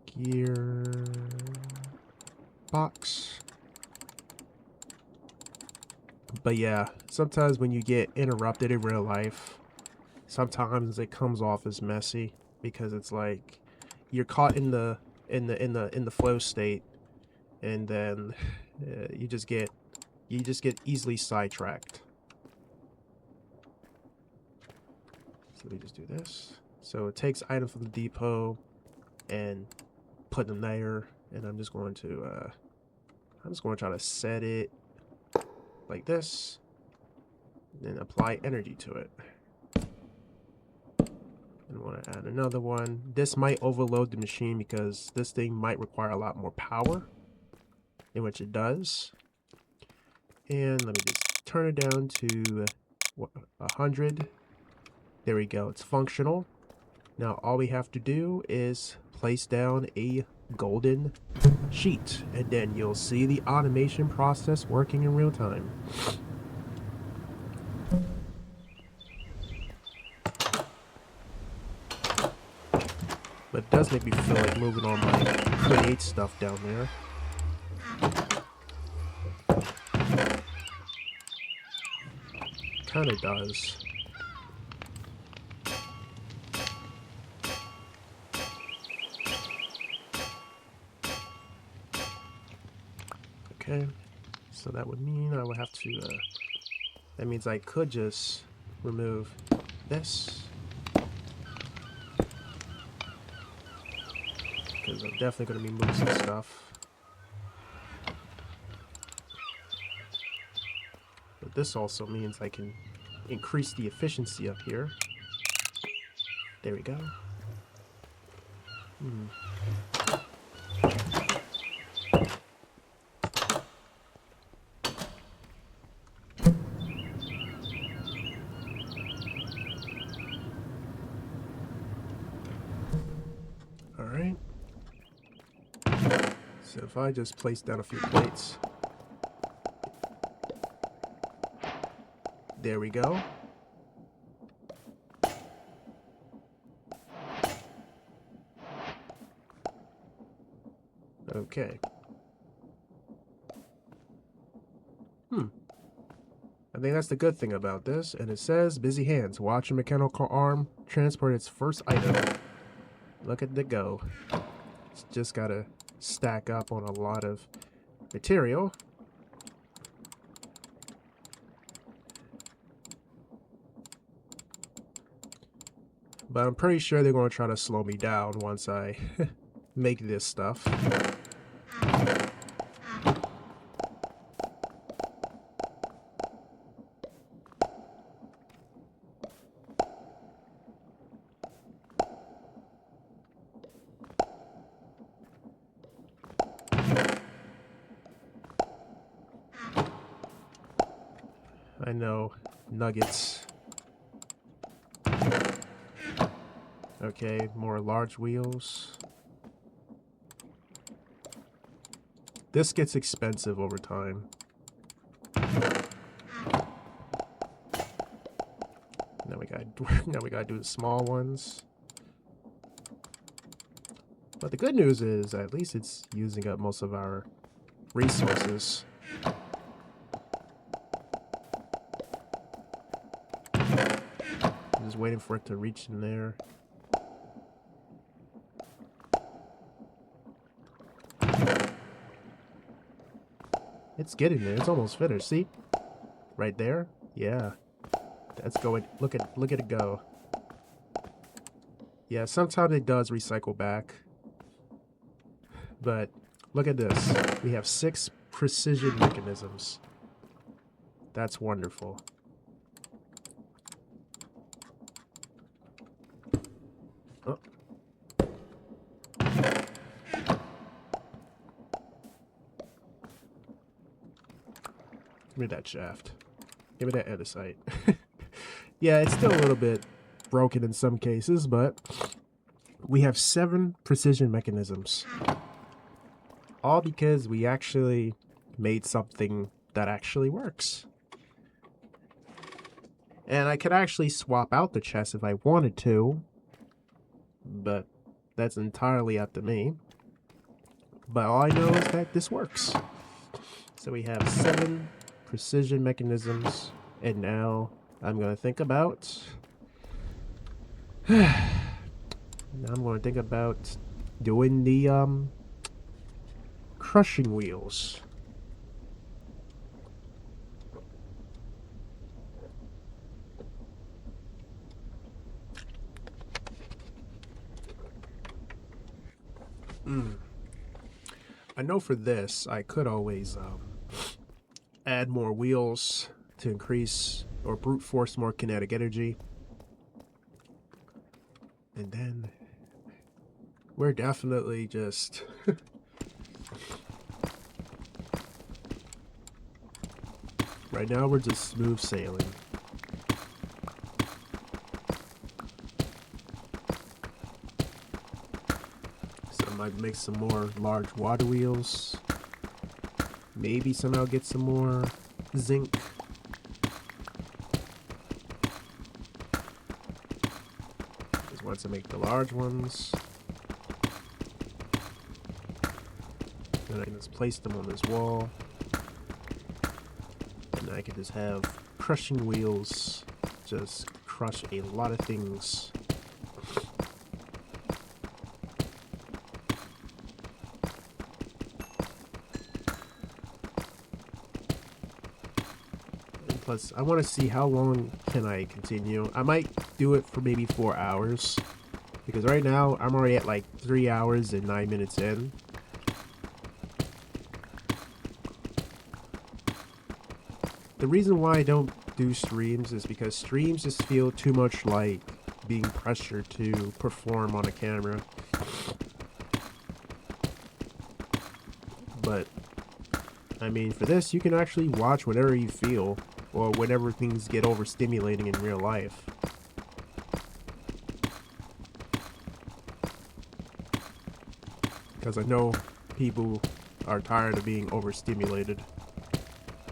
gear box. But yeah, sometimes when you get interrupted in real life, sometimes it comes off as messy, because it's like you're caught in the flow state, and then you just get easily sidetracked. So let me just do this. So it takes items from the depot and put them there, and I'm just going to try to set it like this, and then apply energy to it. And want to add another one. This might overload the machine because this thing might require a lot more power, in which it does. And let me just turn it down to 100. There we go, it's functional. Now all we have to do is place down a golden sheet, and then you'll see the automation process working in real time. But it does make me feel like moving on my create stuff down there. Kinda does. Okay, so that would mean I would have to, that means I could just remove this. because I'm definitely going to be moving some stuff. But this also means I can increase the efficiency up here. There we go. Alright. So if I just place down a few plates. There we go. Okay. I think that's the good thing about this. And it says, busy hands. Watch a mechanical arm transport its first item. Look at the go. It's just gotta stack up on a lot of material. But I'm pretty sure they're going to try to slow me down once I make this stuff. I know, nuggets. Okay, more large wheels. This gets expensive over time. Now we gotta do the small ones. But the good news is, at least it's using up most of our resources. I'm just waiting for it to reach in there. It's getting there. It's almost finished. See? Right there? Yeah. That's going. Look at it go. Yeah, sometimes it does recycle back. But look at this. We have 6 precision mechanisms. That's wonderful. Oh. Give me that shaft. Give me that andesite. Yeah, it's still a little bit broken in some cases, but we have 7 precision mechanisms. All because we actually made something that actually works. And I could actually swap out the chest if I wanted to, but that's entirely up to me. But all I know is that this works. So we have 7 precision mechanisms, and now I'm going to think about... now I'm going to think about doing the crushing wheels. I know for this, I could always add more wheels to increase or brute force more kinetic energy. And then we're definitely just... right now we're just smooth sailing. So I might make some more large water wheels. Maybe somehow get some more zinc. Just want to make the large ones. And I can just place them on this wall. And I can just have crushing wheels just crush a lot of things. And plus, I want to see how long can I continue. I might do it for maybe 4 hours. Because right now, I'm already at like 3 hours and 9 minutes in. The reason why I don't do streams is because streams just feel too much like being pressured to perform on a camera. But, I mean, for this, you can actually watch whatever you feel, or whenever things get overstimulating in real life. Because I know people are tired of being overstimulated.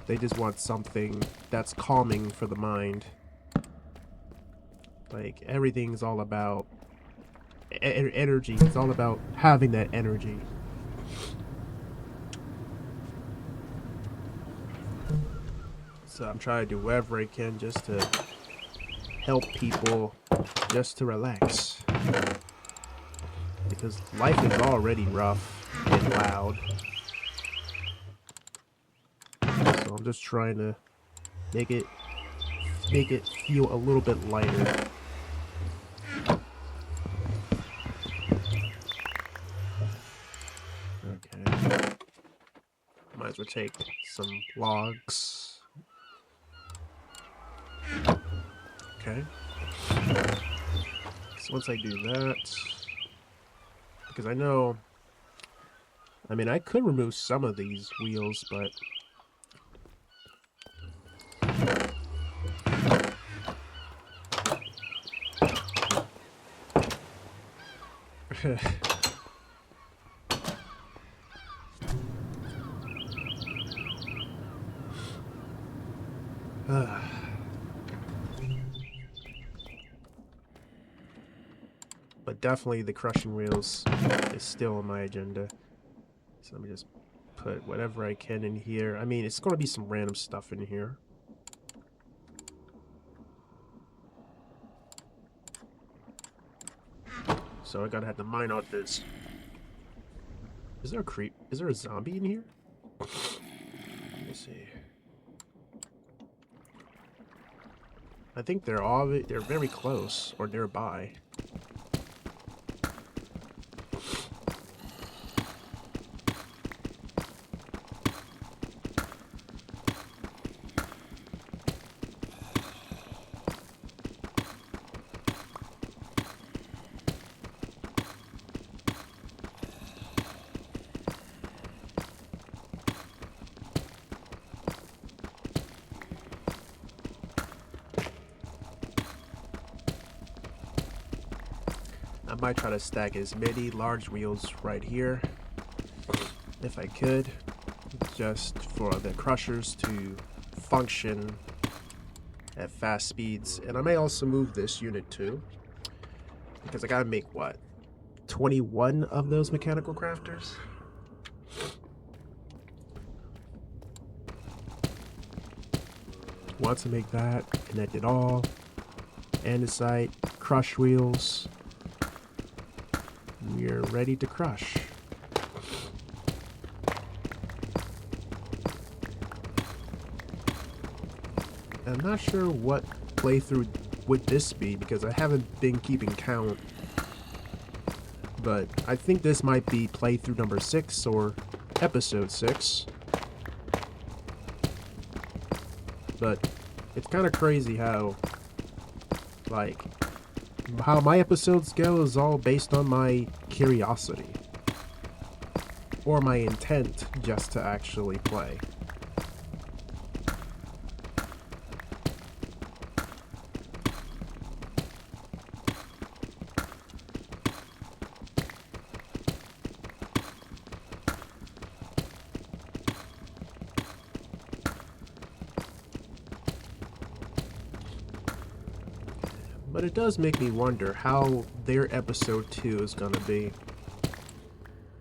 They just want something that's calming for the mind. Like, everything's all about energy. It's all about having that energy. So I'm trying to do whatever I can just to help people just to relax. Because life is already rough and loud. So I'm just trying to make it feel a little bit lighter. Okay. Might as well take some logs. Okay. So once I do that, because I know, I mean, I could remove some of these wheels, but but definitely the crushing wheels is still on my agenda. So let me just put whatever I can in here. I mean, it's going to be some random stuff in here. So I gotta have to mine out this. Is there a creep? Is there a zombie in here? Let me see. I think they're very close or nearby. I might try to stack as many large wheels right here, if I could, just for the crushers to function at fast speeds. And I may also move this unit too, because I gotta make, what, 21 of those mechanical crafters? Once I make that, connect it all, andesite, crush wheels, we're ready to crush. I'm not sure what playthrough would this be because I haven't been keeping count. But I think this might be playthrough number 6 or episode 6. But it's kind of crazy how, like, how my episodes go is all based on my curiosity. Or my intent just to actually play. But it does make me wonder how their episode 2 is gonna be.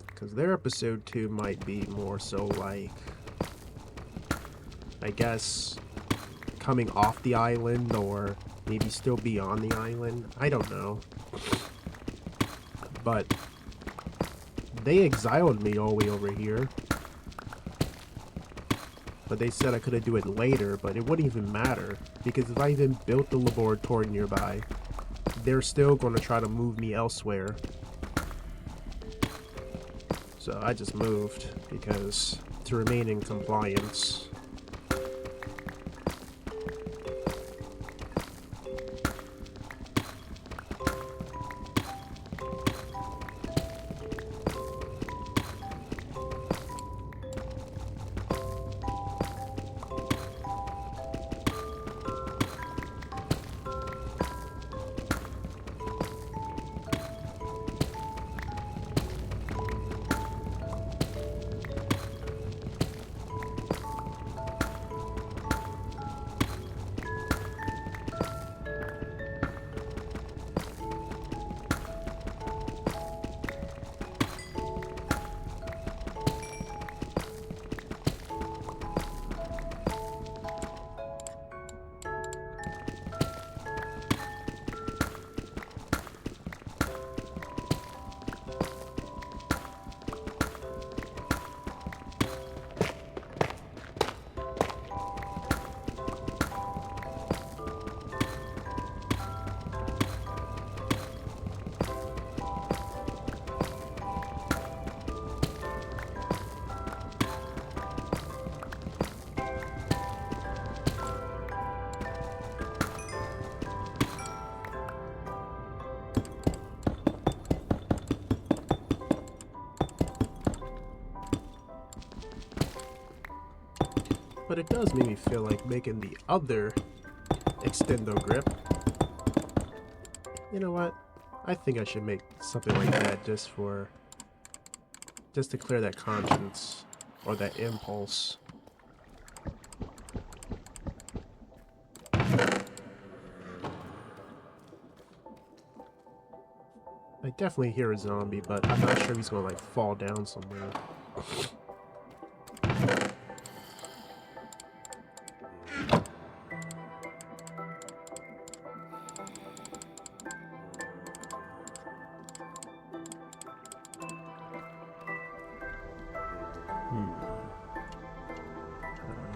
Because their episode 2 might be more so like, I guess, coming off the island or maybe still be on the island. I don't know. But they exiled me all the way over here. But they said I could do it later, but it wouldn't even matter. Because if I even built the laboratory nearby, they're still going to try to move me elsewhere. So I just moved because to remain in compliance. But it does make me feel like making the other extendo grip. You know what? I think I should make something like that just to clear that conscience or that impulse. I definitely hear a zombie, but I'm not sure he's gonna like fall down somewhere.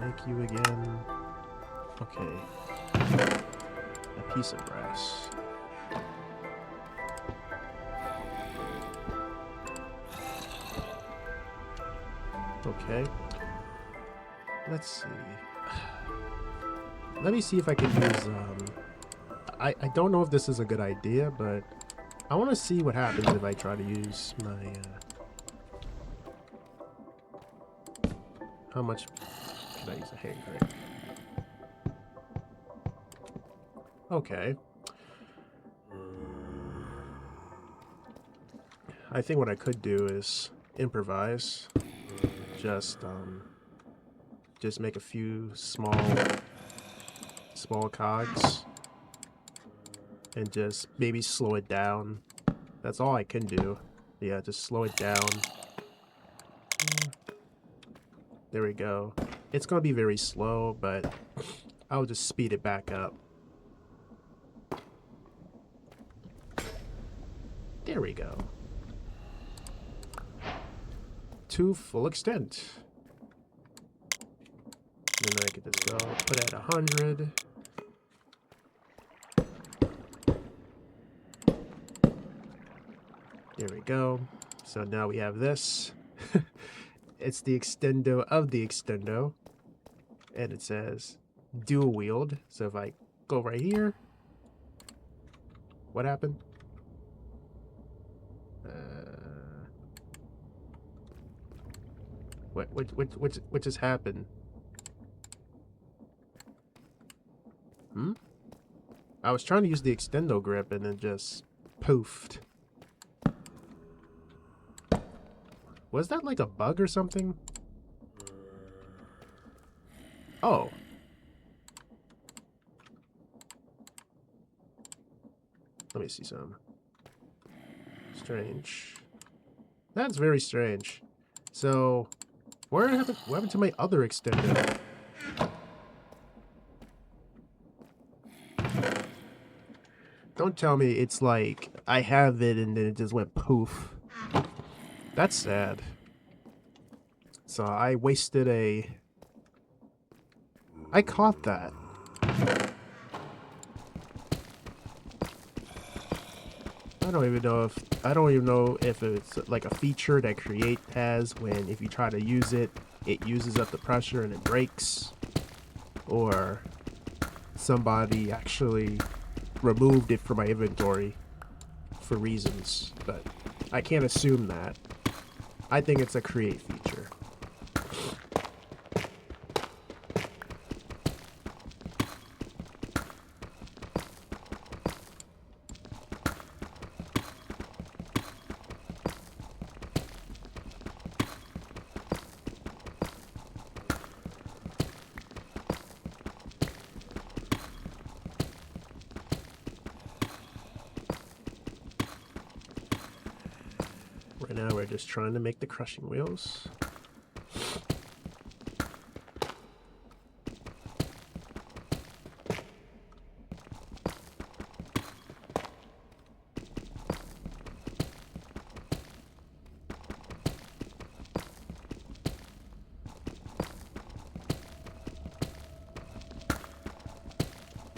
Make you again. Okay. A piece of brass. Okay. Let's see. Let me see if I can use, I don't know if this is a good idea, but I want to see what happens if I try to use my, how much can I use a hand crane? Okay. I think what I could do is improvise. Just make a few small cogs and just maybe slow it down. That's all I can do. Yeah, just slow it down. There we go. It's gonna be very slow, but I'll just speed it back up. There we go. To full extent. And then I could just go put it at 100. There we go. So now we have this. It's the extendo of the extendo. And it says dual wield. So if I go right here, what happened? What just happened? I was trying to use the extendo grip and then just poofed. Was that like a bug or something? Oh. Let me see some. Strange. That's very strange. So, what happened to my other extender? Don't tell me it's like I have it and then it just went poof. That's sad. So I wasted a... I caught that. I don't even know if it's like a feature that Create has when if you try to use it, it uses up the pressure and it breaks, or somebody actually removed it from my inventory for reasons, but I can't assume that. I think it's a Create feature. Right now we're just trying to make the crushing wheels.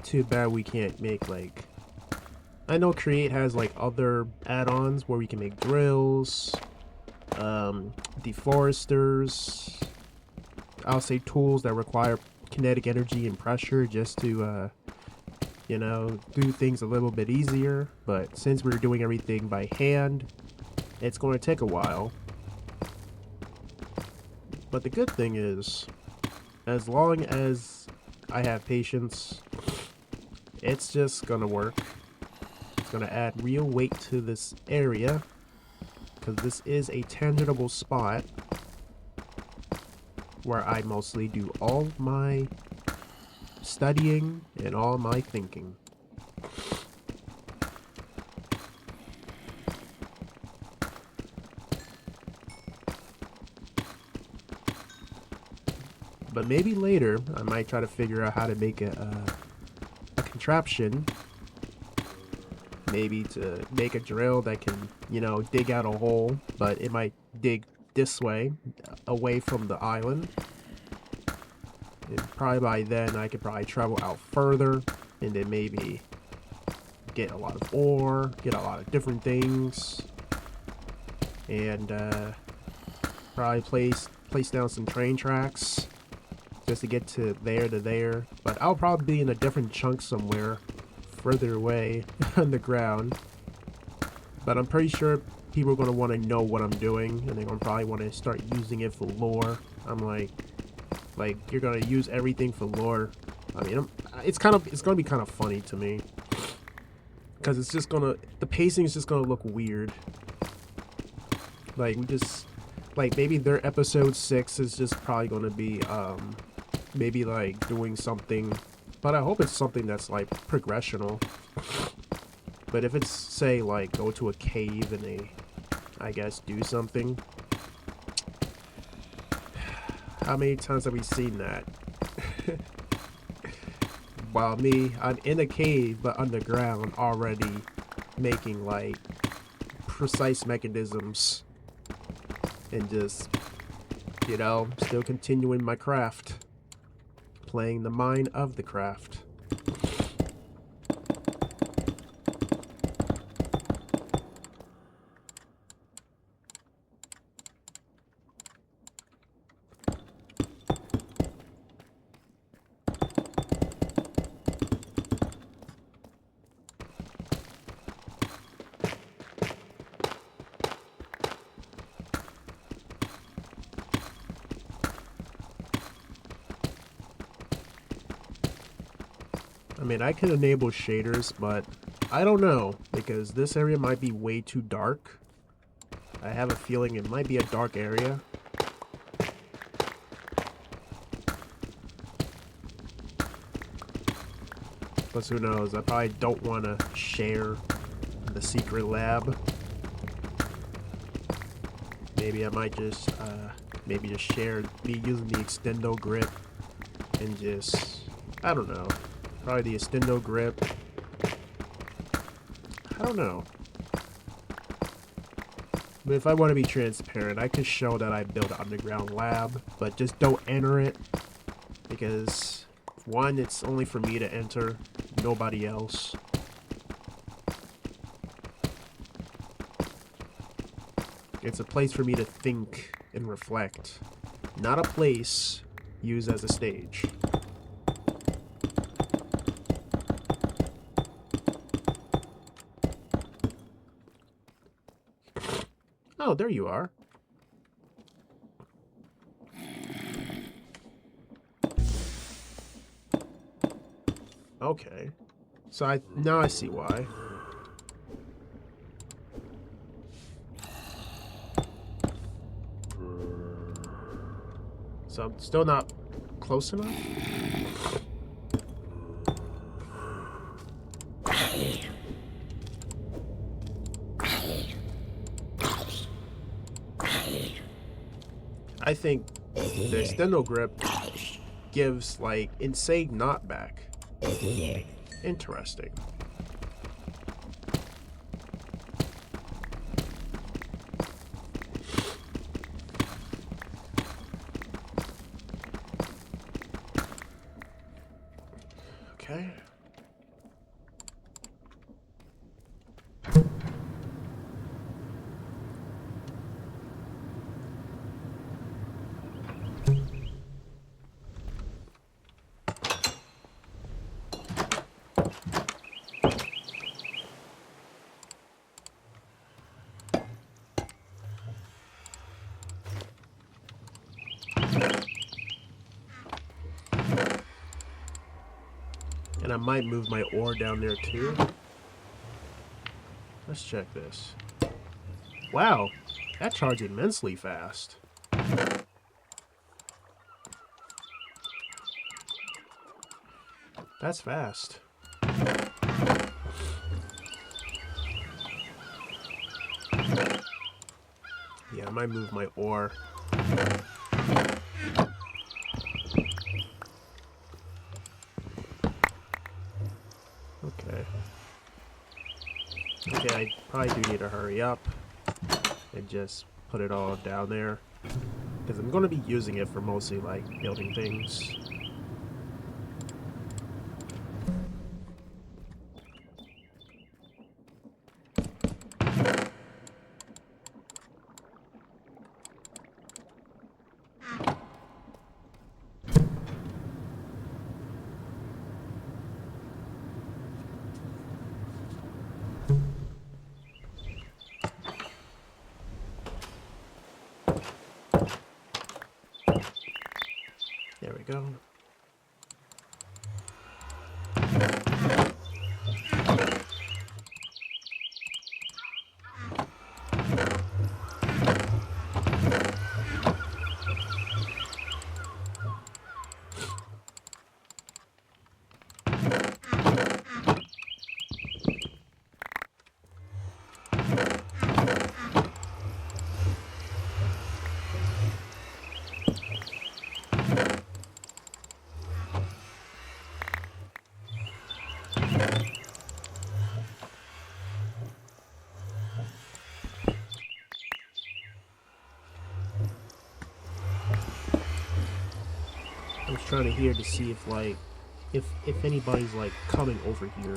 Too bad we can't make like... I know Create has like other add-ons where we can make drills, deforesters, I'll say tools that require kinetic energy and pressure just to, you know, do things a little bit easier. But since we're doing everything by hand, it's going to take a while. But the good thing is, as long as I have patience, it's just gonna work. It's gonna add real weight to this area, because this is a tangible spot where I mostly do all my studying and all my thinking. But maybe later I might try to figure out how to make a contraption, maybe to make a drill that can, you know, dig out a hole, but it might dig this way, away from the island. And probably by then I could probably travel out further and then maybe get a lot of ore, get a lot of different things, and probably place down some train tracks just to get to there. But I'll probably be in a different chunk somewhere further away underground. But I'm pretty sure people are going to want to know what I'm doing, and they're going to probably want to start using it for lore. I'm like you're going to use everything for lore. I mean, it's going to be kind of funny to me, because it's just going to, the pacing is just going to look weird. Like, maybe their episode 6 is just probably going to be, maybe like doing something, but I hope it's something that's like progressional. But if it's, say, like go to a cave and I guess do something. How many times have we seen that? While I'm in a cave but underground already making like precise mechanisms and just, you know, still continuing my craft. Playing the mind of the craft. I mean, I can enable shaders, but I don't know, because this area might be way too dark. I have a feeling it might be a dark area. Plus, who knows, I probably don't want to share the secret lab. Maybe I might just, maybe just share me using the extendo grip and just, I don't know. Probably the extendo grip. I don't know. But if I want to be transparent, I could show that I built an underground lab, but just don't enter it. Because, one, it's only for me to enter, nobody else. It's a place for me to think and reflect. Not a place used as a stage. Oh, there you are. Okay. So now I see why. So I'm still not close enough? I think the extendo grip gives, like, insane knockback. Interesting. Okay. And I might move my ore down there too. Let's check this. Wow, that charged immensely fast. That's fast. Yeah, I might move my ore. Okay. Okay, I probably do need to hurry up and just put it all down there. Because I'm going to be using it for mostly, like, building things. There we go. I was trying to hear to see if, like, if anybody's, like, coming over here.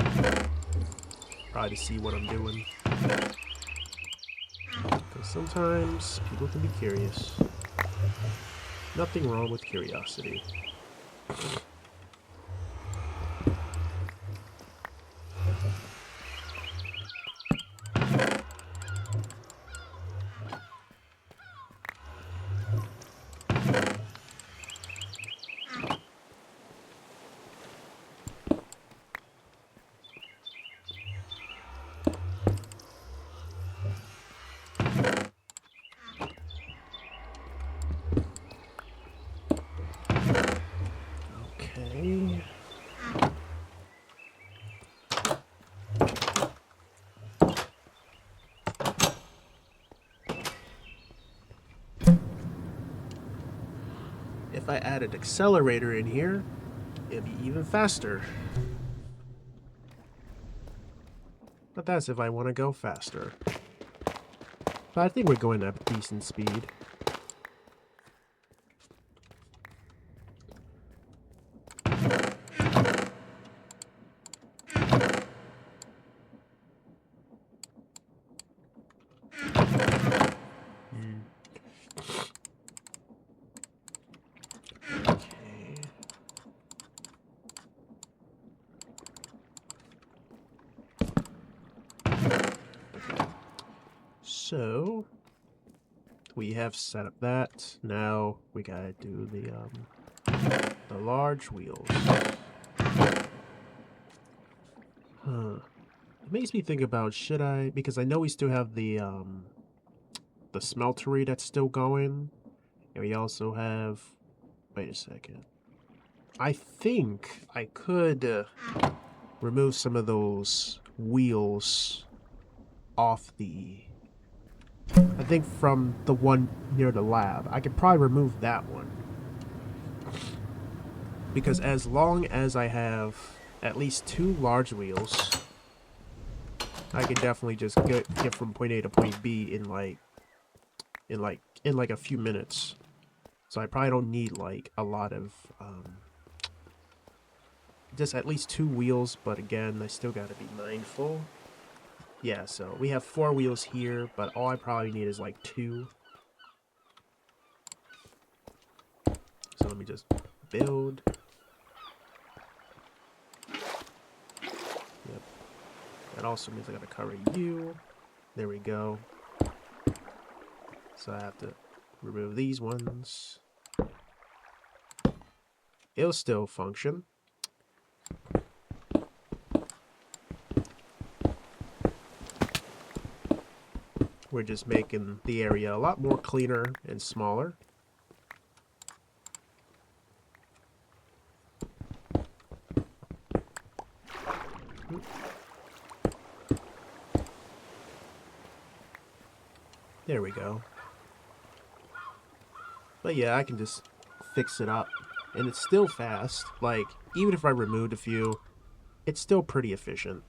Probably to see what I'm doing. Because sometimes people can be curious. Nothing wrong with curiosity. Okay. If I added accelerator in here, it'd be even faster. But that's if I want to go faster. But I think we're going at a decent speed. So we have set up that. Now we gotta do the large wheels. Huh. It makes me think about, should I, because I know we still have the smeltery that's still going. And we also have, wait a second. I think I could remove some of those wheels off I think from the one near the lab. I could probably remove that one. Because as long as I have at least 2 large wheels, I could definitely just get from point A to point B in like a few minutes. So I probably don't need like a lot of just at least 2 wheels, but again, I still gotta be mindful. Yeah, so we have 4 wheels here, but all I probably need is like 2. So let me just build. Yep. That also means I gotta cover you. There we go. So I have to remove these ones. It'll still function. We're just making the area a lot more cleaner and smaller. There we go. But yeah, I can just fix it up. And it's still fast. Like, even if I removed a few, it's still pretty efficient.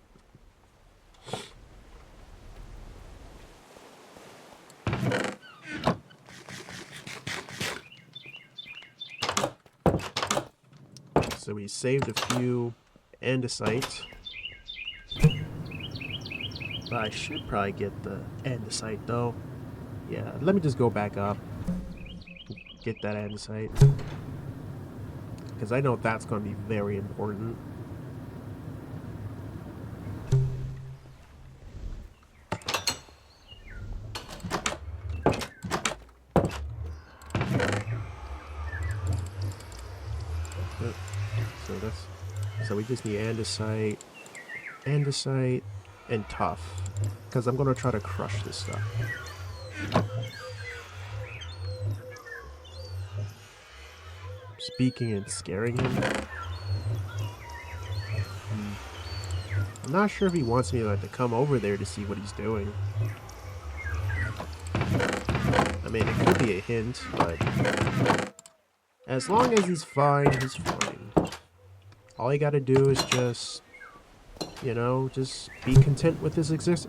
So we saved a few andesite. But I should probably get the andesite though. Yeah, let me just go back up. Get that andesite. Because I know that's going to be very important. So we just need andesite, and tough. Because I'm going to try to crush this stuff. Speaking and scaring him. I'm not sure if he wants me to come over there to see what he's doing. I mean, it could be a hint, but as long as he's fine, he's fine. All you gotta do is just, you know, just be content with his existence.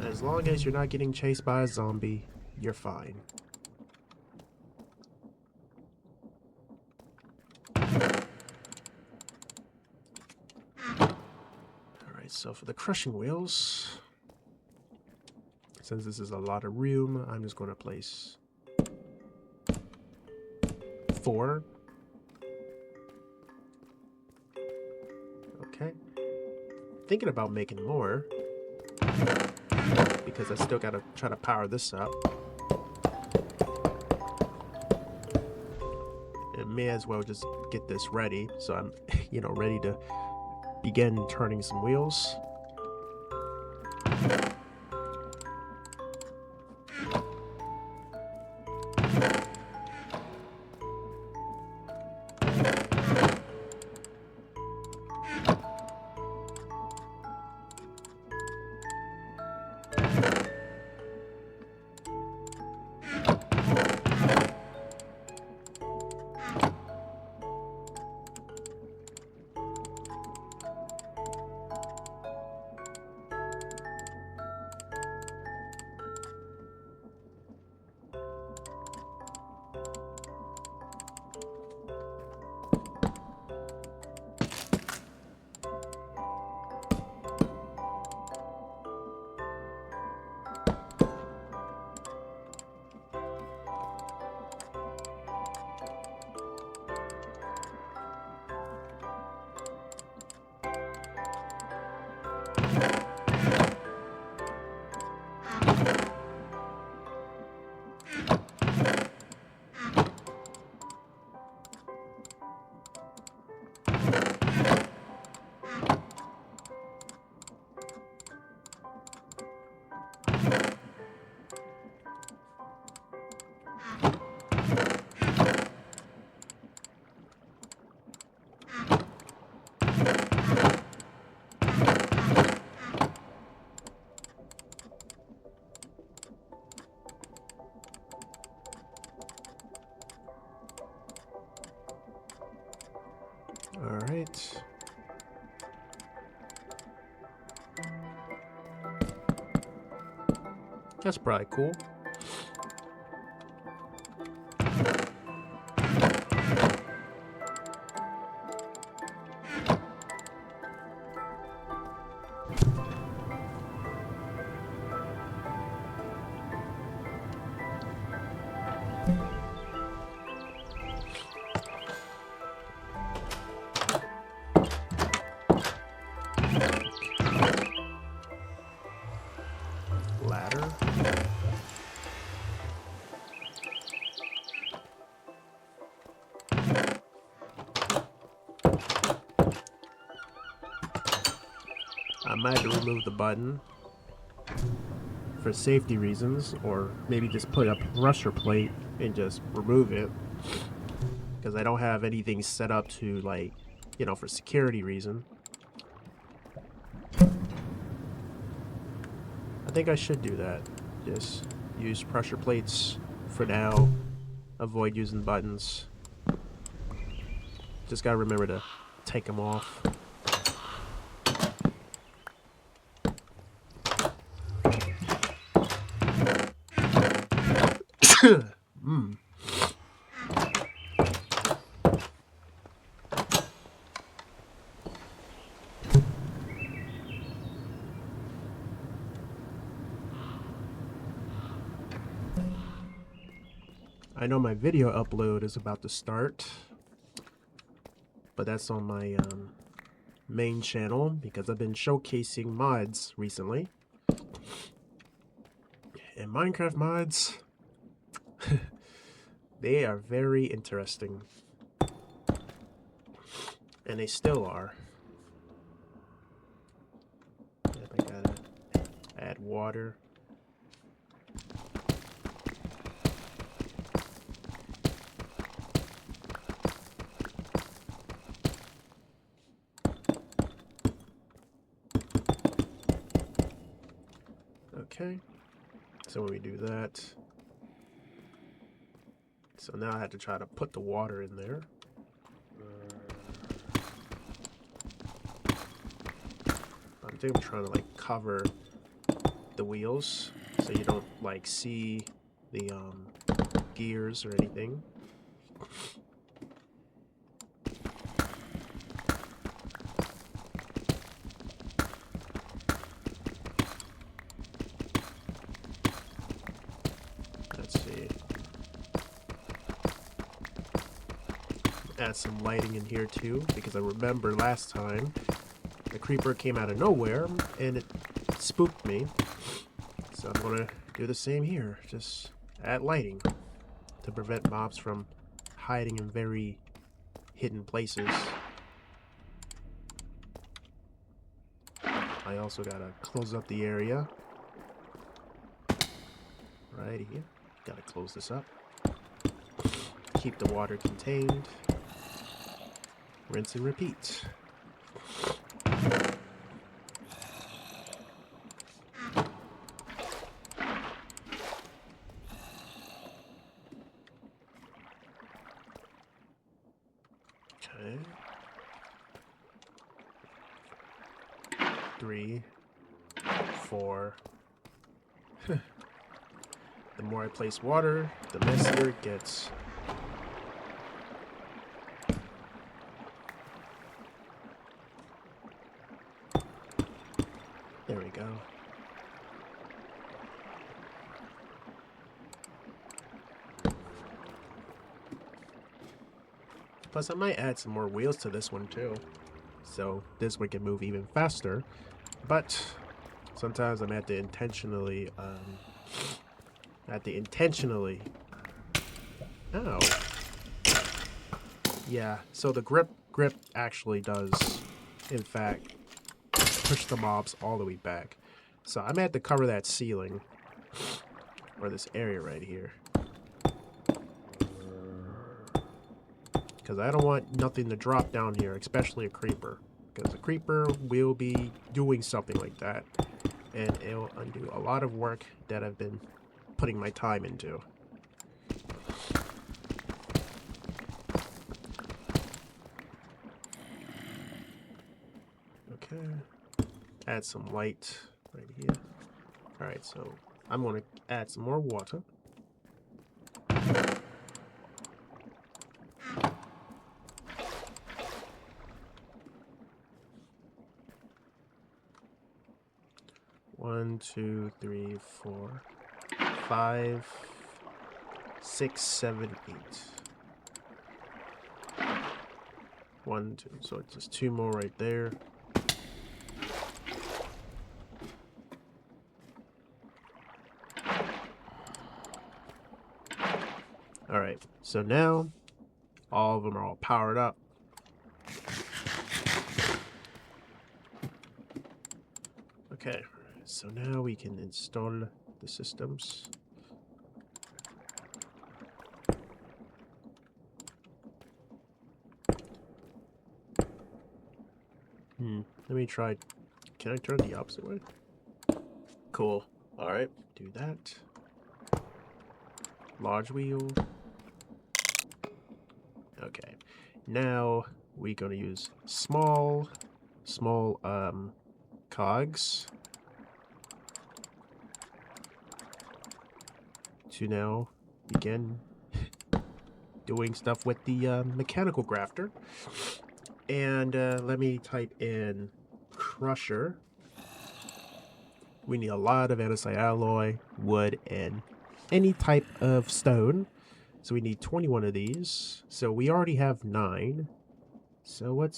As long as you're not getting chased by a zombie, you're fine. Alright, so for the crushing wheels, since this is a lot of room, I'm just going to place 4. Okay. Thinking about making more, because I still gotta try to power this up. And may as well just get this ready, so I'm, you know, ready to begin turning some wheels. Alright. That's probably cool. Ladder. I might have to remove the button for safety reasons, or maybe just put a pressure plate and just remove it, because I don't have anything set up to, like, you know, for security reason. I think I should do that. Just use pressure plates for now. Avoid using buttons. Just gotta remember to take them off. I know my video upload is about to start, but that's on my main channel because I've been showcasing mods recently. And Minecraft mods, they are very interesting. And they still are. Yep, I gotta add water. Okay, so when we do that, so now I have to try to put the water in there. I think I'm trying to like cover the wheels so you don't like see the gears or anything. Let's see. Add some lighting in here too, because I remember last time the creeper came out of nowhere and it spooked me. So I'm gonna do the same here. Just add lighting to prevent mobs from hiding in very hidden places. I also gotta close up the area. Right here. Gotta close this up. Keep the water contained. Rinse and repeat. Okay. 3, 4. The more I place water, the messier it gets. There we go. Plus, I might add some more wheels to this one too, so this one can move even faster. But sometimes I'm at to intentionally, Oh. Yeah. So the grip actually does, in fact, push the mobs all the way back. So I'm at to cover that ceiling, or this area right here, because I don't want nothing to drop down here, especially a creeper, because a creeper will be doing something like that, and it'll undo a lot of work that I've been putting my time into. Add some light right here. Alright, so I'm going to add some more water. One, two, three, 4, 5, 6, 7, 8. 1, 2. So it's just 2 more right there. Alright, so now all of them are all powered up. Okay, so now we can install the systems. Let me try. Can I turn the opposite way? Cool. Alright, do that. Large wheel. Okay. Now we're gonna use small cogs to now begin doing stuff with the mechanical grafter. And let me type in crusher. We need a lot of andesite alloy, wood, and any type of stone. So we need 21 of these. So we already have 9. So let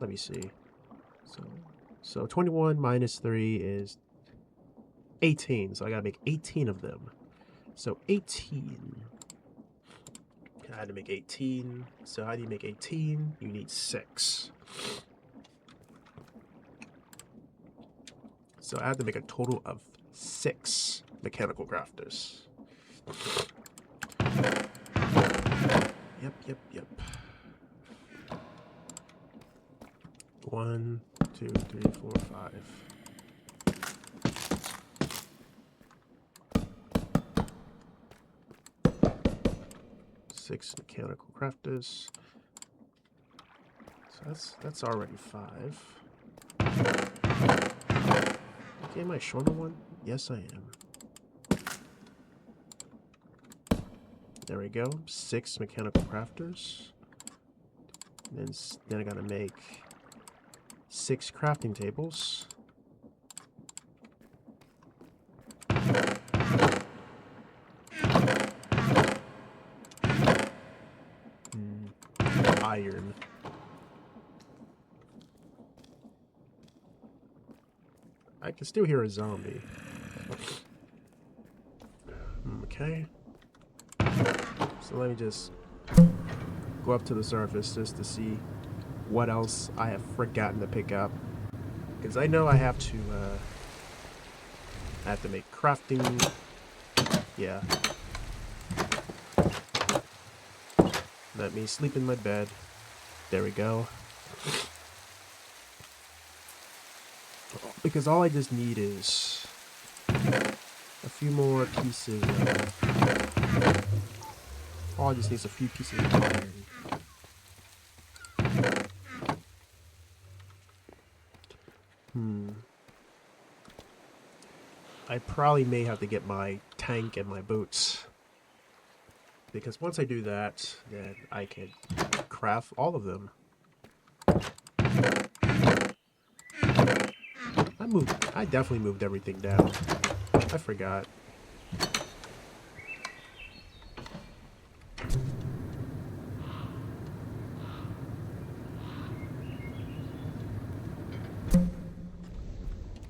me see. So 21 minus 3 is 18. So I gotta make 18 of them. So 18. I had to make 18. So how do you make 18? You need 6. So I have to make a total of 6 mechanical grafters. Yep. 1, 2, 3, 4, 5. 6 mechanical crafters. So that's already 5. Okay, am I short on one? Yes, I am. There we go. 6 mechanical crafters. And then I gotta make 6 crafting tables. Iron. I can still hear a zombie. Okay. So let me just go up to the surface just to see what else I have forgotten to pick up. Because I know I have to make crafting. Yeah. Let me sleep in my bed. There we go. Because all I just need is a few more pieces of... All I just need is a few pieces of iron. I probably may have to get my tank and my boots. Because once I do that, then I can craft all of them. I definitely moved everything down. I forgot.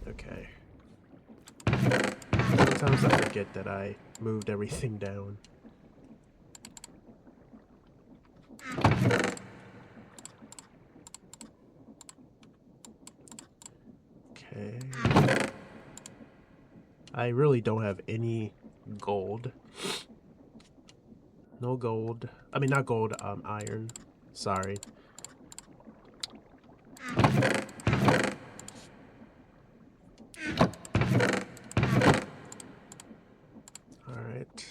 Okay. Sometimes I forget that I moved everything down. Okay. I really don't have any gold. No gold. I mean, not gold, iron. Sorry. Alright.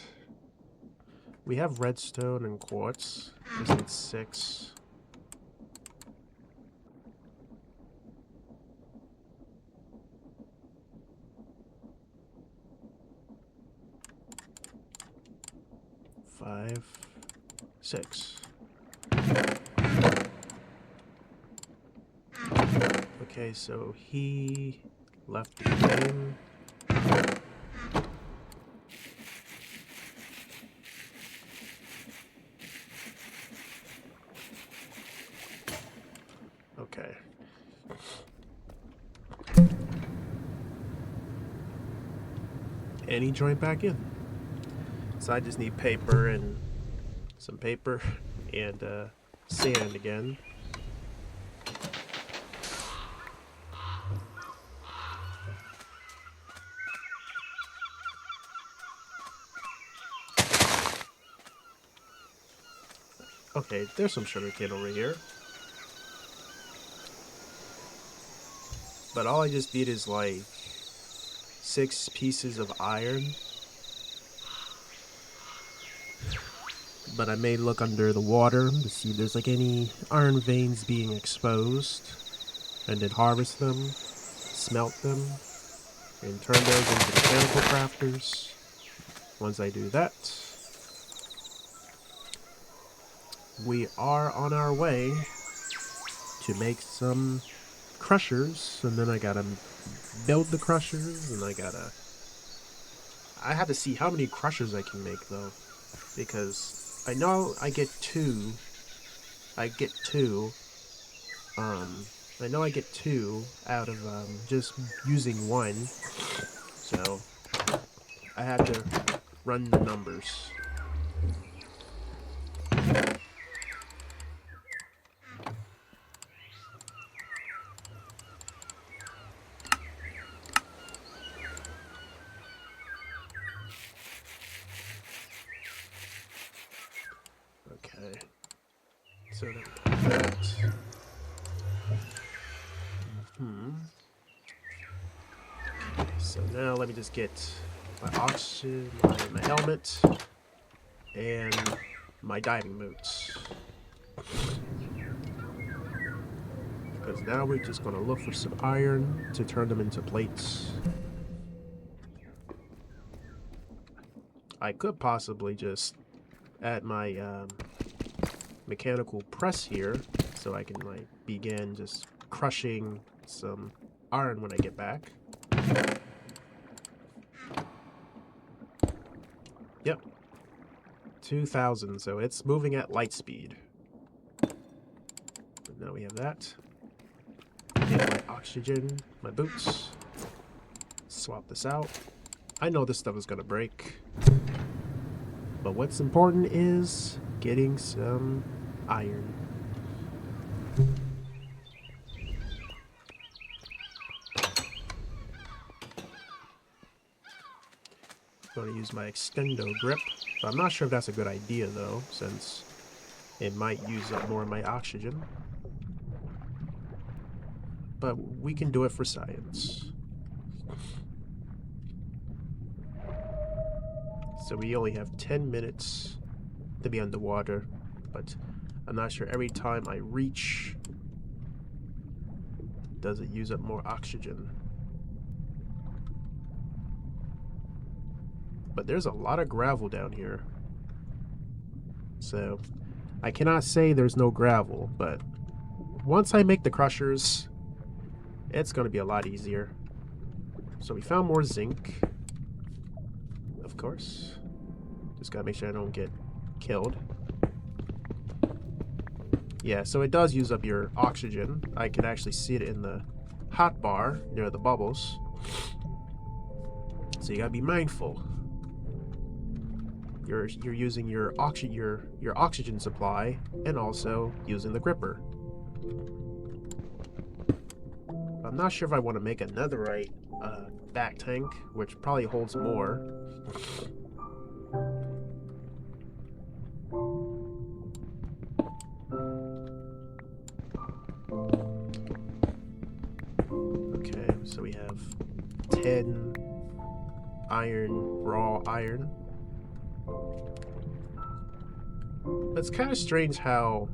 We have redstone and quartz. Just need 6. 5, 6. Okay, so he left the game. Okay. And he joined back in. So I just need paper and some paper and sand again. Okay, there's some sugarcane over here. But all I just need is like 6 pieces of iron. But I may look under the water to see if there's like any iron veins being exposed. And then harvest them, smelt them, and turn those into mechanical crafters. Once I do that, we are on our way to make some crushers, and then I gotta build the crushers, and I have to see how many crushers I can make though, because I know I get two out of just using one, so I have to run the numbers. Okay, so then that. So now let me just get my oxygen, my helmet, and my diving boots. Because now we're just going to look for some iron to turn them into plates. I could possibly just add my mechanical press here so I can like begin just crushing some iron when I get back. Yep. 2,000, so it's moving at light speed. But now we have that. Get my oxygen, my boots. Swap this out. I know this stuff is gonna break. But what's important is getting some iron. I'm going to use my extendo grip. But I'm not sure if that's a good idea though, since it might use up more of my oxygen. But we can do it for science. So we only have 10 minutes to be underwater, but I'm not sure every time I reach, does it use up more oxygen. But there's a lot of gravel down here. So I cannot say there's no gravel, but once I make the crushers, it's going to be a lot easier. So we found more zinc, of course. Just gotta make sure I don't get killed. Yeah, so it does use up your oxygen. I can actually see it in the hot bar near the bubbles. So you gotta be mindful. You're using your oxygen supply and also using the gripper. I'm not sure if I want to make a netherite back tank, which probably holds more. Okay, so we have 10 iron, raw iron. It's kind of strange how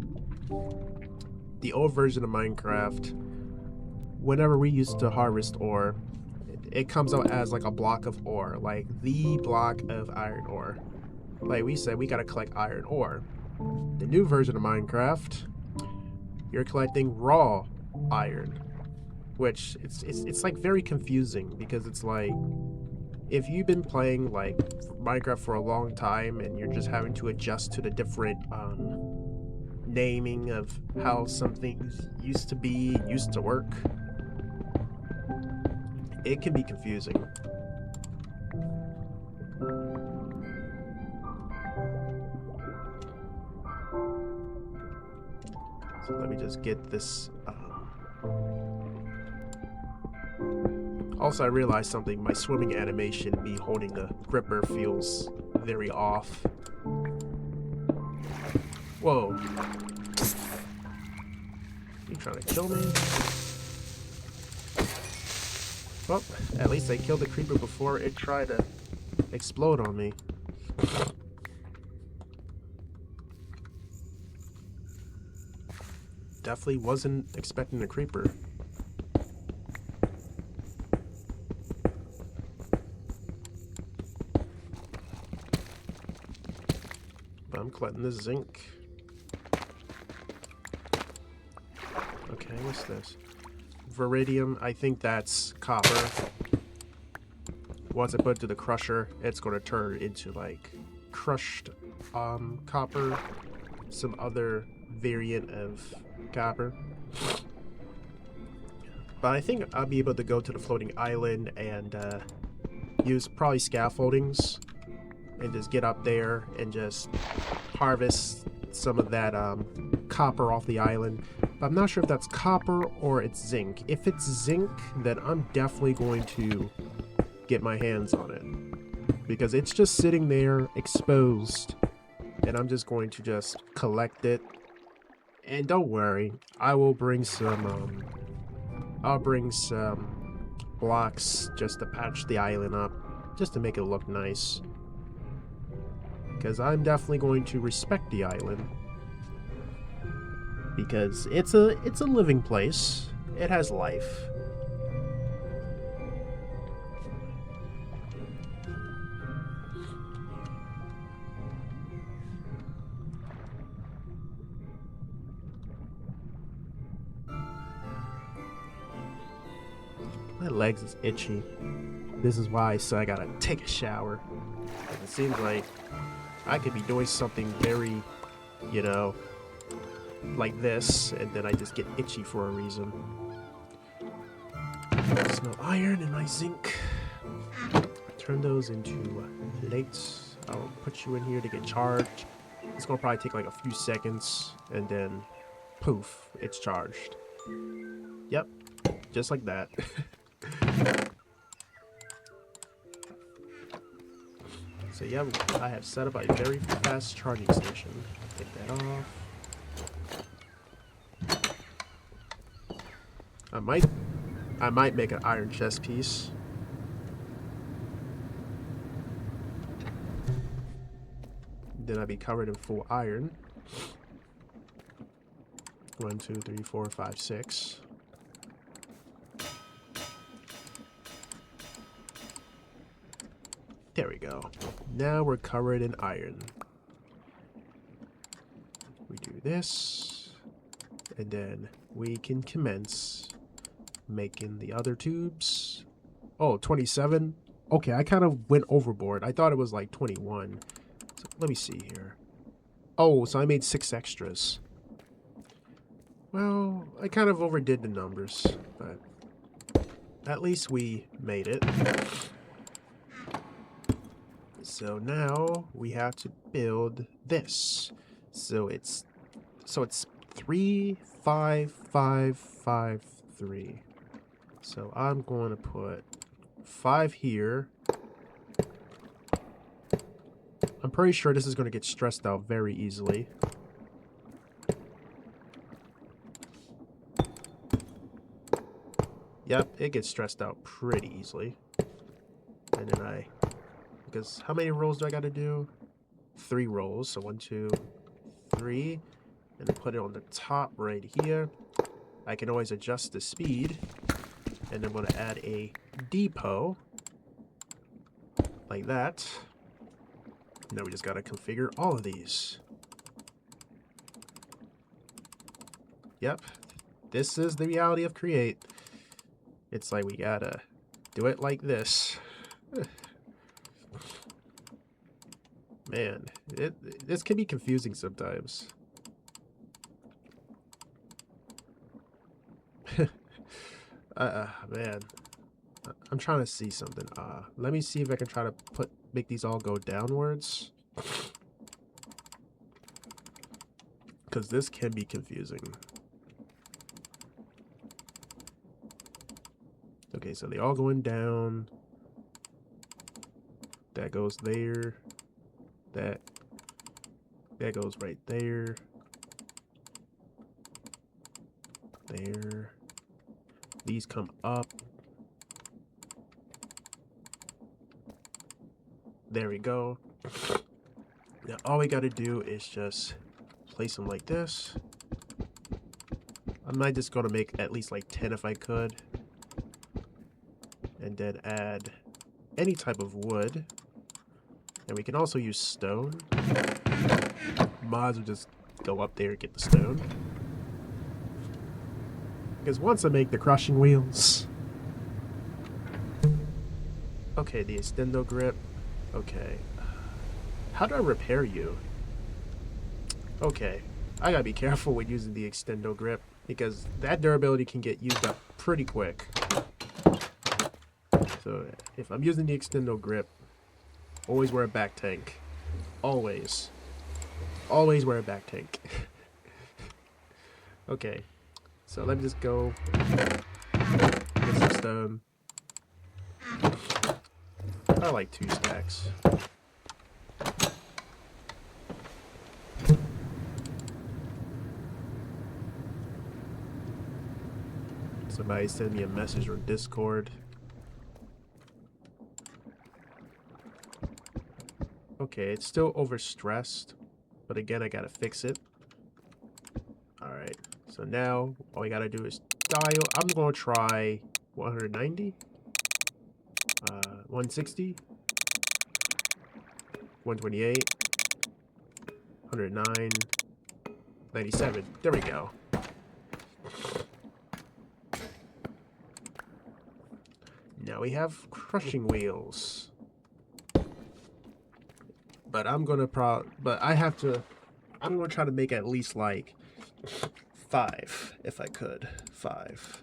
the old version of Minecraft, whenever we used to harvest ore, it comes out as like a block of ore, like the block of iron ore. like we said, we gotta collect iron ore. The new version of Minecraft, you're collecting raw iron, which it's like very confusing because it's like if you've been playing like Minecraft for a long time and you're just having to adjust to the different naming of how some things used to be, used to work, it can be confusing. So let me just get this. Also, I realized something. My swimming animation, me holding the gripper, feels very off. Whoa. You trying to kill me? Well, at least I killed the creeper before it tried to explode on me. Definitely wasn't expecting a creeper. But I'm collecting this zinc. Okay, what's this? Viridium, I think that's copper. Once I put it to the crusher, it's going to turn into like crushed copper, some other variant of copper. But I think I'll be able to go to the floating island and use probably scaffoldings and just get up there and just harvest some of that copper off the island. But I'm not sure if that's copper or it's zinc. If it's zinc, then I'm definitely going to get my hands on it, because it's just sitting there exposed, and I'm just going to just collect it. And don't worry, I will bring some I'll bring some blocks just to patch the island up, just to make it look nice, because I'm definitely going to respect the island, because it's a living place. It has life. My legs is itchy. This is why I said I gotta take a shower. It seems like I could be doing something very, you know, like this, and then I just get itchy for a reason. There's no iron in my zinc. Turn those into plates. I'll put you in here to get charged. It's gonna probably take like a few seconds, and then poof, it's charged. Yep, just like that. So yeah, I have set up a very fast charging station. Take that off. I might make an iron chest piece. Then I'd be covered in full iron. 1, 2, 3, 4, 5, 6. There we go. Now we're covered in iron. We do this, and then we can commence making the other tubes. Oh, 27? Okay, I kind of went overboard. I thought it was like 21. So let me see here. Oh, so I made 6 extras. Well, I kind of overdid the numbers, but at least we made it. So now we have to build this. So it's 3, 5, 5, 5, 3. So I'm going to put 5 here. I'm pretty sure this is going to get stressed out very easily. Yep, it gets stressed out pretty easily. And then because how many rolls do I got to do? 3 rolls. So 1, 2, 3. And then put it on the top right here. I can always adjust the speed. And I'm going to add a depot. Like that. Now we just gotta configure all of these. Yep, this is the reality of Create. It's like we gotta do it like this. Man, this can be confusing sometimes. Man, I'm trying to see something. Let me see if I can try to make these all go downwards. Because this can be confusing. Okay, so they all going down. That goes there. That goes right there. There. These come up. There we go. Now all we gotta do is just place them like this. I might just gonna make at least like 10 if I could. And then add any type of wood. And we can also use stone. Mods will just go up there and get the stone. Because once I make the crushing wheels... Okay, the extendo grip. Okay. How do I repair you? Okay. I gotta be careful with using the extendo grip, because that durability can get used up pretty quick. So, if I'm using the extendo grip, always wear a back tank. Always. Always wear a back tank. Okay. So let me just go get some stone. I like 2 stacks. Somebody send me a message on Discord. Okay, it's still overstressed, but again, I gotta fix it. Alright, so now all we gotta do is dial. I'm gonna try 190, 160, 128, 109, 97. There we go. Now we have crushing wheels. But I'm gonna I'm gonna try to make at least like 5 if I could. 5.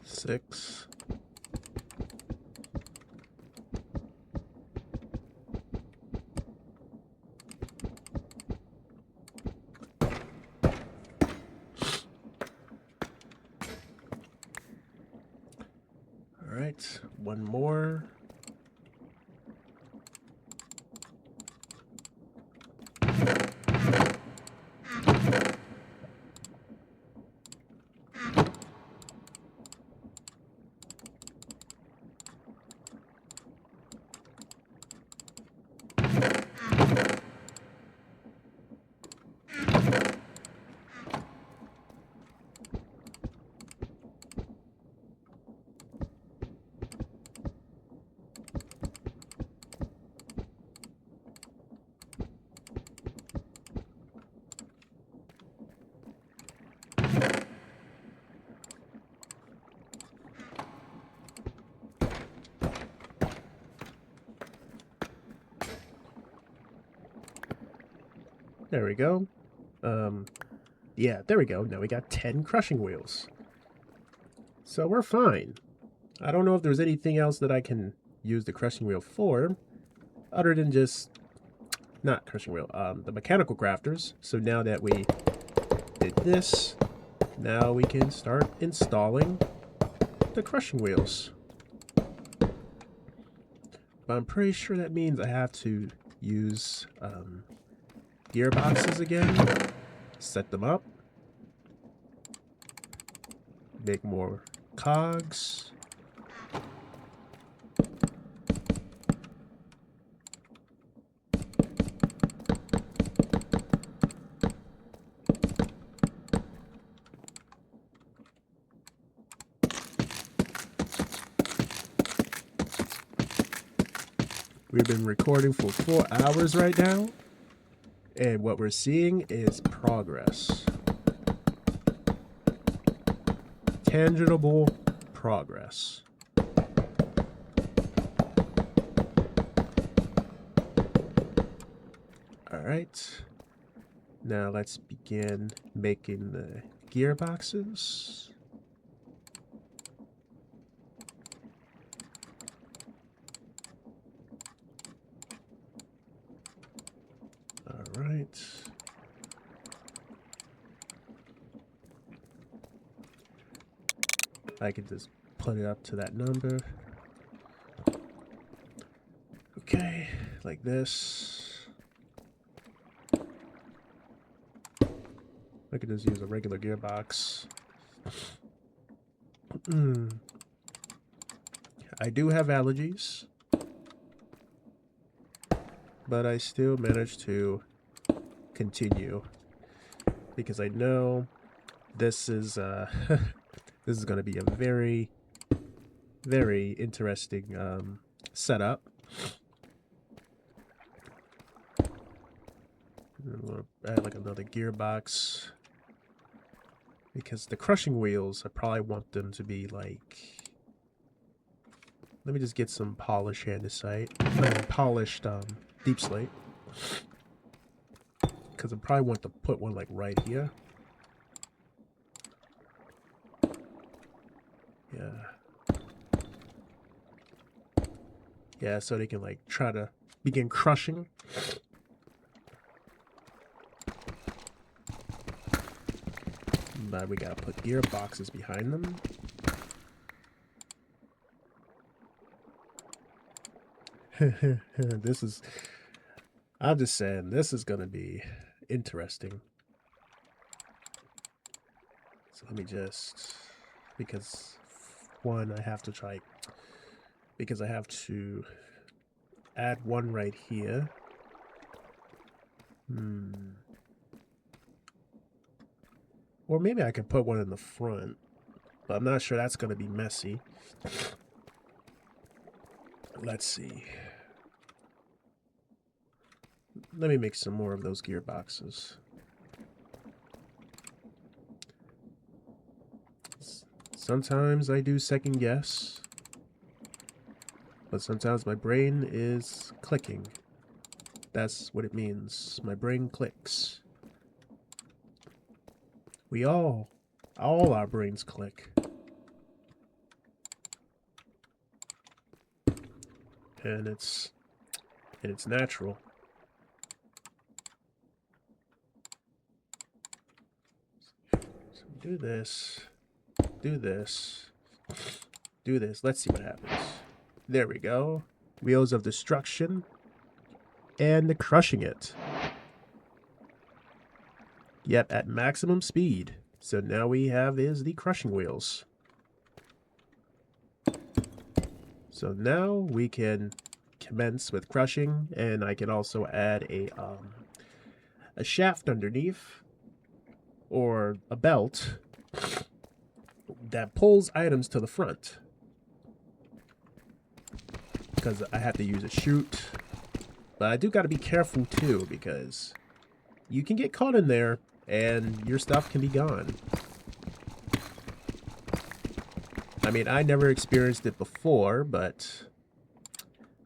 Six. All right, one more. There we go. Yeah, there we go. Now we got 10 crushing wheels. So we're fine. I don't know if there's anything else that I can use the crushing wheel for, other than just, not crushing wheel, the mechanical crafters. So now that we did this, now we can start installing the crushing wheels. But I'm pretty sure that means I have to use gearboxes again, set them up, make more cogs. We've been recording for 4 hours right now, and what we're seeing is progress. Tangible progress. Alright, now let's begin making the gearboxes. Alright. I can just put it up to that number. Okay, like this. I could just use a regular gearbox. I do have allergies, but I still managed to continue because I know this is this is going to be a very, very interesting setup. I'm going to add like another gearbox because the crushing wheels, I probably want them to be like, let me just get some polished andesite, polished deep slate, because I probably want to put one like right here. Yeah, so they can like try to begin crushing. But we gotta put gearboxes behind them. This is, I'm just saying, this is gonna be interesting. So let me just, because one, I have to try, because I have to add one right here. Or maybe I can put one in the front, but I'm not sure that's going to be messy. Let's see. Let me make some more of those gearboxes. Sometimes I do second guess, but sometimes my brain is clicking. That's what it means. My brain clicks. We all our brains click. And it's natural. So do this, do this, do this. Let's see what happens. There we go. Wheels of Destruction. And crushing it. Yep, at maximum speed. So now we have is the crushing wheels. So now we can commence with crushing, and I can also add a shaft underneath, or a belt that pulls items to the front. Because I have to use a chute. But I do got to be careful too, because you can get caught in there and your stuff can be gone. I mean, I never experienced it before, but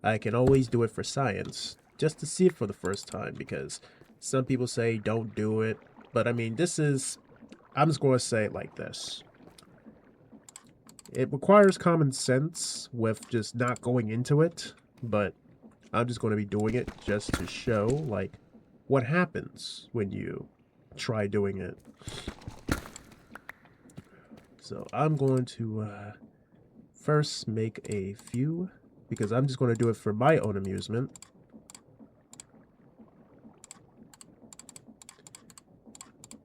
I can always do it for science, just to see it for the first time, because Some people say don't do it, but I mean, I'm just going to say it like this. It requires common sense with just not going into it, but I'm just going to be doing it just to show, like, what happens when you try doing it. So I'm going to first make a few, because I'm just going to do it for my own amusement.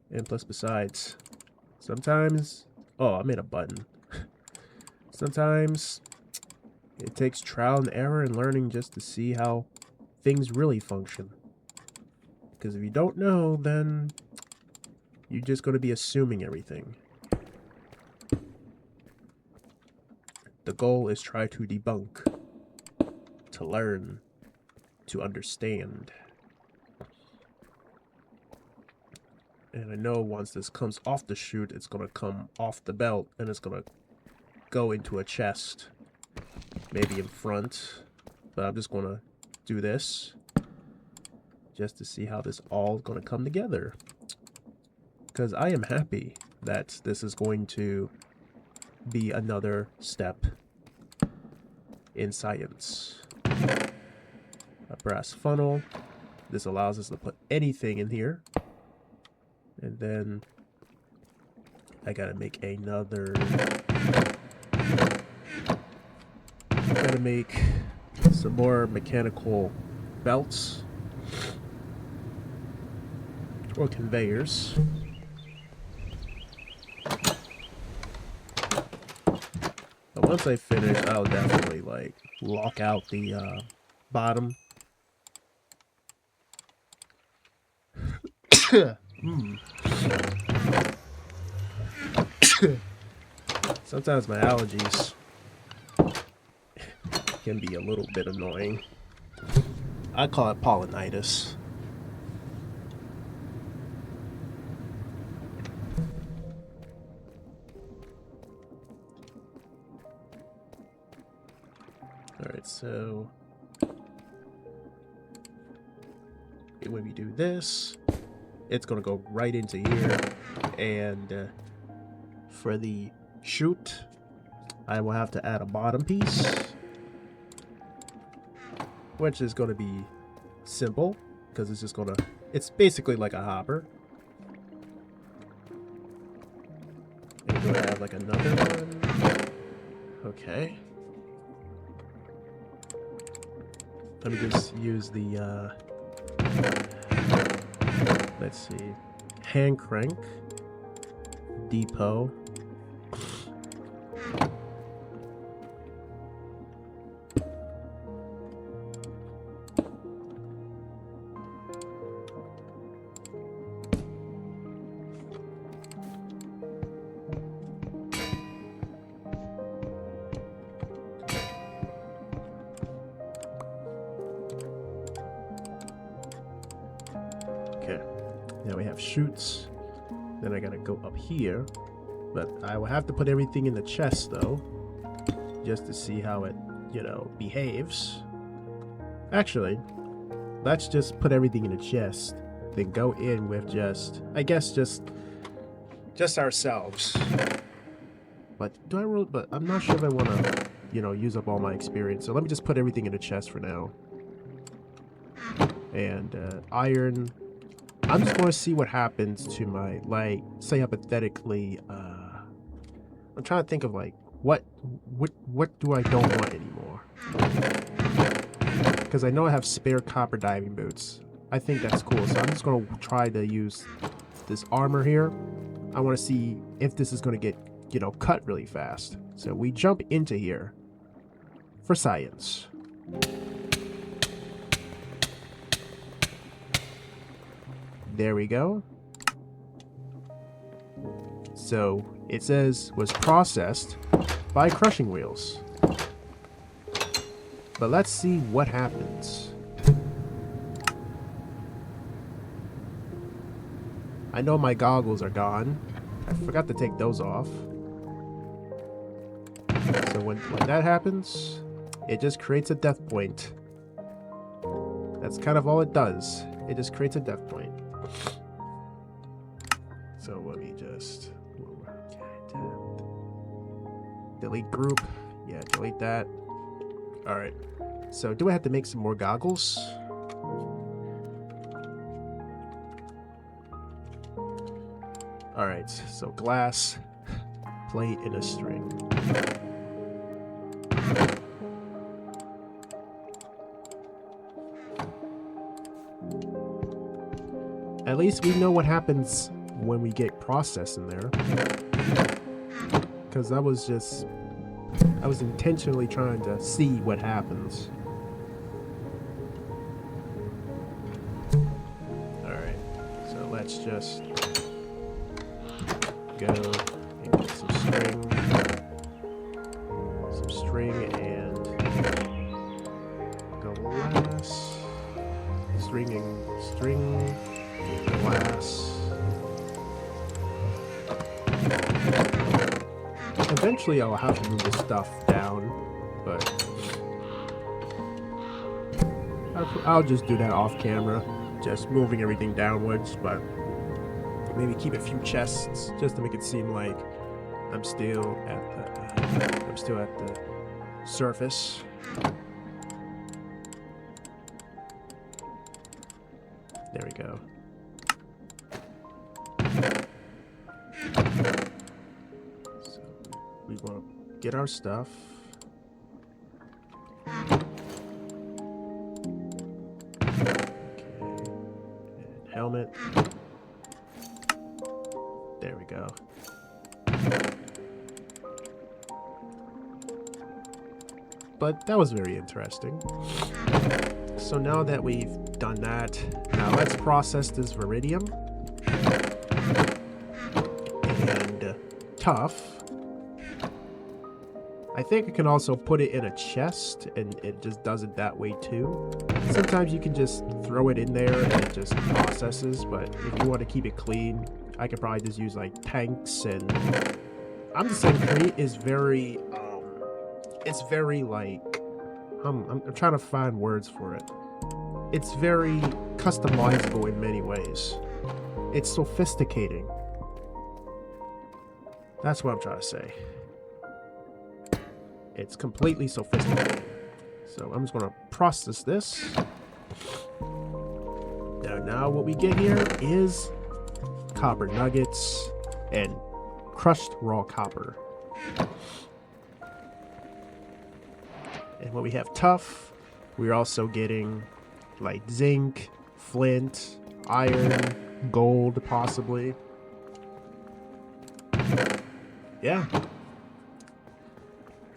And plus, besides, sometimes... Oh, I made a button. Sometimes it takes trial and error and learning just to see how things really function. Because if you don't know, then you're just going to be assuming everything. The goal is try to debunk, to learn, to understand. And I know once this comes off the chute, it's going to come off the belt and it's going to go into a chest, maybe in front, but I'm just going to do this just to see how this all is going to come together, because I am happy that this is going to be another step in science. A brass funnel. This allows us to put anything in here, and then I gotta make another... Gotta make some more mechanical belts or conveyors. But once I finish, I'll definitely like lock out the bottom. Sometimes my allergies can be a little bit annoying. I call it pollinitis. Alright, so when we do this, it's gonna go right into here, and for the chute, I will have to add a bottom piece, which is going to be simple because it's just gonna, it's basically like a hopper. And do I have like another one? Okay. Let me just use the let's see, hand crank depot. Okay, now we have chutes. Then I gotta go up here, but I will have to put everything in the chest though, just to see how it, you know, behaves. Actually, let's just put everything in the chest, then go in with just, I guess, just ourselves. But do I really? But I'm not sure if I want to, you know, use up all my experience. So let me just put everything in the chest for now. And iron. I'm just going to see what happens to my, like, say hypothetically, I'm trying to think of like what do I don't want anymore? Because I know I have spare copper diving boots. I think that's cool, so I'm just going to try to use this armor here. I want to see if this is going to get, you know, cut really fast. So we jump into here for science. There we go. So it says was processed by crushing wheels. But let's see what happens. I know my goggles are gone. I forgot to take those off. So when that happens, it just creates a death point. That's kind of all it does. It just creates a death point. So let me just delete group. Yeah, delete that. All right. So do I have to make some more goggles? All right. So glass, plate, and a string. At least we know what happens when we get process in there. Because I was intentionally trying to see what happens. Alright, so let's just go and get some string and glass. String. Glass. Eventually I'll have to move this stuff down, but I'll just do that off camera, just moving everything downwards, but maybe keep a few chests just to make it seem like I'm still at the surface. There we go. So we want to get our stuff. Okay. And helmet. There we go. But that was very interesting. So now that we've done that, now let's process this Viridium. And tough. I think I can also put it in a chest, and it just does it that way too. Sometimes you can just throw it in there and it just processes, but if you want to keep it clean, I could probably just use like tanks. And I'm just saying Create is very, it's very like, I'm trying to find words for it. It's very customizable in many ways. It's sophisticating. That's what I'm trying to say. It's completely sophisticated. So I'm just going to process this. Now what we get here is copper nuggets and crushed raw copper. And when we have tough, we're also getting like zinc, flint, iron, gold possibly. Yeah.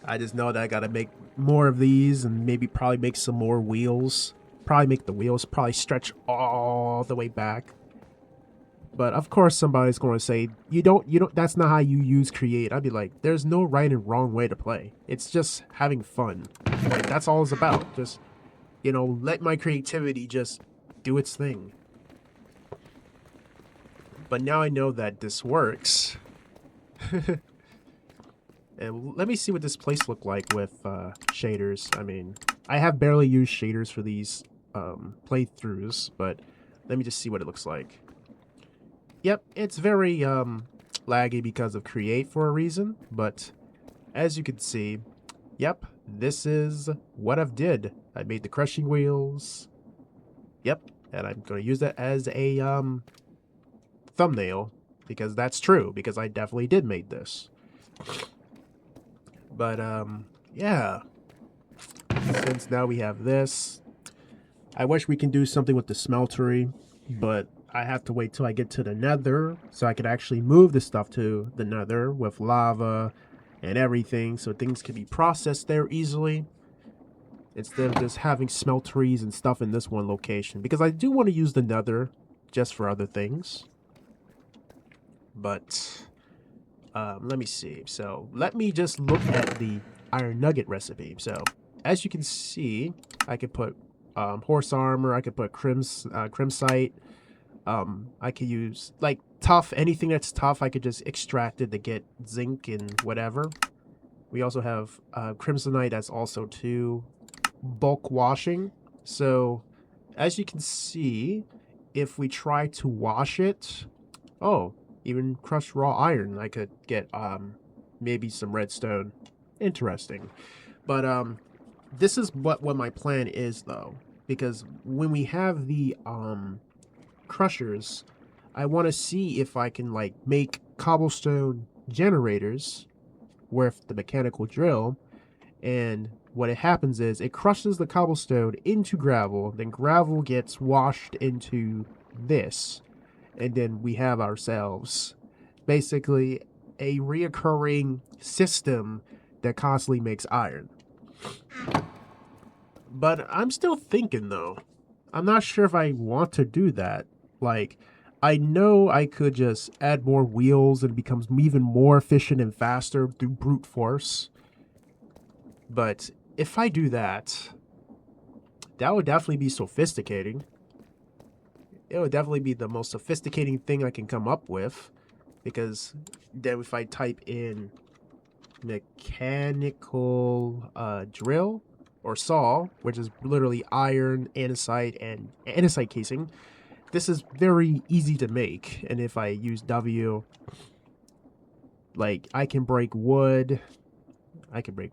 I just know that I gotta make more of these and maybe probably make some more wheels. Probably make the wheels probably stretch all the way back. But of course somebody's gonna say, you don't that's not how you use Create. I'd be like, there's no right and wrong way to play. It's just having fun. Like that's all it's about. Just, you know, let my creativity just do its thing. But now I know that this works. And let me see what this place looked like with shaders. I mean, I have barely used shaders for these playthroughs, but let me just see what it looks like. Yep, it's very laggy because of Create for a reason, but as you can see, yep, this is what I've did. I made the crushing wheels. Yep, and I'm going to use that as a thumbnail because that's true, because I definitely did make this. But yeah, since now we have this, I wish we can do something with the smeltery, but I have to wait till I get to the nether so I could actually move the stuff to the nether with lava and everything, so things can be processed there easily instead of just having smelteries and stuff in this one location, because I do want to use the nether just for other things. But let me see. So let me just look at the iron nugget recipe. So as you can see, I could put horse armor, I could put crimsite, I could use like tough, anything that's tough I could just extract it to get zinc and whatever. We also have crimsonite, that's also too bulk washing. So as you can see, if we try to wash it, oh, even crushed raw iron, I could get maybe some redstone. Interesting. But this is what my plan is though, because when we have the crushers, I want to see if I can like make cobblestone generators with the mechanical drill, and what it happens is it crushes the cobblestone into gravel, then gravel gets washed into this, and then we have ourselves basically a reoccurring system that constantly makes iron. But I'm still thinking though. I'm not sure if I want to do that. Like, I know I could just add more wheels and it becomes even more efficient and faster through brute force. But if I do that, that would definitely be sophisticating. It would definitely be the most sophisticating thing I can come up with. Because then if I type in mechanical drill or saw, which is literally iron, andesite, and andesite casing, this is very easy to make. And if I use W, like I can break wood, I can break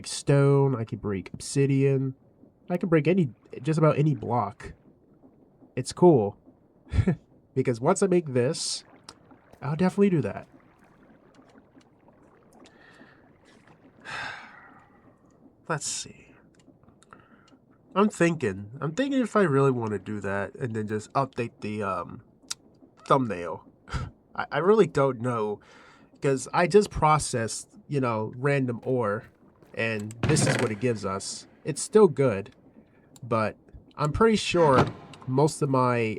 stone, I can break obsidian, I can break just about any block. It's cool. Because once I make this, I'll definitely do that. Let's see. I'm thinking if I really want to do that and then just update the thumbnail. I really don't know, because I just processed, random ore, and this is what it gives us. It's still good, but I'm pretty sure most of my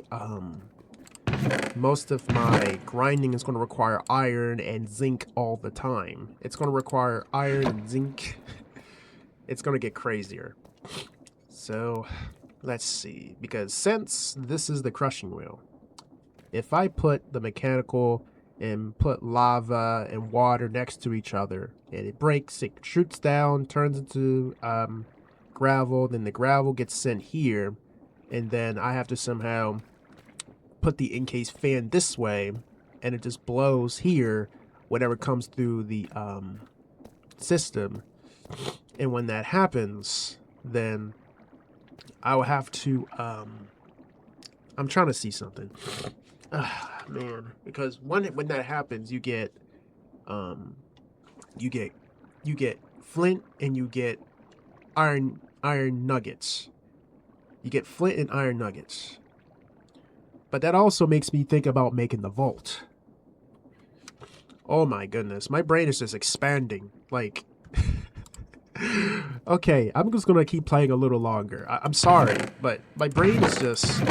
grinding is going to require iron and zinc all the time. It's going to require iron and zinc. It's going to get crazier. So, let's see. Because since this is the crushing wheel, if I put the mechanical and put lava and water next to each other, and it breaks, it shoots down, turns into gravel, then the gravel gets sent here, and then I have to somehow put the encased fan this way, and it just blows here whenever comes through the system. And when that happens, then I will have to I'm trying to see something. Man, because when that happens, you get you get flint and you get iron nuggets. You get flint and iron nuggets. But that also makes me think about making the vault. Oh my goodness, my brain is just expanding. Like, okay, I'm just gonna keep playing a little longer. I'm sorry, but my brain is just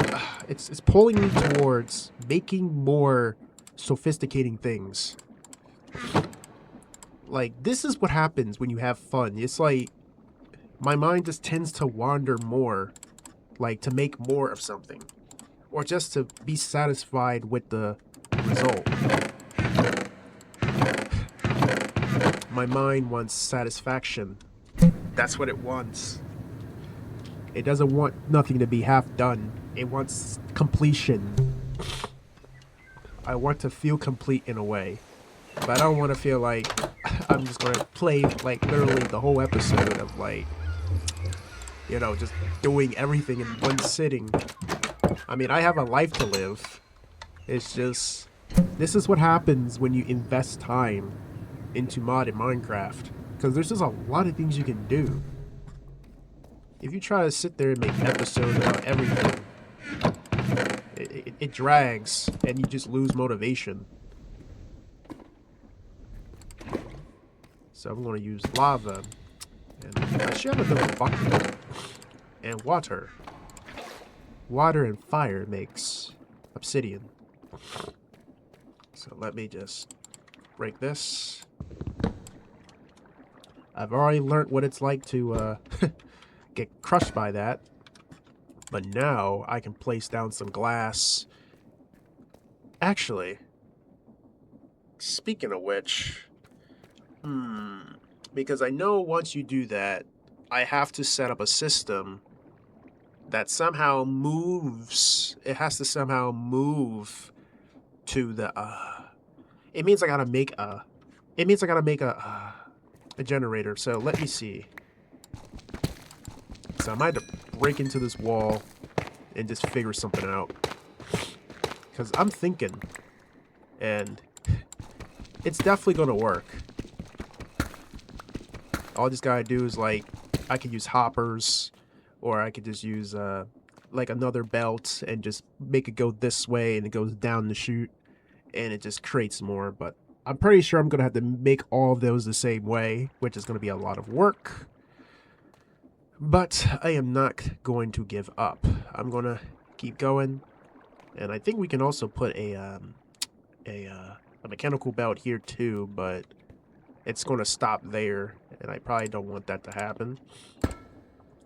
it's pulling me towards making more sophisticating things. Like, this is what happens when you have fun. It's like my mind just tends to wander more, like to make more of something, or just to be satisfied with the result. My mind wants satisfaction. That's what it wants. It doesn't want nothing to be half done. It wants completion. I want to feel complete in a way. But I don't want to feel like I'm just going to play like literally the whole episode of like, just doing everything in one sitting. I mean, I have a life to live. It's just, this is what happens when you invest time into mod in Minecraft. Because there's just a lot of things you can do. If you try to sit there and make episodes about everything, it drags and you just lose motivation. So I'm going to use lava, and I should have another bucket, and water. Water and fire makes obsidian. So let me just break this. I've already learned what it's like to get crushed by that. But now I can place down some glass. Actually, speaking of which, because I know once you do that, I have to set up a system that somehow moves. It has to somehow move to the it means I gotta make a a generator. So let me see. So I might have to break into this wall and just figure something out. Because I'm thinking, and it's definitely gonna work. All I just gotta do is, like, I could use hoppers, or I could just use like another belt and just make it go this way, and it goes down the chute, and it just creates more. But I'm pretty sure I'm gonna have to make all of those the same way, which is gonna be a lot of work. But I am not going to give up. I'm gonna keep going, and I think we can also put a mechanical belt here too, but it's going to stop there, and I probably don't want that to happen.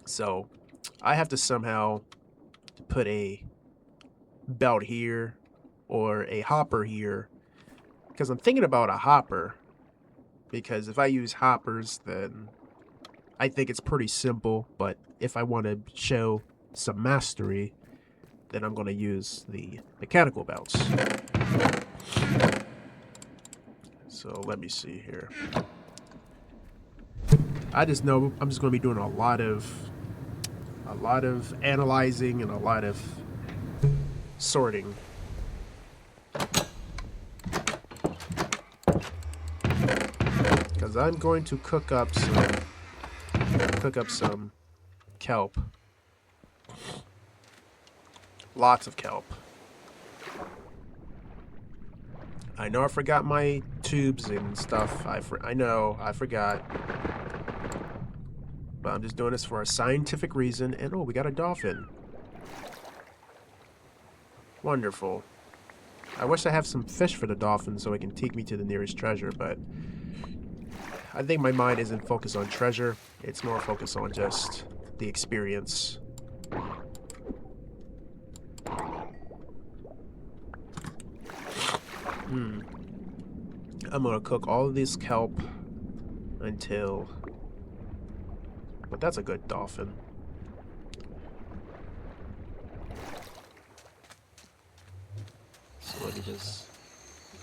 So I have to somehow put a belt here or a hopper here, because I'm thinking about a hopper, because if I use hoppers, then I think it's pretty simple, but if I want to show some mastery, then I'm going to use the mechanical belts. So let me see here. I just know I'm just going to be doing a lot of analyzing and a lot of sorting. Because I'm going to cook up some kelp. Lots of kelp. I know I forgot my tubes and stuff. I know, I forgot. But I'm just doing this for a scientific reason. And oh, we got a dolphin. Wonderful. I wish I have some fish for the dolphin so it can take me to the nearest treasure, but I think my mind isn't focused on treasure. It's more focused on just the experience. I'm gonna cook all of this kelp until... But that's a good dolphin. So let me just...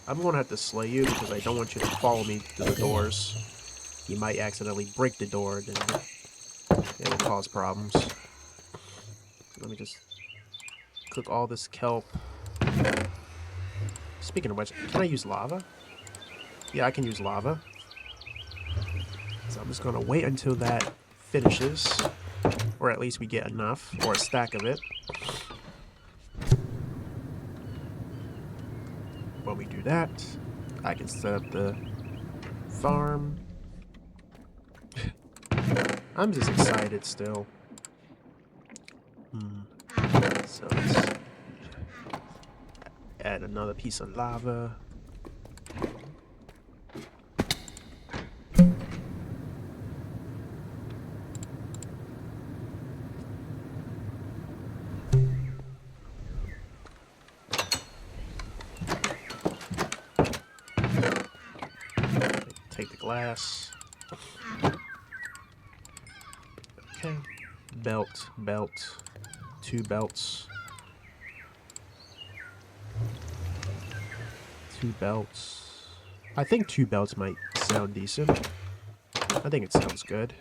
I'm gonna have to slay you because I don't want you to follow me to the doors. You might accidentally break the door, then it'll cause problems. Let me just cook all this kelp. Speaking of which, can I use lava? Yeah, I can use lava. So I'm just gonna wait until that finishes, or at least we get enough, or a stack of it. When we do that, I can set up the farm. I'm just excited still. So let's add another piece of lava. Take the glass. Okay. Belt, belt, 2 belts. 2 belts. I think 2 belts might sound decent. I think it sounds good.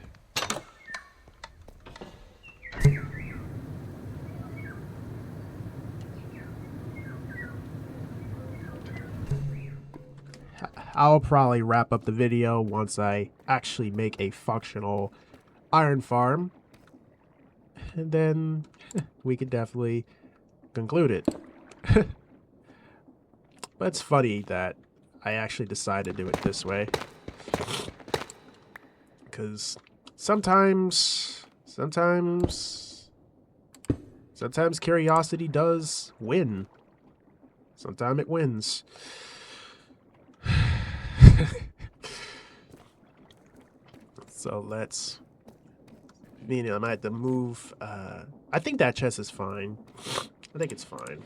I'll probably wrap up the video once I actually make a functional iron farm. And then we could definitely conclude it. But it's funny that I actually decided to do it this way. Because sometimes curiosity does win. Sometimes it wins. So let's... I might have to move... I think that chest is fine. I think it's fine.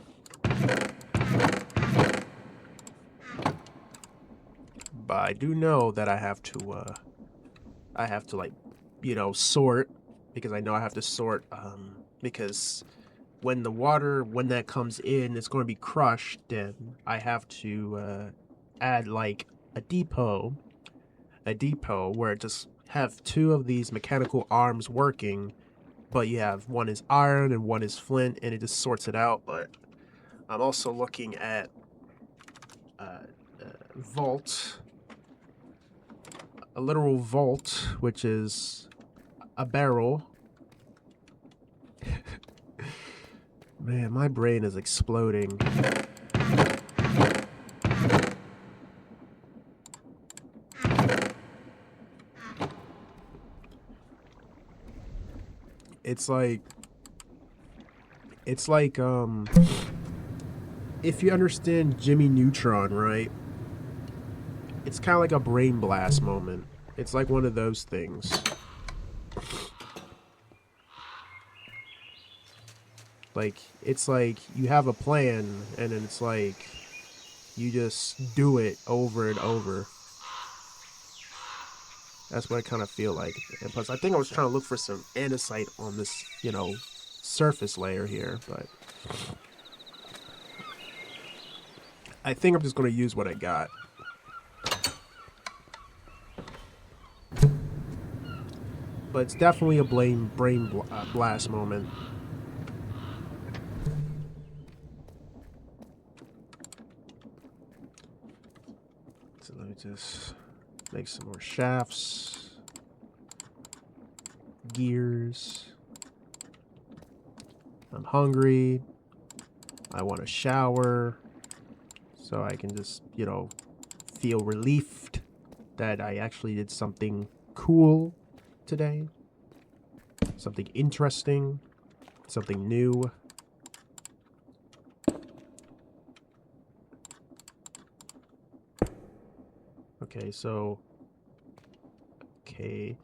But I do know that I have to like, you know, sort. Because I know I have to sort because when the water, when that comes in, it's going to be crushed. Then I have to add like a depot where it just have two of these mechanical arms working, but you have one is iron and one is flint, and it just sorts it out. But I'm also looking at vault, a literal vault, which is a barrel. Man, my brain is exploding. It's like if you understand Jimmy Neutron, right? It's kind of like a brain blast moment. It's like one of those things. Like, it's like you have a plan, and then it's like you just do it over and over. That's what I kind of feel like. And plus, I think I was trying to look for some andesite on this, you know, surface layer here, but I think I'm just going to use what I got. But it's definitely a brain blast moment. So let me just make some more shafts, gears. I'm hungry. I want a shower, so I can just, you know, feel relieved that I actually did something cool today. Something interesting. Something new. Okay, so... Okay,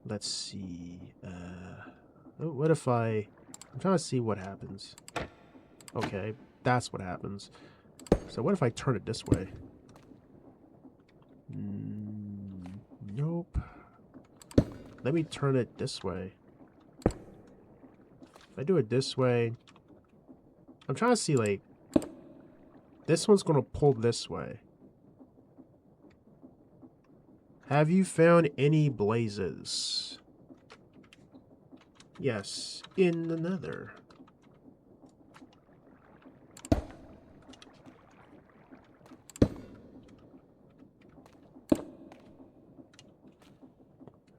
let's see. What if I'm trying to see what happens. Okay, that's what happens. So what if I turn it this way? Nope. Let me turn it this way. If I do it this way... I'm trying to see, like... This one's gonna pull this way. Have you found any blazes? Yes, in the nether.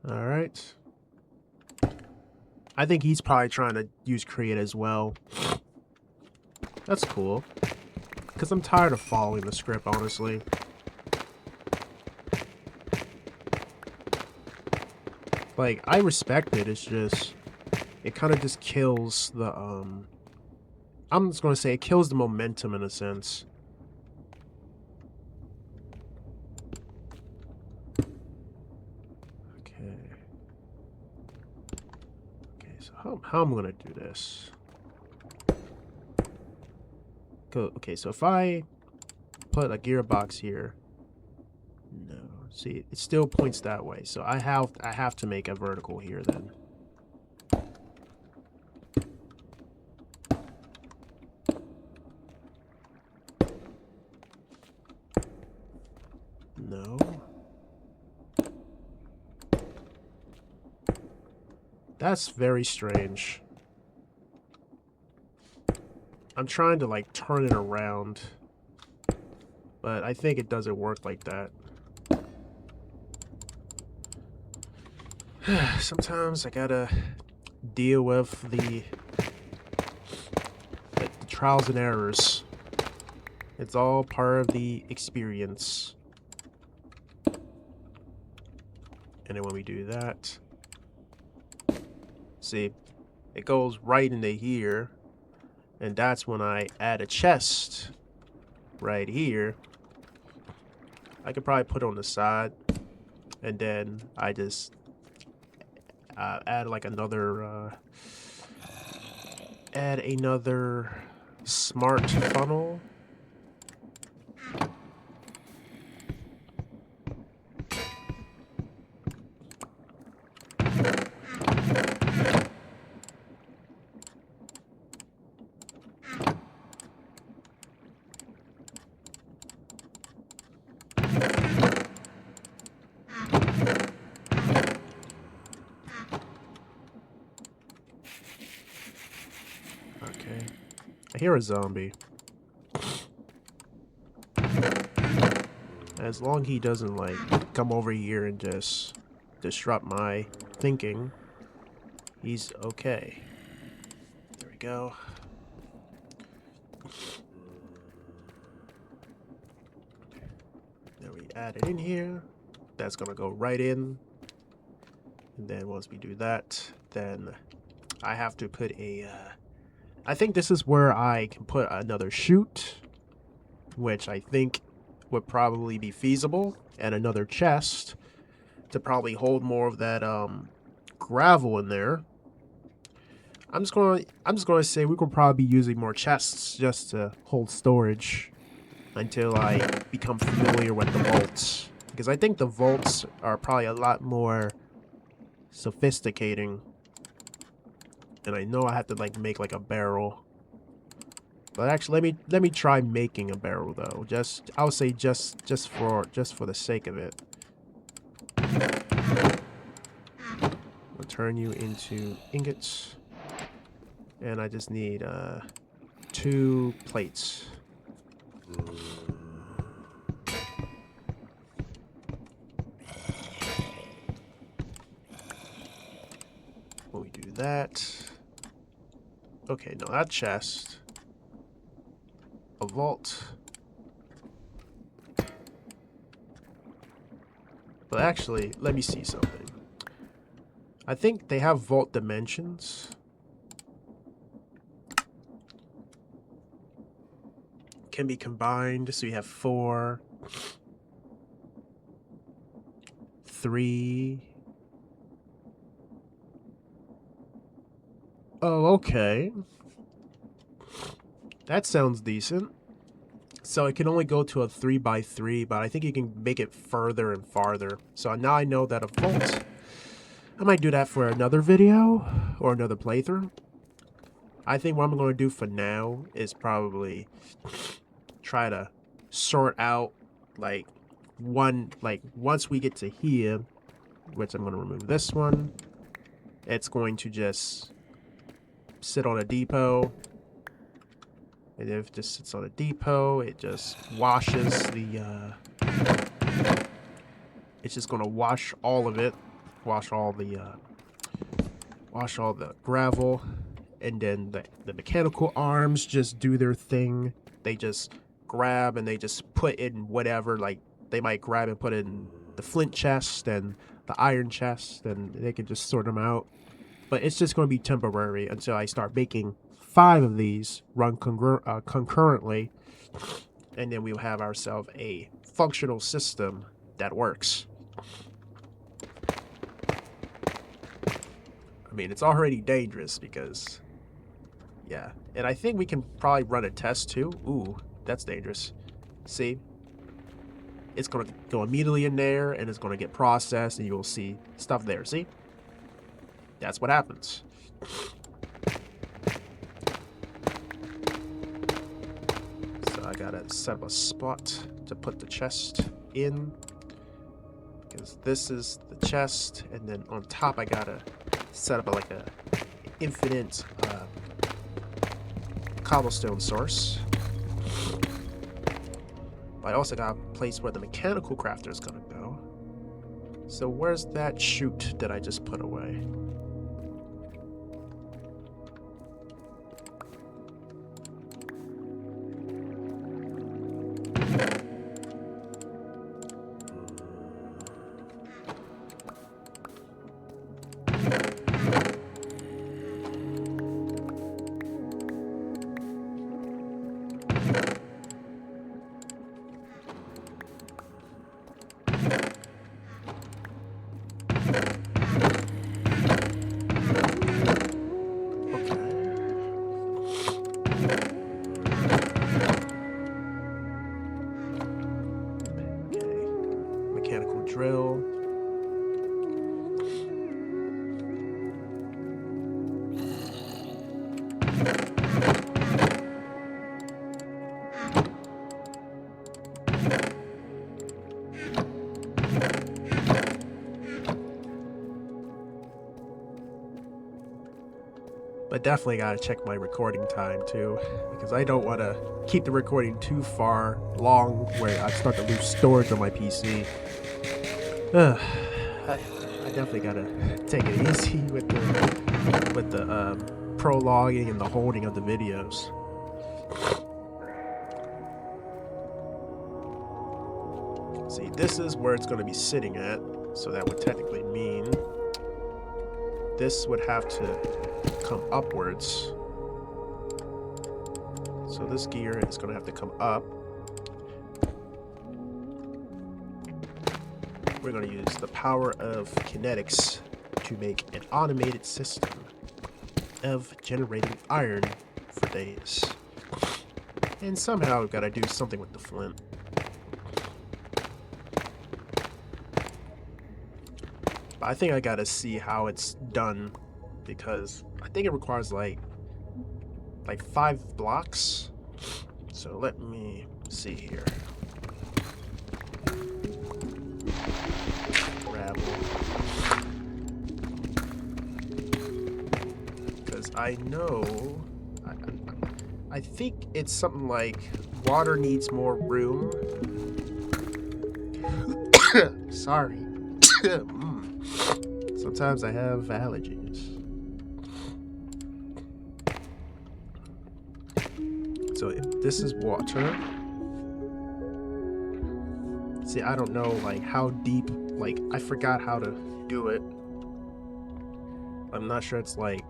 Alright. I think he's probably trying to use create as well. That's cool. Because I'm tired of following the script, honestly. Like, I respect it, it's just... It kind of just kills the, I'm just going to say it kills the momentum in a sense. Okay. Okay, so how am I going to do this? Okay, so if I put a gearbox here... No. See, it still points that way. So I have to make a vertical here then. No. That's very strange. I'm trying to like turn it around, but I think it doesn't work like that. Sometimes I gotta deal with the trials and errors. It's all part of the experience. And then when we do that, see, it goes right into here, and that's when I add a chest right here. I could probably put it on the side, and then I just add like another smart funnel. I hear a zombie. As long as he doesn't, like, come over here and just disrupt my thinking, he's okay. There we go. Then we add it in here. That's gonna go right in. And then once we do that, then I have to put a... I think this is where I can put another chute, which I think would probably be feasible, and another chest to probably hold more of that gravel in there. I'm just gonna say we could probably be using more chests just to hold storage until I become familiar with the vaults, because I think the vaults are probably a lot more sophisticating. And I know I have to like make like a barrel. But actually let me try making a barrel though. I would say just for the sake of it. I'll turn you into ingots. And I just need 2 plates. When we do that. Okay, no, that chest. A vault. But actually, let me see something. I think they have vault dimensions. Can be combined, so you have 4, 3. Oh, okay. That sounds decent. So it can only go to a 3x3, but I think you can make it further and farther. So now I know that a vault. I might do that for another video or another playthrough. I think what I'm going to do for now is probably try to sort out once we get to here, which I'm going to remove this one. It's going to just sit on a depot. And if it just sits on a depot, it just washes the, it's just gonna wash all of it. Wash all the gravel. And then the mechanical arms just do their thing. They just grab and they just put in whatever, like, they might grab and put in the flint chest and the iron chest, and they can just sort them out. But it's just gonna be temporary until I start making 5 of these run concurrently, and then we'll have ourselves a functional system that works. I mean, it's already dangerous because, yeah. And I think we can probably run a test too. Ooh, that's dangerous. See? It's going to go immediately in there, and it's going to get processed, and you'll see stuff there. See? That's what happens. I gotta set up a spot to put the chest in, because this is the chest, and then on top I gotta set up like a infinite cobblestone source. But I also got a place where the mechanical crafter is gonna go. So where's that chute that I just put away? Drill. But definitely gotta check my recording time too, because I don't want to keep the recording too far long where I start to lose storage on my PC. I definitely gotta take it easy with the prologuing and the holding of the videos. See, this is where it's going to be sitting at, so that would technically mean this would have to come upwards. So this gear is going to have to come up. We're going to use the power of kinetics to make an automated system of generating iron for days. And somehow we've got to do something with the flint. But I think I got to see how it's done, because I think it requires like 5 blocks. So let me see here. Because I know, I think it's something like water needs more room. Sorry. Sometimes I have allergies. So if this is water. See, I don't know like how deep, like I forgot how to do it. I'm not sure it's like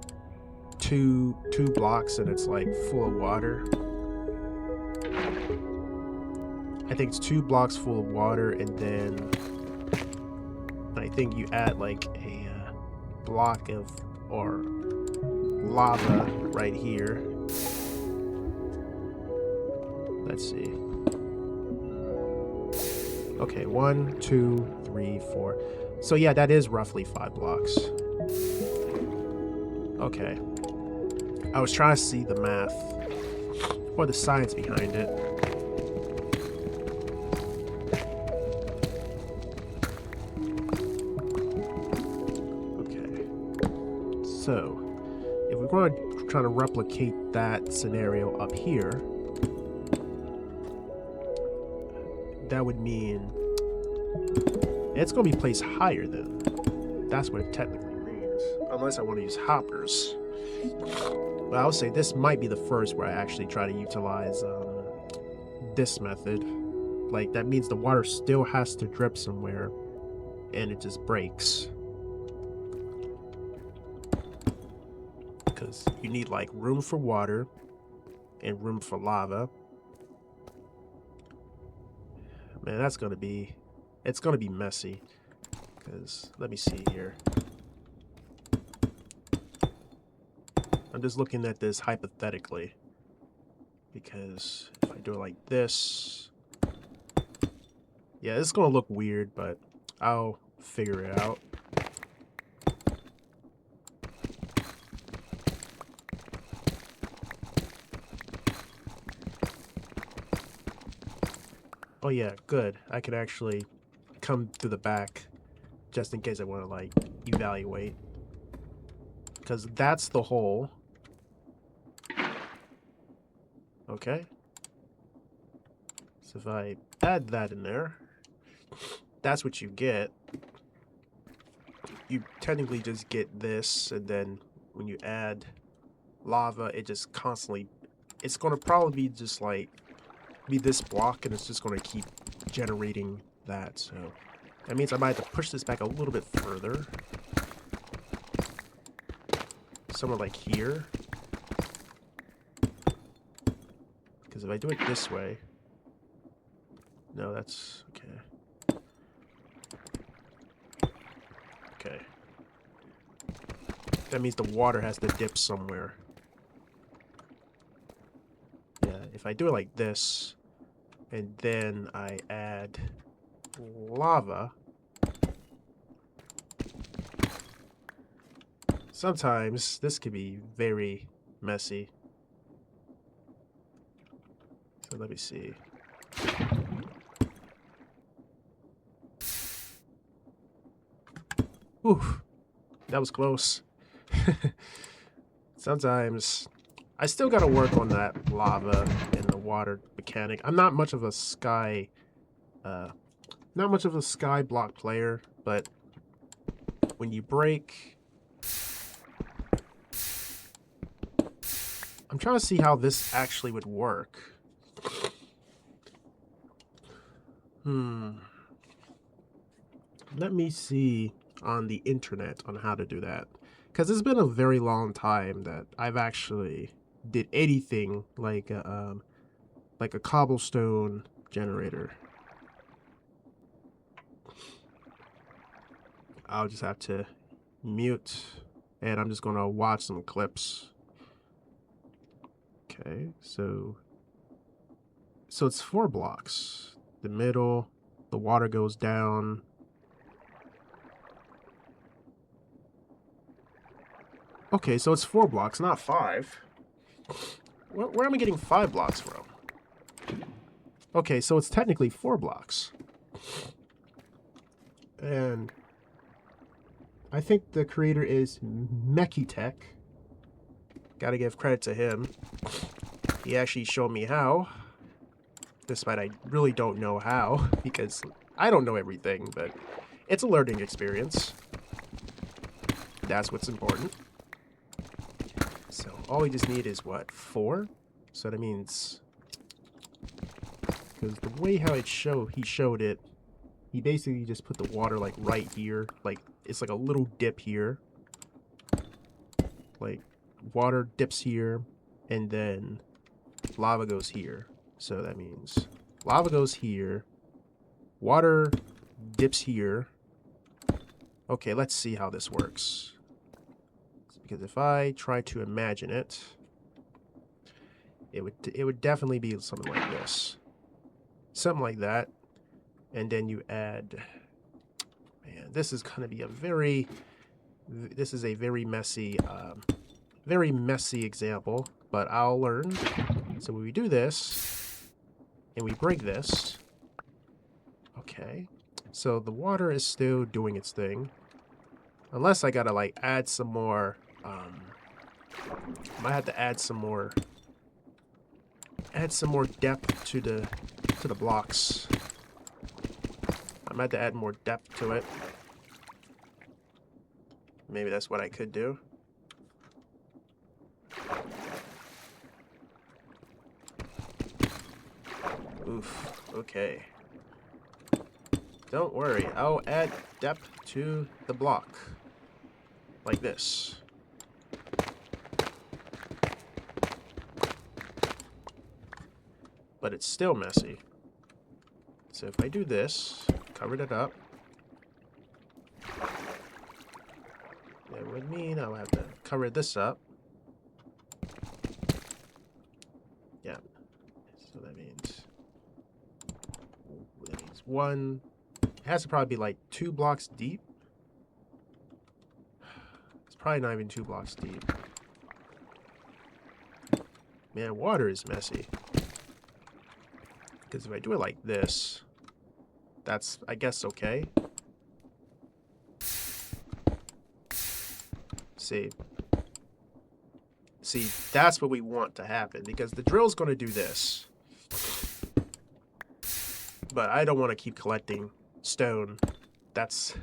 two blocks and it's like full of water. I think it's 2 blocks full of water, and then I think you add like a block of or lava right here. Let's see. Okay, 1, 2, 3, 4. So yeah, that is roughly 5 blocks. Okay. I was trying to see the math or the science behind it. Okay. So, if we're going to try to replicate that scenario up here, that would mean it's going to be placed higher then. That's what it technically means. Unless I want to use hoppers. But I would say this might be the first where I actually try to utilize this method. Like, that means the water still has to drip somewhere, and it just breaks. Because you need, like, room for water and room for lava. Man, that's gonna be... It's gonna be messy. Because, let me see here. I'm just looking at this hypothetically. Because if I do it like this... Yeah, it's gonna look weird, but I'll figure it out. Oh yeah, good. I could actually come to the back just in case I want to, like, evaluate. Because that's the hole. Okay. So if I add that in there, that's what you get. You technically just get this, and then when you add lava, it just constantly... It's going to probably be just, like, be this block, and it's just going to keep generating that, so... That means I might have to push this back a little bit further. Somewhere like here. Because if I do it this way... No, that's... okay. Okay. That means the water has to dip somewhere. Yeah, if I do it like this, and then I add lava, sometimes this can be very messy. So let me see. Ooh, that was close. Sometimes I still gotta work on that lava and the water mechanic. I'm not much of a sky block player, but when you break, I'm trying to see how this actually would work. Let me see on the internet on how to do that, because it's been a very long time that I've actually did anything like a cobblestone generator. I'll just have to mute, and I'm just gonna watch some clips. Okay, so it's 4 blocks. The middle, the water goes down. Okay, so it's 4 blocks, not 5. Where am I getting 5 blocks from? Okay, so it's technically 4 blocks. And I think the creator is Mekitech. Gotta give credit to him. He actually showed me how. Despite I really don't know how, because I don't know everything, but it's a learning experience. That's what's important. So all we just need is what, 4? So that means, because the way how he showed it, he basically just put the water like right here, like it's like a little dip here, like water dips here, and then lava goes here. So that means lava goes here, water dips here. Okay, let's see how this works. Because if I try to imagine it, it would definitely be something like this. Something like that. And then you add, man, this is going to be a very messy example, but I'll learn. So when we do this, and we break this, okay, so the water is still doing its thing. Unless I gotta like add some more, might have to add some more depth to the blocks. I might have to add more depth to it. Maybe that's what I could do. Oof, okay. Don't worry, I'll add depth to the block. Like this. But it's still messy. So if I do this, cover it up, that would mean I'll have to cover this up. Yeah. So that means one. It has to probably be like 2 blocks deep. It's probably not even 2 blocks deep. Man, water is messy. Because if I do it like this, that's, I guess, okay. See, that's what we want to happen, because the drill's going to do this. But I don't want to keep collecting stone. That's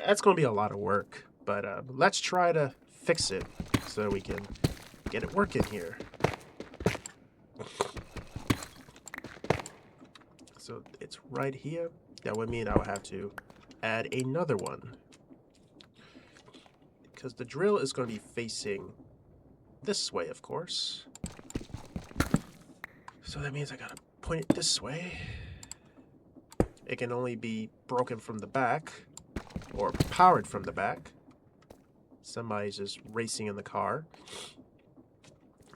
going to be a lot of work. But let's try to fix it so we can get it working here. So it's right here. That would mean I'll have to add another one, because the drill is going to be facing this way, of course. So that means I gotta point it this way. It can only be broken from the back, or powered from the back. Somebody's just racing in the car.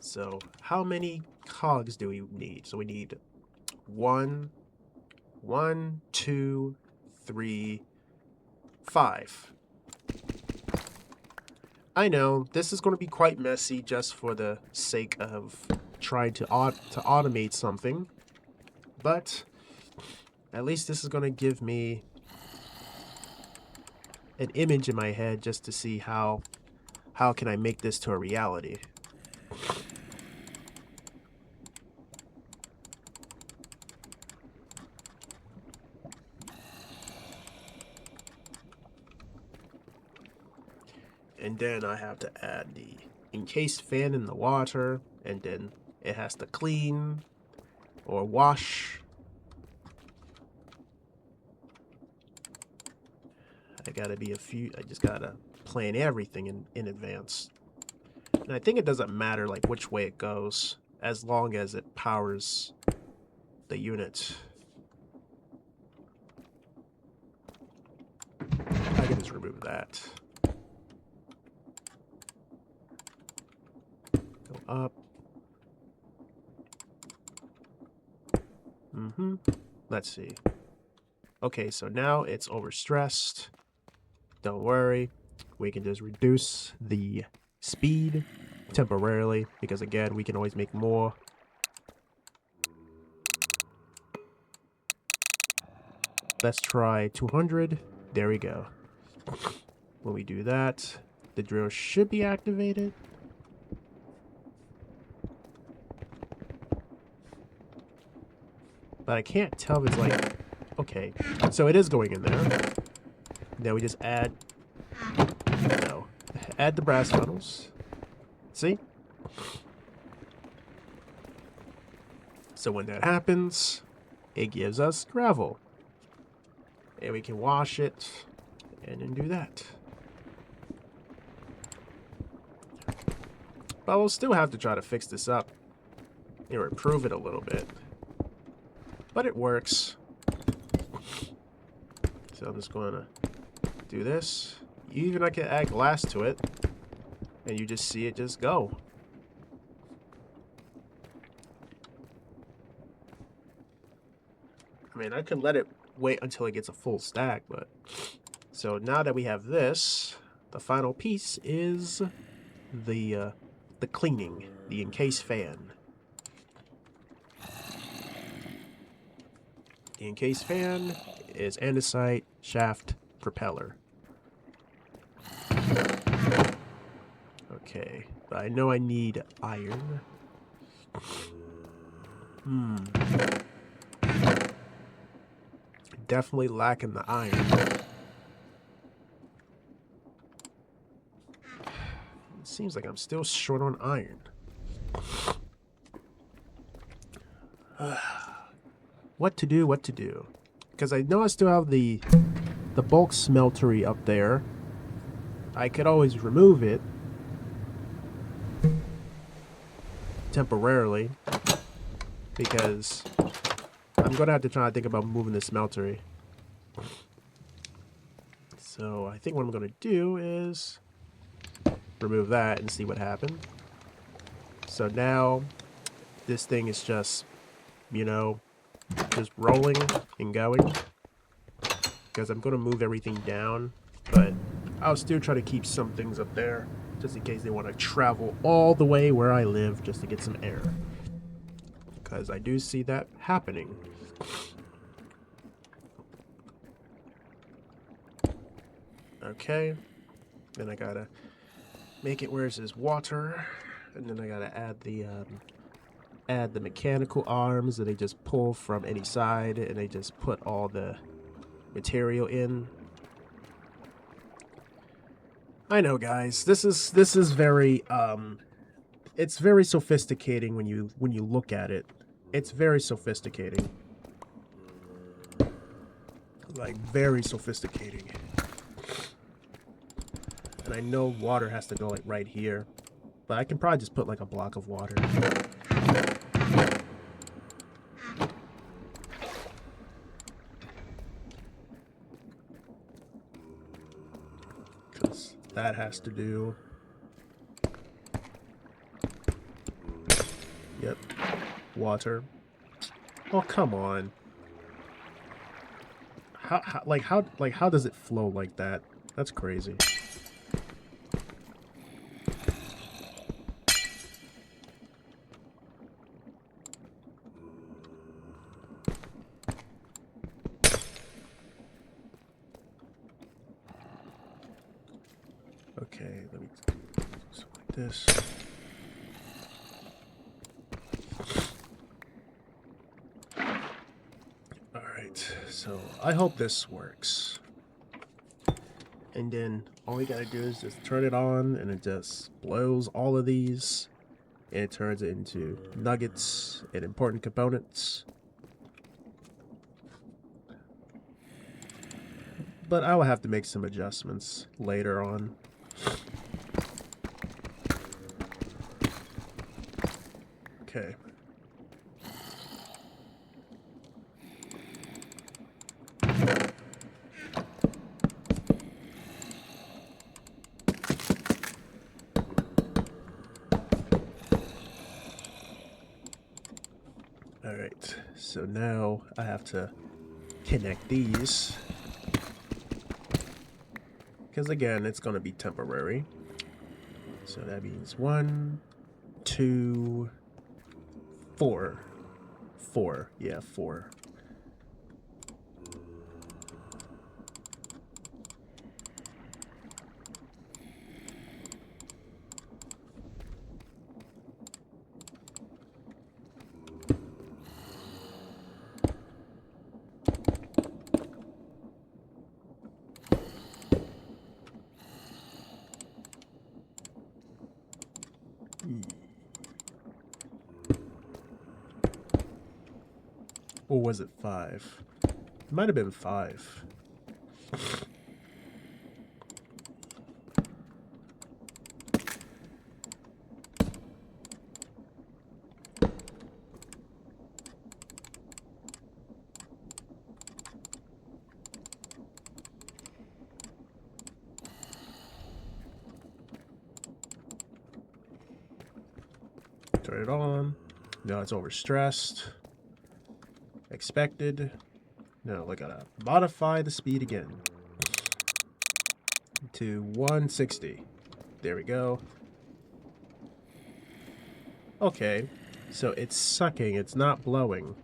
So how many cogs do we need? So we need 1, 2, 3, 5. I know this is going to be quite messy just for the sake of trying to automate something, but at least this is going to give me an image in my head just to see how can I make this to a reality. And then I have to add the encased fan in the water, and then it has to clean or wash. I just gotta plan everything in advance. And I think it doesn't matter like which way it goes, as long as it powers the unit. I can just remove that. Go up. Let's see. Okay, so now it's overstressed. Don't worry. We can just reduce the speed temporarily, because again, we can always make more. Let's try 200. There we go. When we do that, the drill should be activated. But I can't tell if it's like... Okay, so it is going in there. Then we just add... No. Add the brass funnels. See? So when that happens, it gives us gravel. And we can wash it and then do that. But we'll still have to try to fix this up or improve it a little bit. But it works. So I'm just going to do this. Even I can add glass to it. And you just see it just go. I mean, I can let it wait until it gets a full stack, but... So now that we have this, the final piece is the cleaning, the encased fan. The encased fan is andesite, shaft, propeller. Okay, but I know I need iron. Definitely lacking the iron. It seems like I'm still short on iron. What to do, what to do. Because I know I still have the bulk smeltery up there. I could always remove it. Temporarily. Because I'm going to have to try to think about moving the smeltery. So I think what I'm going to do is remove that and see what happened. So now this thing is just, you know, just rolling and going. Because I'm going to move everything down. But I'll still try to keep some things up there. Just in case they want to travel all the way where I live just to get some air. Because I do see that happening. Okay. Then I gotta make it where it says water. And then I gotta add the mechanical arms that they just pull from any side, and they just put all the material in. I know, guys. This is very it's very sophisticating when you look at it. It's very sophisticating. Like very sophisticating. And I know water has to go like right here, but I can probably just put like a block of water. Because that has to do. Yep. Water. Oh, come on. How does it flow like that? That's crazy. Okay, let me do something like this. Alright, so I hope this works. And then all we gotta do is just turn it on, and it just blows all of these, and it turns it into nuggets and important components. But I will have to make some adjustments later on. Okay. Alright, so now I have to connect these. Because again, it's going to be temporary. So that means 1, 2, 4. 4. Yeah, 4. Or was it 5? It might have been 5. Turn it on. No, it's overstressed. Expected. No, we gotta modify the speed again to 160. There we go. Okay, so it's sucking, it's not blowing.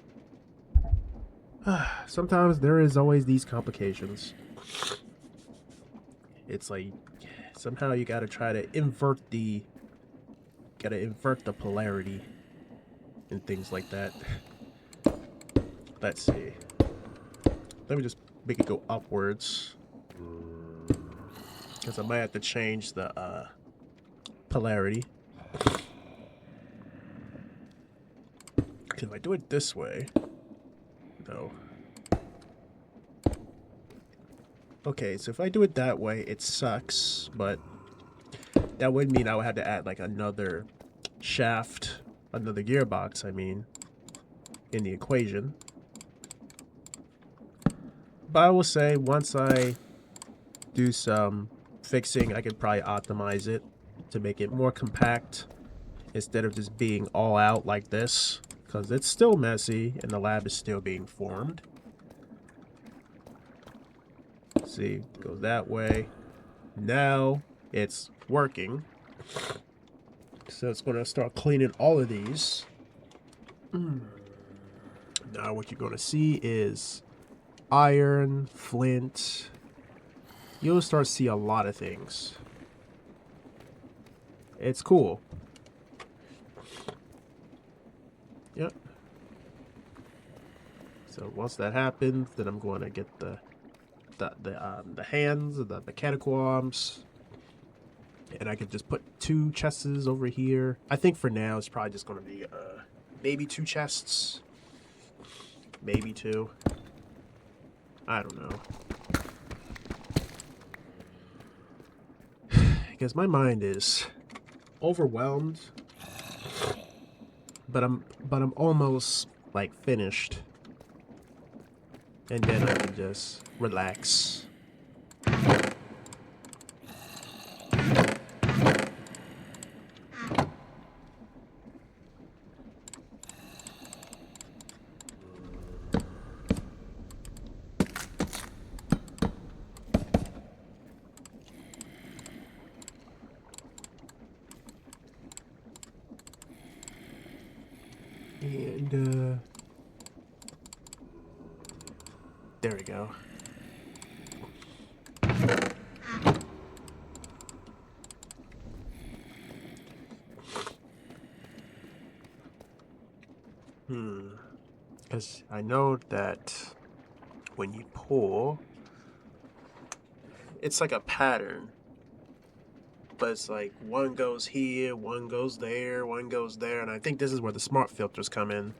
Sometimes there is always these complications. It's like somehow you gotta try to invert the polarity and things like that. Let's see. Let me just make it go upwards, because I might have to change the polarity. If I do it this way, no. Okay, so if I do it that way, it sucks, but that would mean I would have to add like another shaft, another gearbox, I mean, in the equation. But I will say, once I do some fixing, I could probably optimize it to make it more compact instead of just being all out like this, because it's still messy and the lab is still being formed. See, it goes that way. Now it's working. So it's going to start cleaning all of these. Now what you're going to see is iron, flint. You'll start to see a lot of things. It's cool. Yep. So once that happens, then I'm going to get the hands, the mechanical arms, and I could just put 2 chests over here. I think for now it's probably just going to be maybe 2 chests, maybe 2. I don't know, because my mind is overwhelmed, but I'm almost like finished, and then I can just relax. And there we go. Because I know that when you pull, it's like a pattern. But it's like one goes here, one goes there, one goes there, and I think this is where the smart filters come in,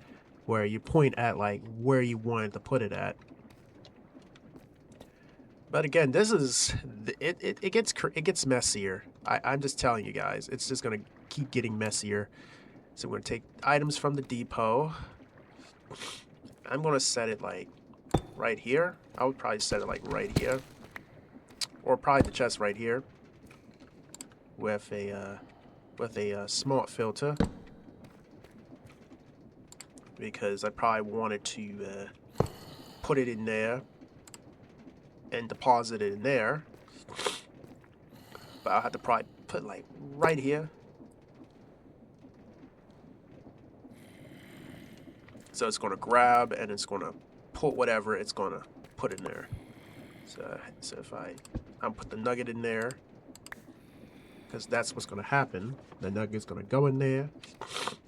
where you point at like where you want to put it at. But again, this is it gets messier. I'm just telling you guys, it's just gonna keep getting messier. So we're gonna take items from the depot. I'm gonna set it like right here. I would probably set it like right here, or probably the chest right here, with a smart filter, because I probably wanted to put it in there and deposit it in there. But I'll have to probably put like right here. So it's going to grab and it's going to put whatever it's going to put in there. So if I'll put the nugget in there, because that's what's going to happen. The nugget's going to go in there,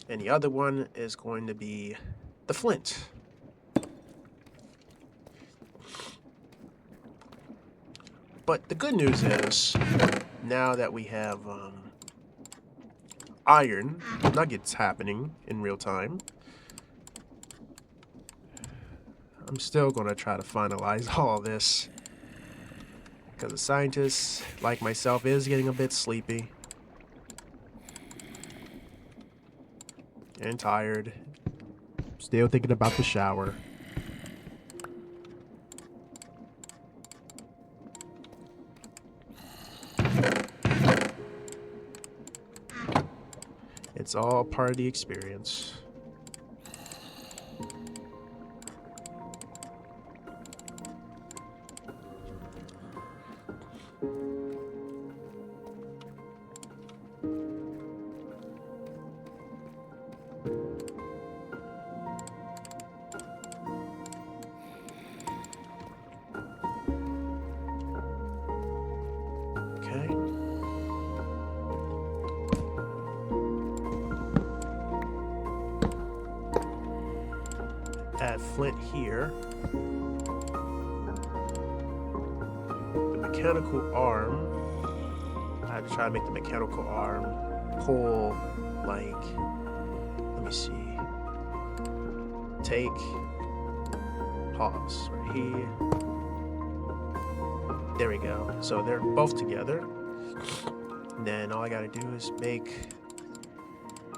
and the other one is going to be the flint. But the good news is, now that we have iron nuggets happening in real time, I'm still going to try to finalize all this, because a scientist like myself is getting a bit sleepy and tired. Still thinking about the shower. It's all part of the experience. Okay. Add flint here. The mechanical arm. I have to try to make the mechanical arm pull, like, let me see. Take, pause right here. There we go. So they're both together. And then all I gotta do is make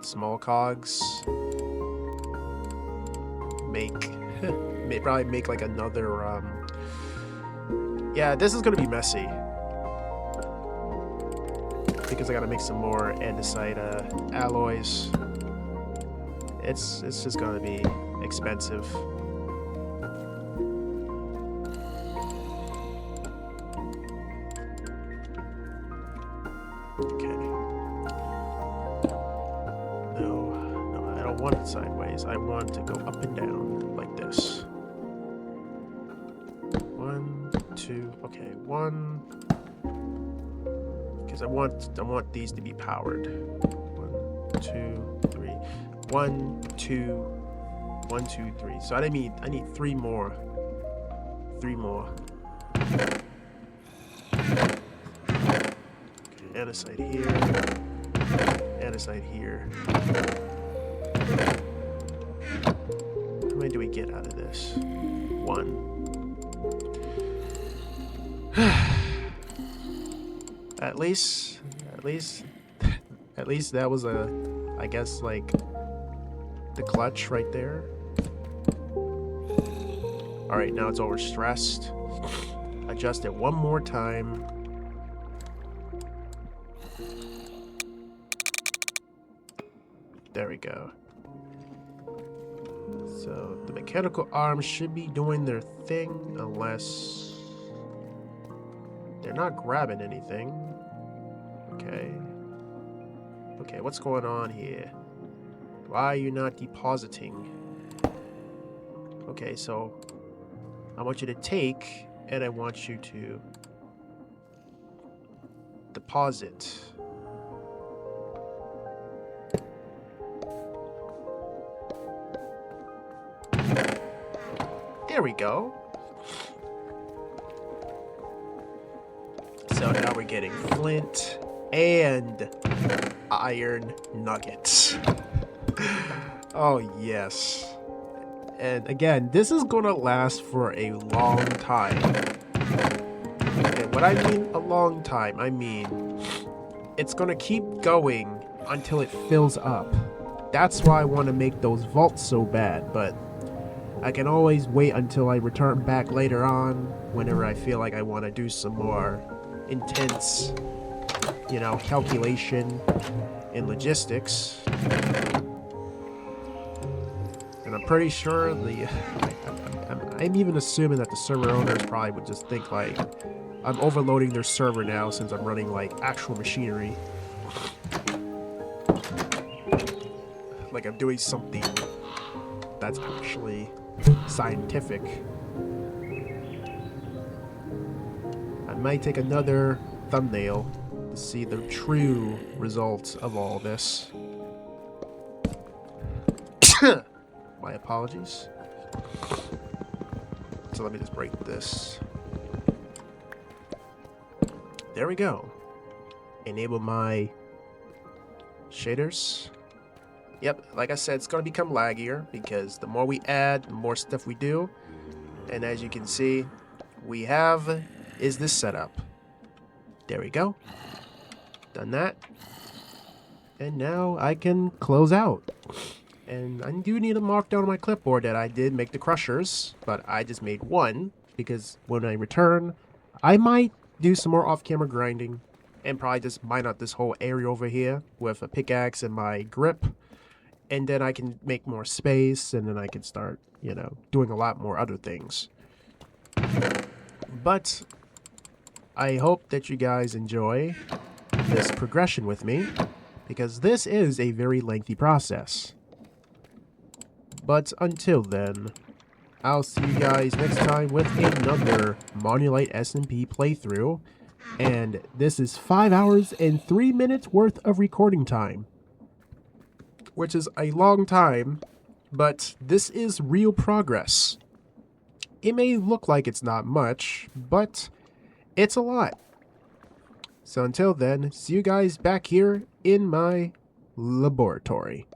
small cogs. Probably make like another yeah, this is gonna be messy, because I gotta make some more andesite alloys. It's just gonna be expensive. Okay. No, I don't want it sideways. I want to go up and down like this. 1, 2. Okay, 1. Because I want these to be powered. 1, 2, 3. 1, 2. 1, 2, 3. So I need 3 more. 3 more. Okay, andesite here. Andesite here. How many do we get out of this? 1. At least that was I guess, like, the clutch right there. Alright, now it's overstressed. Adjust it one more time. There we go. So the mechanical arms should be doing their thing, unless they're not grabbing anything. Okay, what's going on here? Why are you not depositing? Okay, so I want you to take, and I want you to deposit. There we go. So now we're getting flint and iron nuggets. Oh, yes. And again, this is going to last for a long time. And what I mean a long time, I mean it's going to keep going until it fills up. That's why I want to make those vaults so bad, but I can always wait until I return back later on whenever I feel like I want to do some more intense, you know, calculation and logistics. And I'm pretty sure I'm even assuming that the server owners probably would just think like I'm overloading their server now since I'm running like actual machinery. Like I'm doing something that's actually scientific. I might take another thumbnail to see the true results of all this. My apologies. So let me just break this. There we go. Enable my shaders. Yep, like I said, it's going to become laggier because the more we add, the more stuff we do. And as you can see, we have is this setup. There we go. Done that. And now I can close out. And I do need to mark down on my clipboard that I did make the crushers, but I just made one because when I return, I might do some more off-camera grinding and probably just mine out this whole area over here with a pickaxe and my grip. And then I can make more space, and then I can start, you know, doing a lot more other things. But I hope that you guys enjoy this progression with me, because this is a very lengthy process. But until then, I'll see you guys next time with another Monulite SMP playthrough. And this is 5 hours and 3 minutes worth of recording time, which is a long time, but this is real progress. It may look like it's not much, but it's a lot. So until then, see you guys back here in my laboratory.